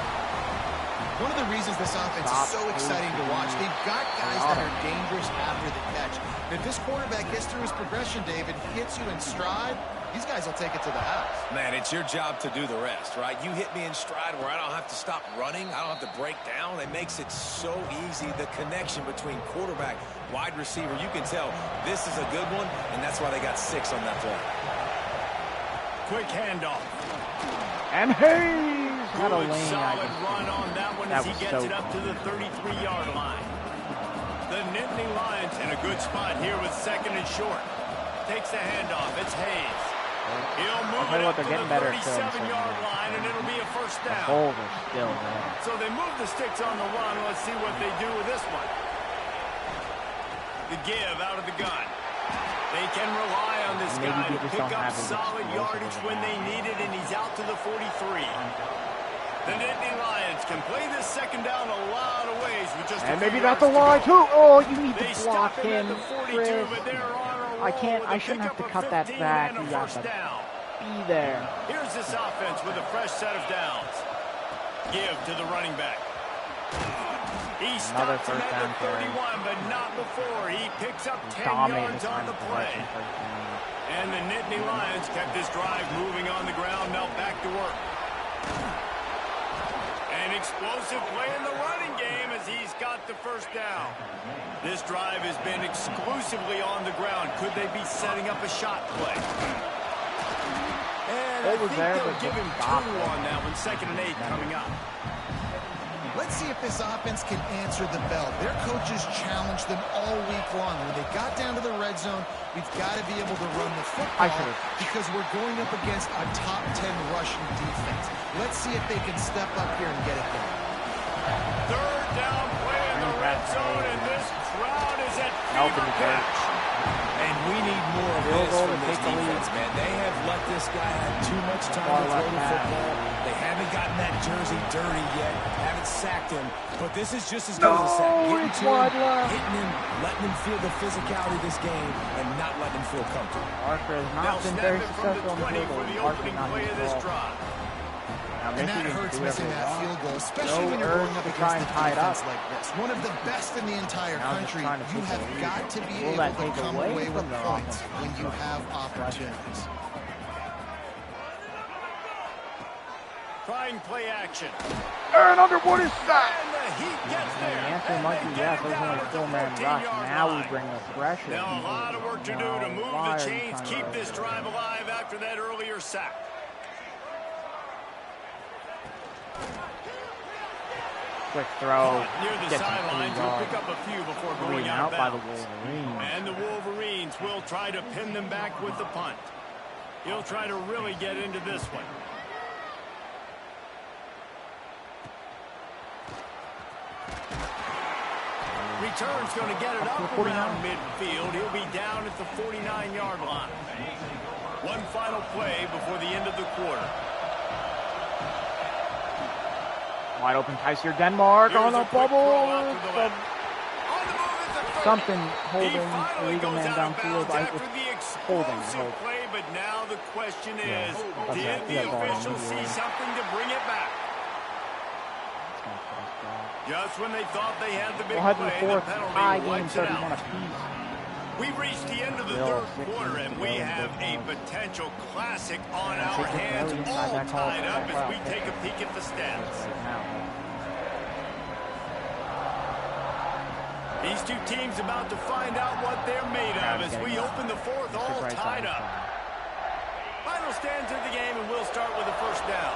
One of the reasons this offense is so exciting to watch, they've got guys that are dangerous after the catch. If this quarterback gets through his progression, David, hits you in stride, these guys will take it to the house. Man, it's your job to do the rest, right? You hit me in stride where I don't have to stop running. I don't have to break down. It makes it so easy. The connection between quarterback, wide receiver, you can tell this is a good one, and that's why they got 6 on that play. Quick handoff. And Hayes had a lane. Solid run on that one as he gets it up to the 33-yard line. The Nittany Lions in a good spot here with 2nd and short. Takes the handoff. It's Hayes. He'll move it up to the 37-yard line, and it'll be a first down. Still there. So they move the sticks on the run. Let's see what they do with this one. The give out of the gun. They can rely on this guy to pick up solid yardage when they need it, and he's out to the 43. The Nittany Lions can play this 2nd down a lot of ways with just and maybe that's the line too. Oh, you need to block him, Chris. I shouldn't have to cut that back. You got to be there. Here's this offense with a fresh set of downs. Give to the running back. He stops him at the 31, but not before. He picks up 10 yards on the play. And the Nittany Lions kept this drive moving on the ground. Now back to work. An explosive play in the running game as he's got the first down. This drive has been exclusively on the ground. Could they be setting up a shot play? And I think they'll give him 2 on that one. 2nd and 8 coming up. Let's see if this offense can answer the bell. Their coaches challenged them all week long. When they got down to the red zone, we've got to be able to run the football because we're going up against a top 10 rushing defense. Let's see if they can step up here and get it done. 3rd down play in the red zone, and this crowd is at fever pitch. And we need more of this from this defense, man. They have let this guy have too much time to throw the football. They haven't gotten that jersey dirty yet, haven't sacked him, but this is just as good as a sack. Getting to him, hitting him, letting him feel the physicality of this game, and not letting him feel comfortable. Archer has not been very successful in the for the opening play of this drive. And that hurts missing that field goal, especially when you're going up against a defense like this. One of the best in the entire country. You have got to be able to come away with points when you have opportunities. Trying play action. And Underwood is sacked. And the heat gets there. The answer might be yes. There's only a 4-man rush. Now we bring the pressure. Now a lot of work to do to move the chains, keep this drive alive after that earlier sack. Quick throw. Near the sidelines, we'll pick up a few before going out by the Wolverines. And the Wolverines will try to pin them back with the punt. He'll try to really get into this one. Return's going to get it up around midfield. He'll be down at the 49-yard line. One final play before the end of the quarter. Wide open Tyser Denmark on a bubble. Something holding a legal man downfield. Holding. Play, but now the question is, did the official see something to bring it back? Just when they thought they had the big we'll head to play, the fourth the penalty tie game, wipes it 31 out. apiece. We've reached the end of the third quarter, and we have a potential classic on our hands, all tied up as we take a peek at the stats. These two teams about to find out what they're made of as we open the fourth, all tied up. Final stands of the game, and we'll start with the first down.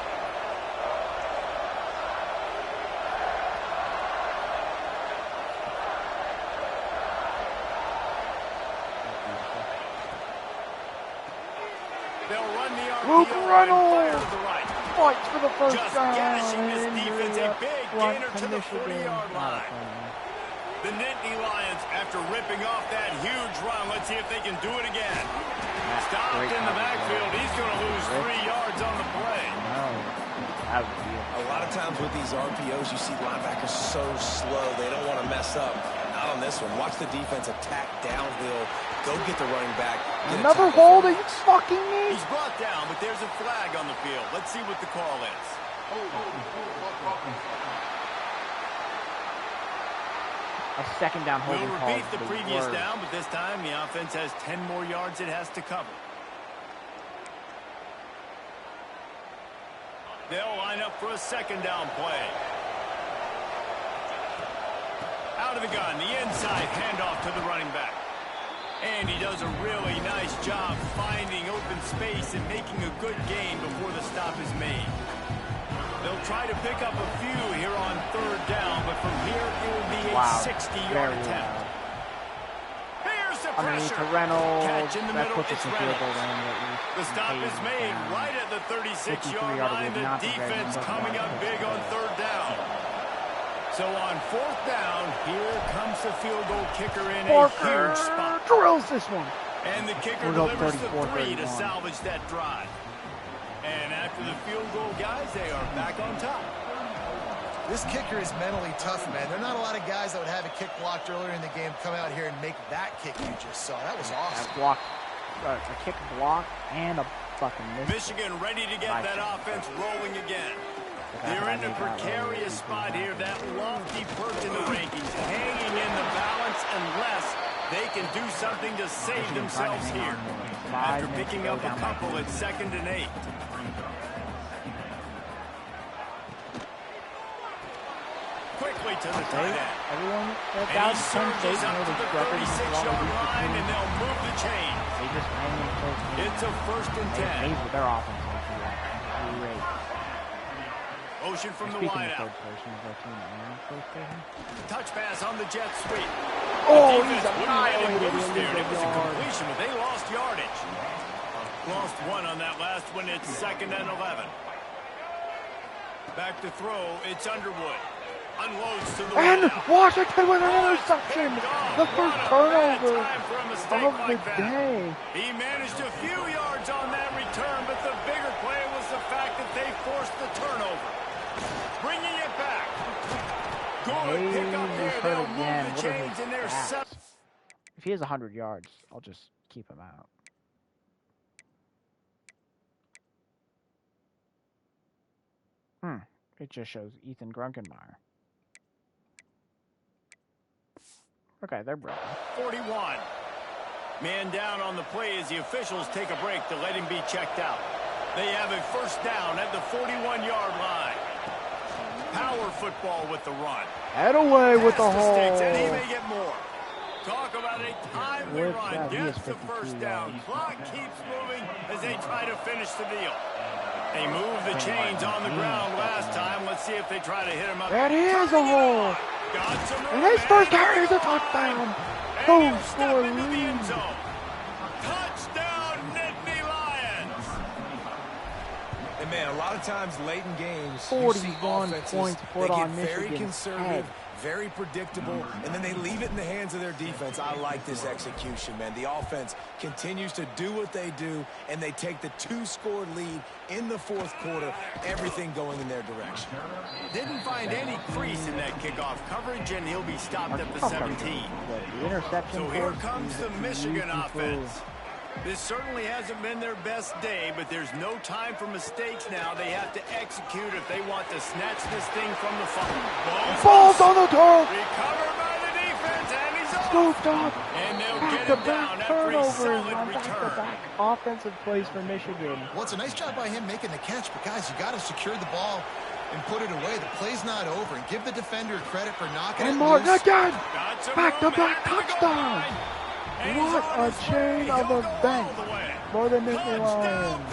They'll run the RPO and fire to the right. Fights for the first down. Just gashing this defense, a big gainer to the 40-yard line. The Nittany Lions, after ripping off that huge run, let's see if they can do it again. Stopped in the backfield. He's going to lose 3 yards on the play. A lot of times with these RPOs, you see linebackers so slow, they don't want to mess up. Not on this one. Watch the defense attack downhill. Go get the running back. Another hold? Are you fucking me? He's brought down, but there's a flag on the field. Let's see what the call is. A second down holding We'll call. repeat the previous down, but this time the offense has 10 more yards it has to cover. They'll line up for a second down play. Out of the gun, the inside handoff to the running back. And he does a really nice job finding open space and making a good gain before the stop is made. They'll try to pick up a few here on third down, but from here it will be a 60-yard attempt. Here's the pressure. Catch in the middle, it's Reynolds. The stop is made right at the 36-yard line. The defense coming up big on third down. So on fourth down, here comes the field goal kicker in a huge spot. Drills this one. And the kicker delivers the 3 to salvage that drive. And after the field goal, guys, they are back on top. This kicker is mentally tough, man. There are not a lot of guys that would have a kick blocked earlier in the game come out here and make that kick you just saw. That was awesome. A kick block and a fucking miss. Michigan ready to get that offense rolling again. They're in a precarious spot here, that lofty perch in the rankings, hanging in the balance unless they can do something to save themselves here. After picking up a couple at 2nd and 8. Quickly to the tight end. And he surges up to the 36-yard line, and they'll move the chain. It's a 1st and 10. Their offense great. Motion from the wideout. Touch pass on the jet sweep. Oh, he's annihilated. It was a completion, but they lost yardage. Lost 1 on that last one. It's 2nd and 11. Back to throw. It's Underwood. Unloads to the and wideout. Washington with an interception. The first turnover of the day. He managed a few yards on that return, but the bigger play was the fact that they forced the turnover. Bringing it back. Good pick up there. They'll move the chains in their set. If he has 100 yards, I'll just keep him out. It just shows Ethan Grunkenmeyer. Okay, they're broken. 41. Man down on the play as the officials take a break to let him be checked out. They have a first down at the 41-yard line. Power football with the run. Head away with the hole. And he may get more. Talk about a timely run. Gets the first down. Clock keeps moving as they try to finish the deal. They moved the chains on the ground last time. Let's see if they try to hit him up. That is a hole. And his first carry is a touchdown. Boom, score lead. Touchdown, Nittany Lions. And man, a lot of times late in games, 41 points put on Michigan. Very Michigan's conservative, head. very predictable, and then they leave it in the hands of their defense. I like this execution, man. The offense continues to do what they do, and they take the 2-score lead in the fourth quarter, everything going in their direction. Didn't find any crease in that kickoff coverage, and he'll be stopped at the 17. The interception. So here comes the Michigan offense. This certainly hasn't been their best day, but there's no time for mistakes now. They have to execute if they want to snatch this thing from the fall. Falls on the turf! Recovered by the defense, and he's off! Scooped up! And they'll get him down after a solid return. Back offensive plays for Michigan. Well, it's a nice job by him making the catch, but guys, you got to secure the ball and put it away. The play's not over, and give the defender credit for knocking it loose. Again! Back-to-back touchdown! What a chain of events for the Nittany Lions.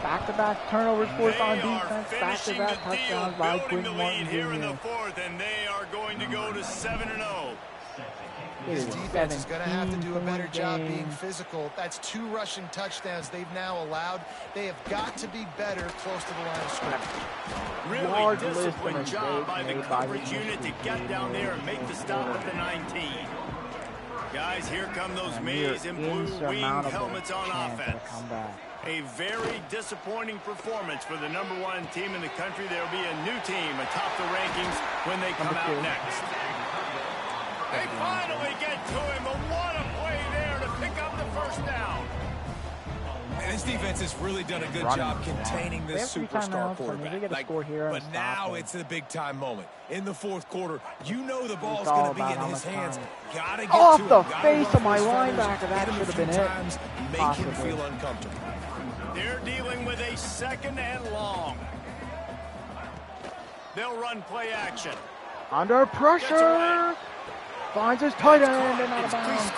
Back-to-back turnovers forced on defense. Back-to-back touchdowns by Quinn Martin here in the Jr. fourth, and they are going to go to 7-0. This defense is going to have to do a better job being physical. That's 2 rushing touchdowns they've now allowed. They have got to be better close to the line of scrimmage. Really disciplined job by the coverage unit to get down there and make the stop at the 19. Guys, here come those maize and blue wing helmets on offense. A very disappointing performance for the #1 team in the country. There will be a new team atop the rankings when they come out next. They finally get to him, but what a play there to pick up the first down. And this defense has really done a good job containing this superstar quarterback. But now it's the big-time moment. In the fourth quarter, you know the ball's going to be in his hands. Gotta get off to the him. face of my linebacker. That should have been it. Make him feel uncomfortable. They're dealing with a 2nd and long. They'll run play action. Under pressure. Finds his tight end and out of bounds.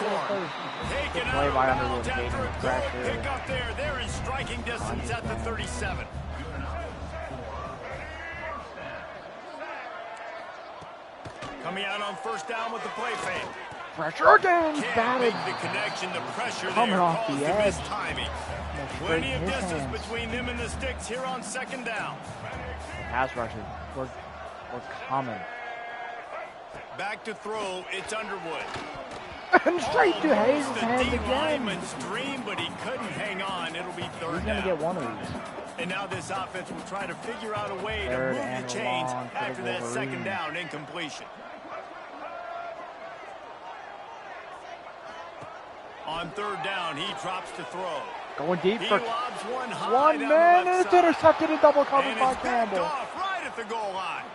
Taken out of bounds after a good pick up there. They're in striking distance at the 37. Coming out on first down with the play fake. Pressure again. Can't make the connection. The pressure coming there off caused the the edge. mistiming. Plenty of distance between them and the sticks here on 2nd down. Pass rushing. We're coming. Back to throw. It's Underwood. And straight to Hayes' hands the again. lineman's dream, but he couldn't hang on. It'll be 3rd He's down. going to get one of these. And now this offense will try to figure out a way to 3rd move and the chains long for after the that 2nd Wolverines. down incompletion. On 3rd down, he drops to throw. Going deep He for lobs one high one down man, the and left it's side. intercepted and double covered And by it's backed Campbell. off right at the goal line.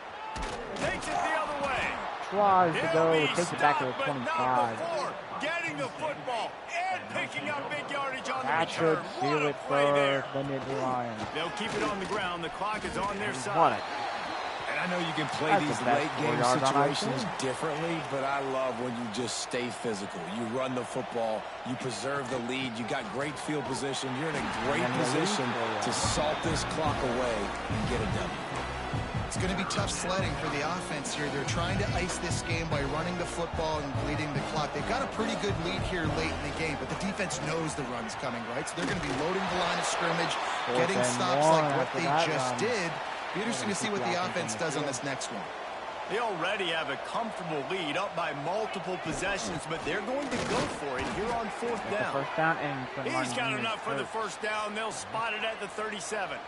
Takes it the other way. Tries to He'll go, be takes it back to the stopped, but 25. not before getting the football and picking up big yardage on That the should return. seal What a it play for there. the Nittany Lions. They'll keep it on the ground. The clock is on their What side. And I know you can play That's these the best late 4 game yards on situations ice. differently, but I love when you just stay physical. You run the football, you preserve the lead, you got great field position, you're in a great position to salt this clock away and get a W. It's going to be tough sledding for the offense here. They're trying to ice this game by running the football and bleeding the clock. They've got a pretty good lead here late in the game, but the defense knows the run's coming, right? So they're going to be loading the line of scrimmage, getting stops like what they just did. Be interesting to see what the offense does on this next one. They already have a comfortable lead up by multiple possessions, but they're going to go for it here on 4th down. First down and He's got enough for the first down. They'll spot it at the 37.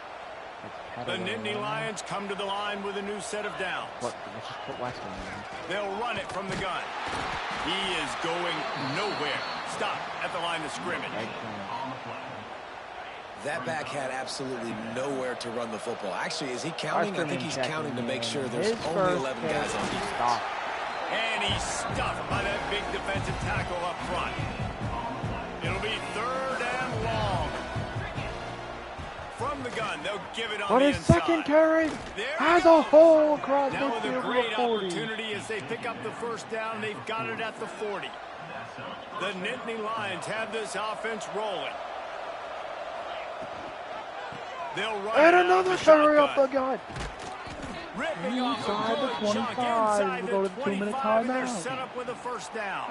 The Nittany Lions come to the line with a new set of downs. Let's just put Weston in. They'll run it from the gun. He is going nowhere. Stop at the line of scrimmage. That back had absolutely nowhere to run the football. Actually, is he counting? I think he's counting to make sure there's only 11 guys on defense. And he's stuffed by that big defensive tackle up front. It'll be 3rd and long. From the gun, they'll give it on But the his inside. second carry There has we go. a hole across Now with a midfield great of 40. opportunity as they pick up the first down. They've got it at the 40. The Nittany Lions have this offense rolling. They'll run And it another out the carry up shotgun. the gut. Ripping off a Inside the good chunk 25. inside We go the to the 2-minute 25, and they're timeout. set up with a first down.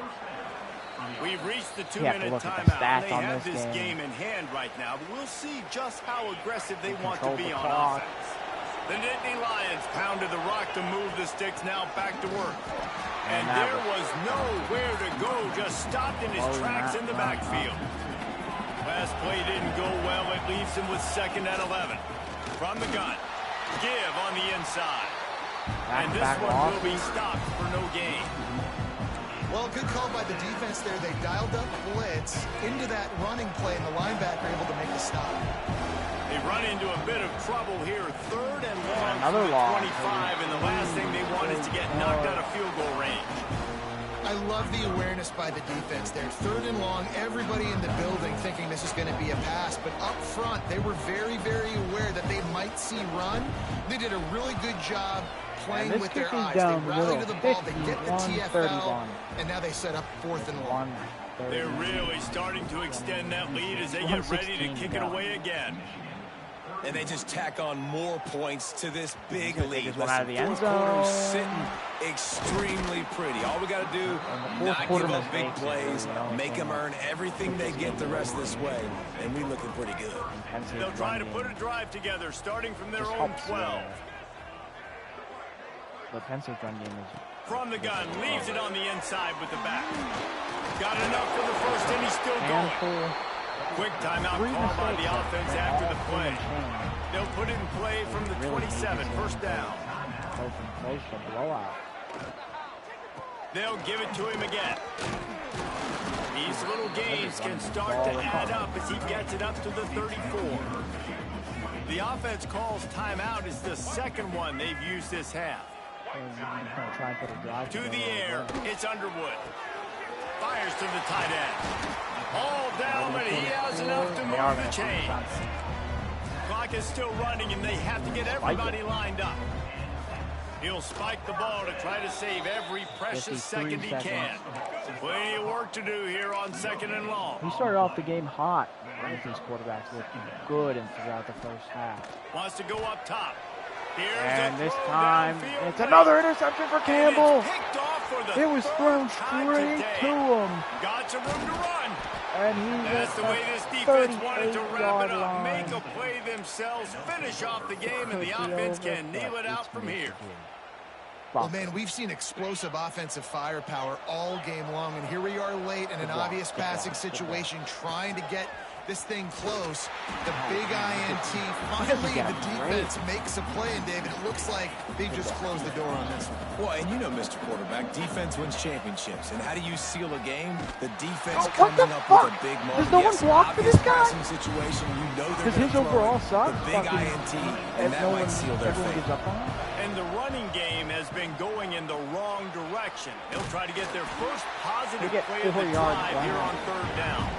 We've reached the You have to 2-minute look at the timeout. stats They on have this this game. game in hand right now, but we'll see just how aggressive they want to control be the on clock. offense. The Nittany Lions pounded the rock to move the sticks, now back to work. And there was nowhere to go, just stopped in his tracks in the backfield. Last play didn't go well. It leaves him with 2nd and 11. From the gun, give on the inside. And this one will be stopped for no gain. Well, good call by the defense there. They dialed up blitz into that running play, and the linebacker able to make the stop. They run into a bit of trouble here. 3rd and long Another from the long. 25, and the last thing they want is to get knocked out of field goal range. I love the awareness by the defense there. 3rd and long, everybody in the building thinking this is going to be a pass, but up front, they were very, very aware that they might see run. They did a really good job playing with their eyes. They rally to the ball, they get the TFL, and now they set up 4th and long. They're really starting to extend that lead as they get ready to kick it away again. And they just tack on more points to this big lead. One out of the end Quarter zone. sitting extremely pretty. All we got to do, not give up big plays, make them earn everything they get the rest of this way, and we looking pretty good. They'll try to put a drive together, starting from their own 12. The Penn State run game is... From the gun, leaves it on the inside with the back. Got enough for the first, and he's still going. Quick timeout call by the offense after the play. They'll put it in play from the 27, 1st down. They'll give it to him again. These little gains can start to add up as he gets it up to the 34. The offense calls timeout. It's the 2nd one they've used this half. To the air, it's Underwood. Fires to the tight end. All down, but he has enough to move the chains. Clock is still running, and they have to get everybody lined up. He'll spike the ball to try to save every precious second he can. Plenty of work to do here on 2nd and long. He started off the game hot. These quarterbacks looking good and throughout the first half. Wants to go up top. And this time, it's another interception for Campbell. It was thrown straight to him. Got some room to run. And he That's the way this defense wanted to wrap it up. Make a play themselves, finish off the game, and the offense can nail it out from here. Well, man, we've seen explosive offensive firepower all game long, and here we are late in an obvious passing situation trying to get this thing close. The big INT, finally the defense makes a play, and David, it looks like they've just closed the door on this one. Well, and you know, Mr. Quarterback, defense wins championships. And how do you seal a game? The defense coming up with a big moment. Does no one block for this guy? Situation, you know they're Because his overall sucks. The big INT, and that might seal their fate. And the running game has been going in the wrong direction. They'll try to get their first positive play of the drive here on 3rd down.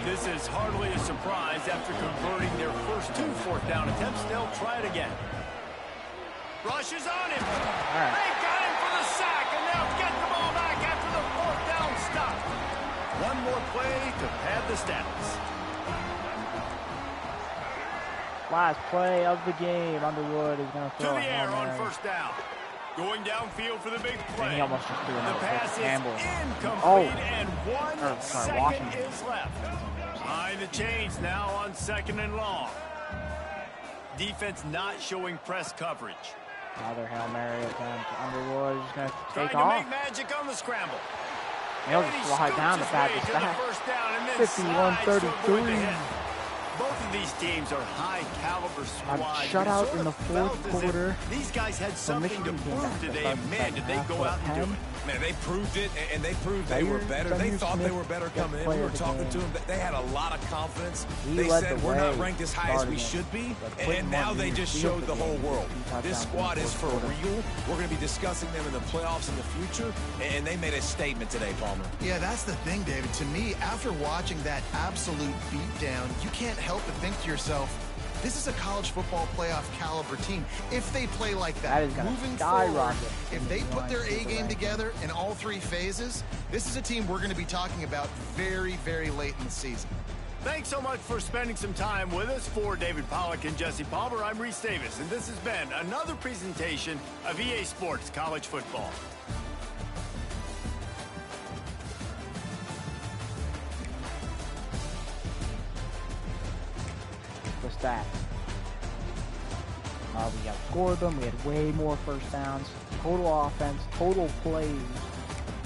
This is hardly a surprise after converting their first 2 4th down attempts. They'll try it again. Rushes on him. They got him for the sack, and they'll get the ball back after the 4th down stop. One more play to pad the stats. Last play of the game. Underwood is going to throw to the air on 1st down. Going downfield for the big play. And he almost just threw the pass is Campbell. Incomplete, and 1 second is left. Behind the chains now on 2nd and long. Defense not showing press coverage. Another Hail Mary attempt. Underwood is going to take off. Trying to make magic on the scramble. He'll just slide down the back. 51-33. Both of these teams are high-caliber squads. Shutout in the 4th quarter. These guys had something to prove today. Man, did they go out and do it. Man, they proved it, and they proved they were better. They thought they were better coming in. We were talking to them. They had a lot of confidence. They said, we're not ranked as high as we should be, and now they just showed the whole world. This squad is for real. We're going to be discussing them in the playoffs in the future, and they made a statement today, Palmer. Yeah, that's the thing, David. To me, after watching that absolute beatdown, you can't help but think to yourself, this is a college football playoff caliber team. If they play like that moving forward, if they put their A game together in all 3 phases, this is a team we're going to be talking about very, very late in the season. Thanks so much for spending some time with us. For David Pollack and Jesse Palmer, I'm Reese Davis, and this has been another presentation of EA Sports College Football. Stats. We outscored them. We had way more 1st downs. Total offense, total plays,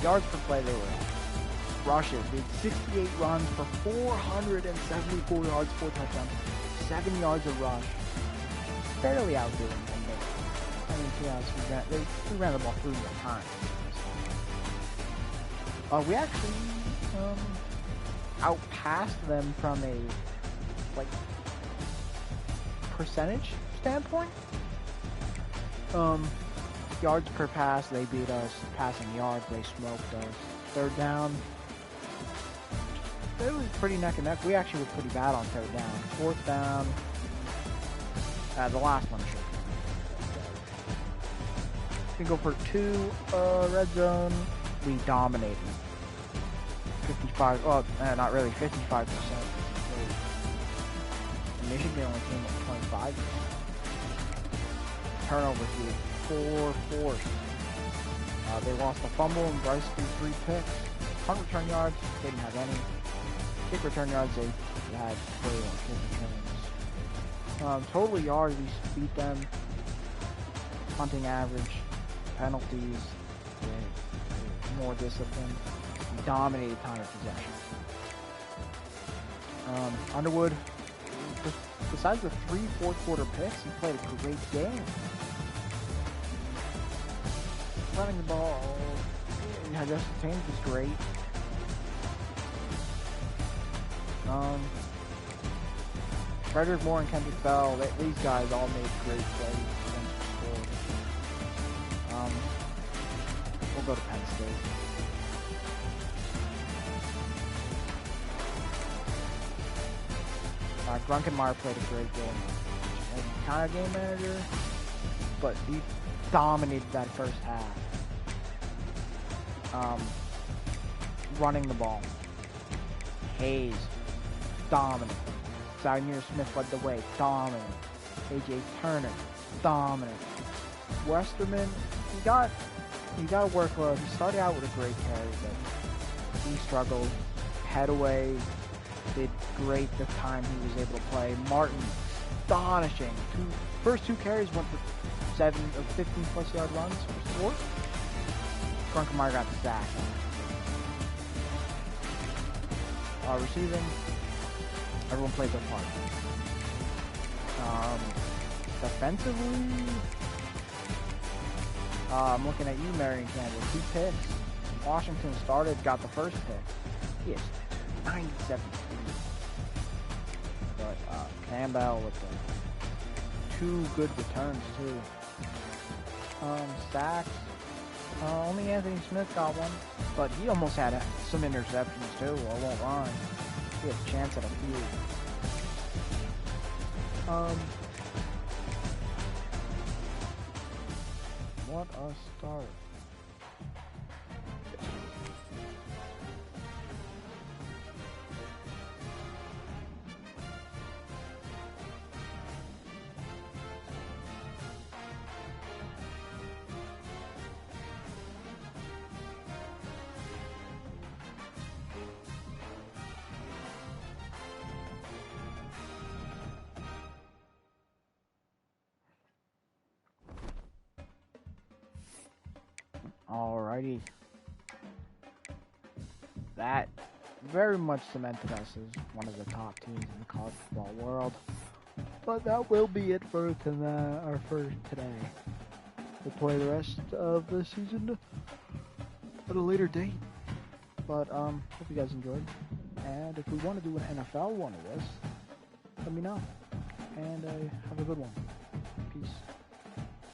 yards per play they were at. Rushes. We had 68 runs for 474 yards, 4 touchdowns, 7 yards of rush. Barely outdoing them. I mean, to be honest, we ran the ball 3 more times. We actually outpassed them from a percentage standpoint. Yards per pass, they beat us. Passing yards, they smoked us. Third down, it was pretty neck and neck. We actually were pretty bad on third down. Fourth down, the last one should. We go for 2, red zone. We dominated. 55, well, not really, 55%. Michigan only came up 25. Turnovers, we had 4 forced. They lost a fumble and Bryce threw 3 picks. Punt return yards, they didn't have any. Kick return yards, they had 41 kick returns. Total yards, we beat them. Punting average, penalties, more discipline. We dominated time of possession. Underwood, besides the 3 fourth-quarter picks, he played a great game. Running the ball, Justin James was great. Frederick Moore and Kendrick Bell, these guys all made great plays against the score. We'll go to Penn State. Grunkenmeyer played a great game. Kind of game manager, but he dominated that first half. Running the ball. Hayes, dominant. Zaire Smith led the way, dominant. AJ Turner, dominant. Westerman, he got a workload. He started out with a great carry, but he struggled. Headaway did great the time he was able to play. Martin, astonishing. First 2 carries went for 7 or 15 plus yard runs for 4. Grunkenmeyer got the sack. Receiving, everyone played their part. Defensively, I'm looking at you, Marion Campbell. 2 picks. Washington started, got the first pick. He has 97 speed. But Campbell with the 2 good returns too. Sacks. Only Anthony Smith got one, but he almost had some interceptions too. I won't lie. He had a chance at a few. What a start. Alrighty. That very much cemented us as one of the top teams in the college football world. But that will be it for today. We'll play the rest of the season at a later date. But hope you guys enjoyed. And if we want to do an NFL one of this, let me know. And have a good one.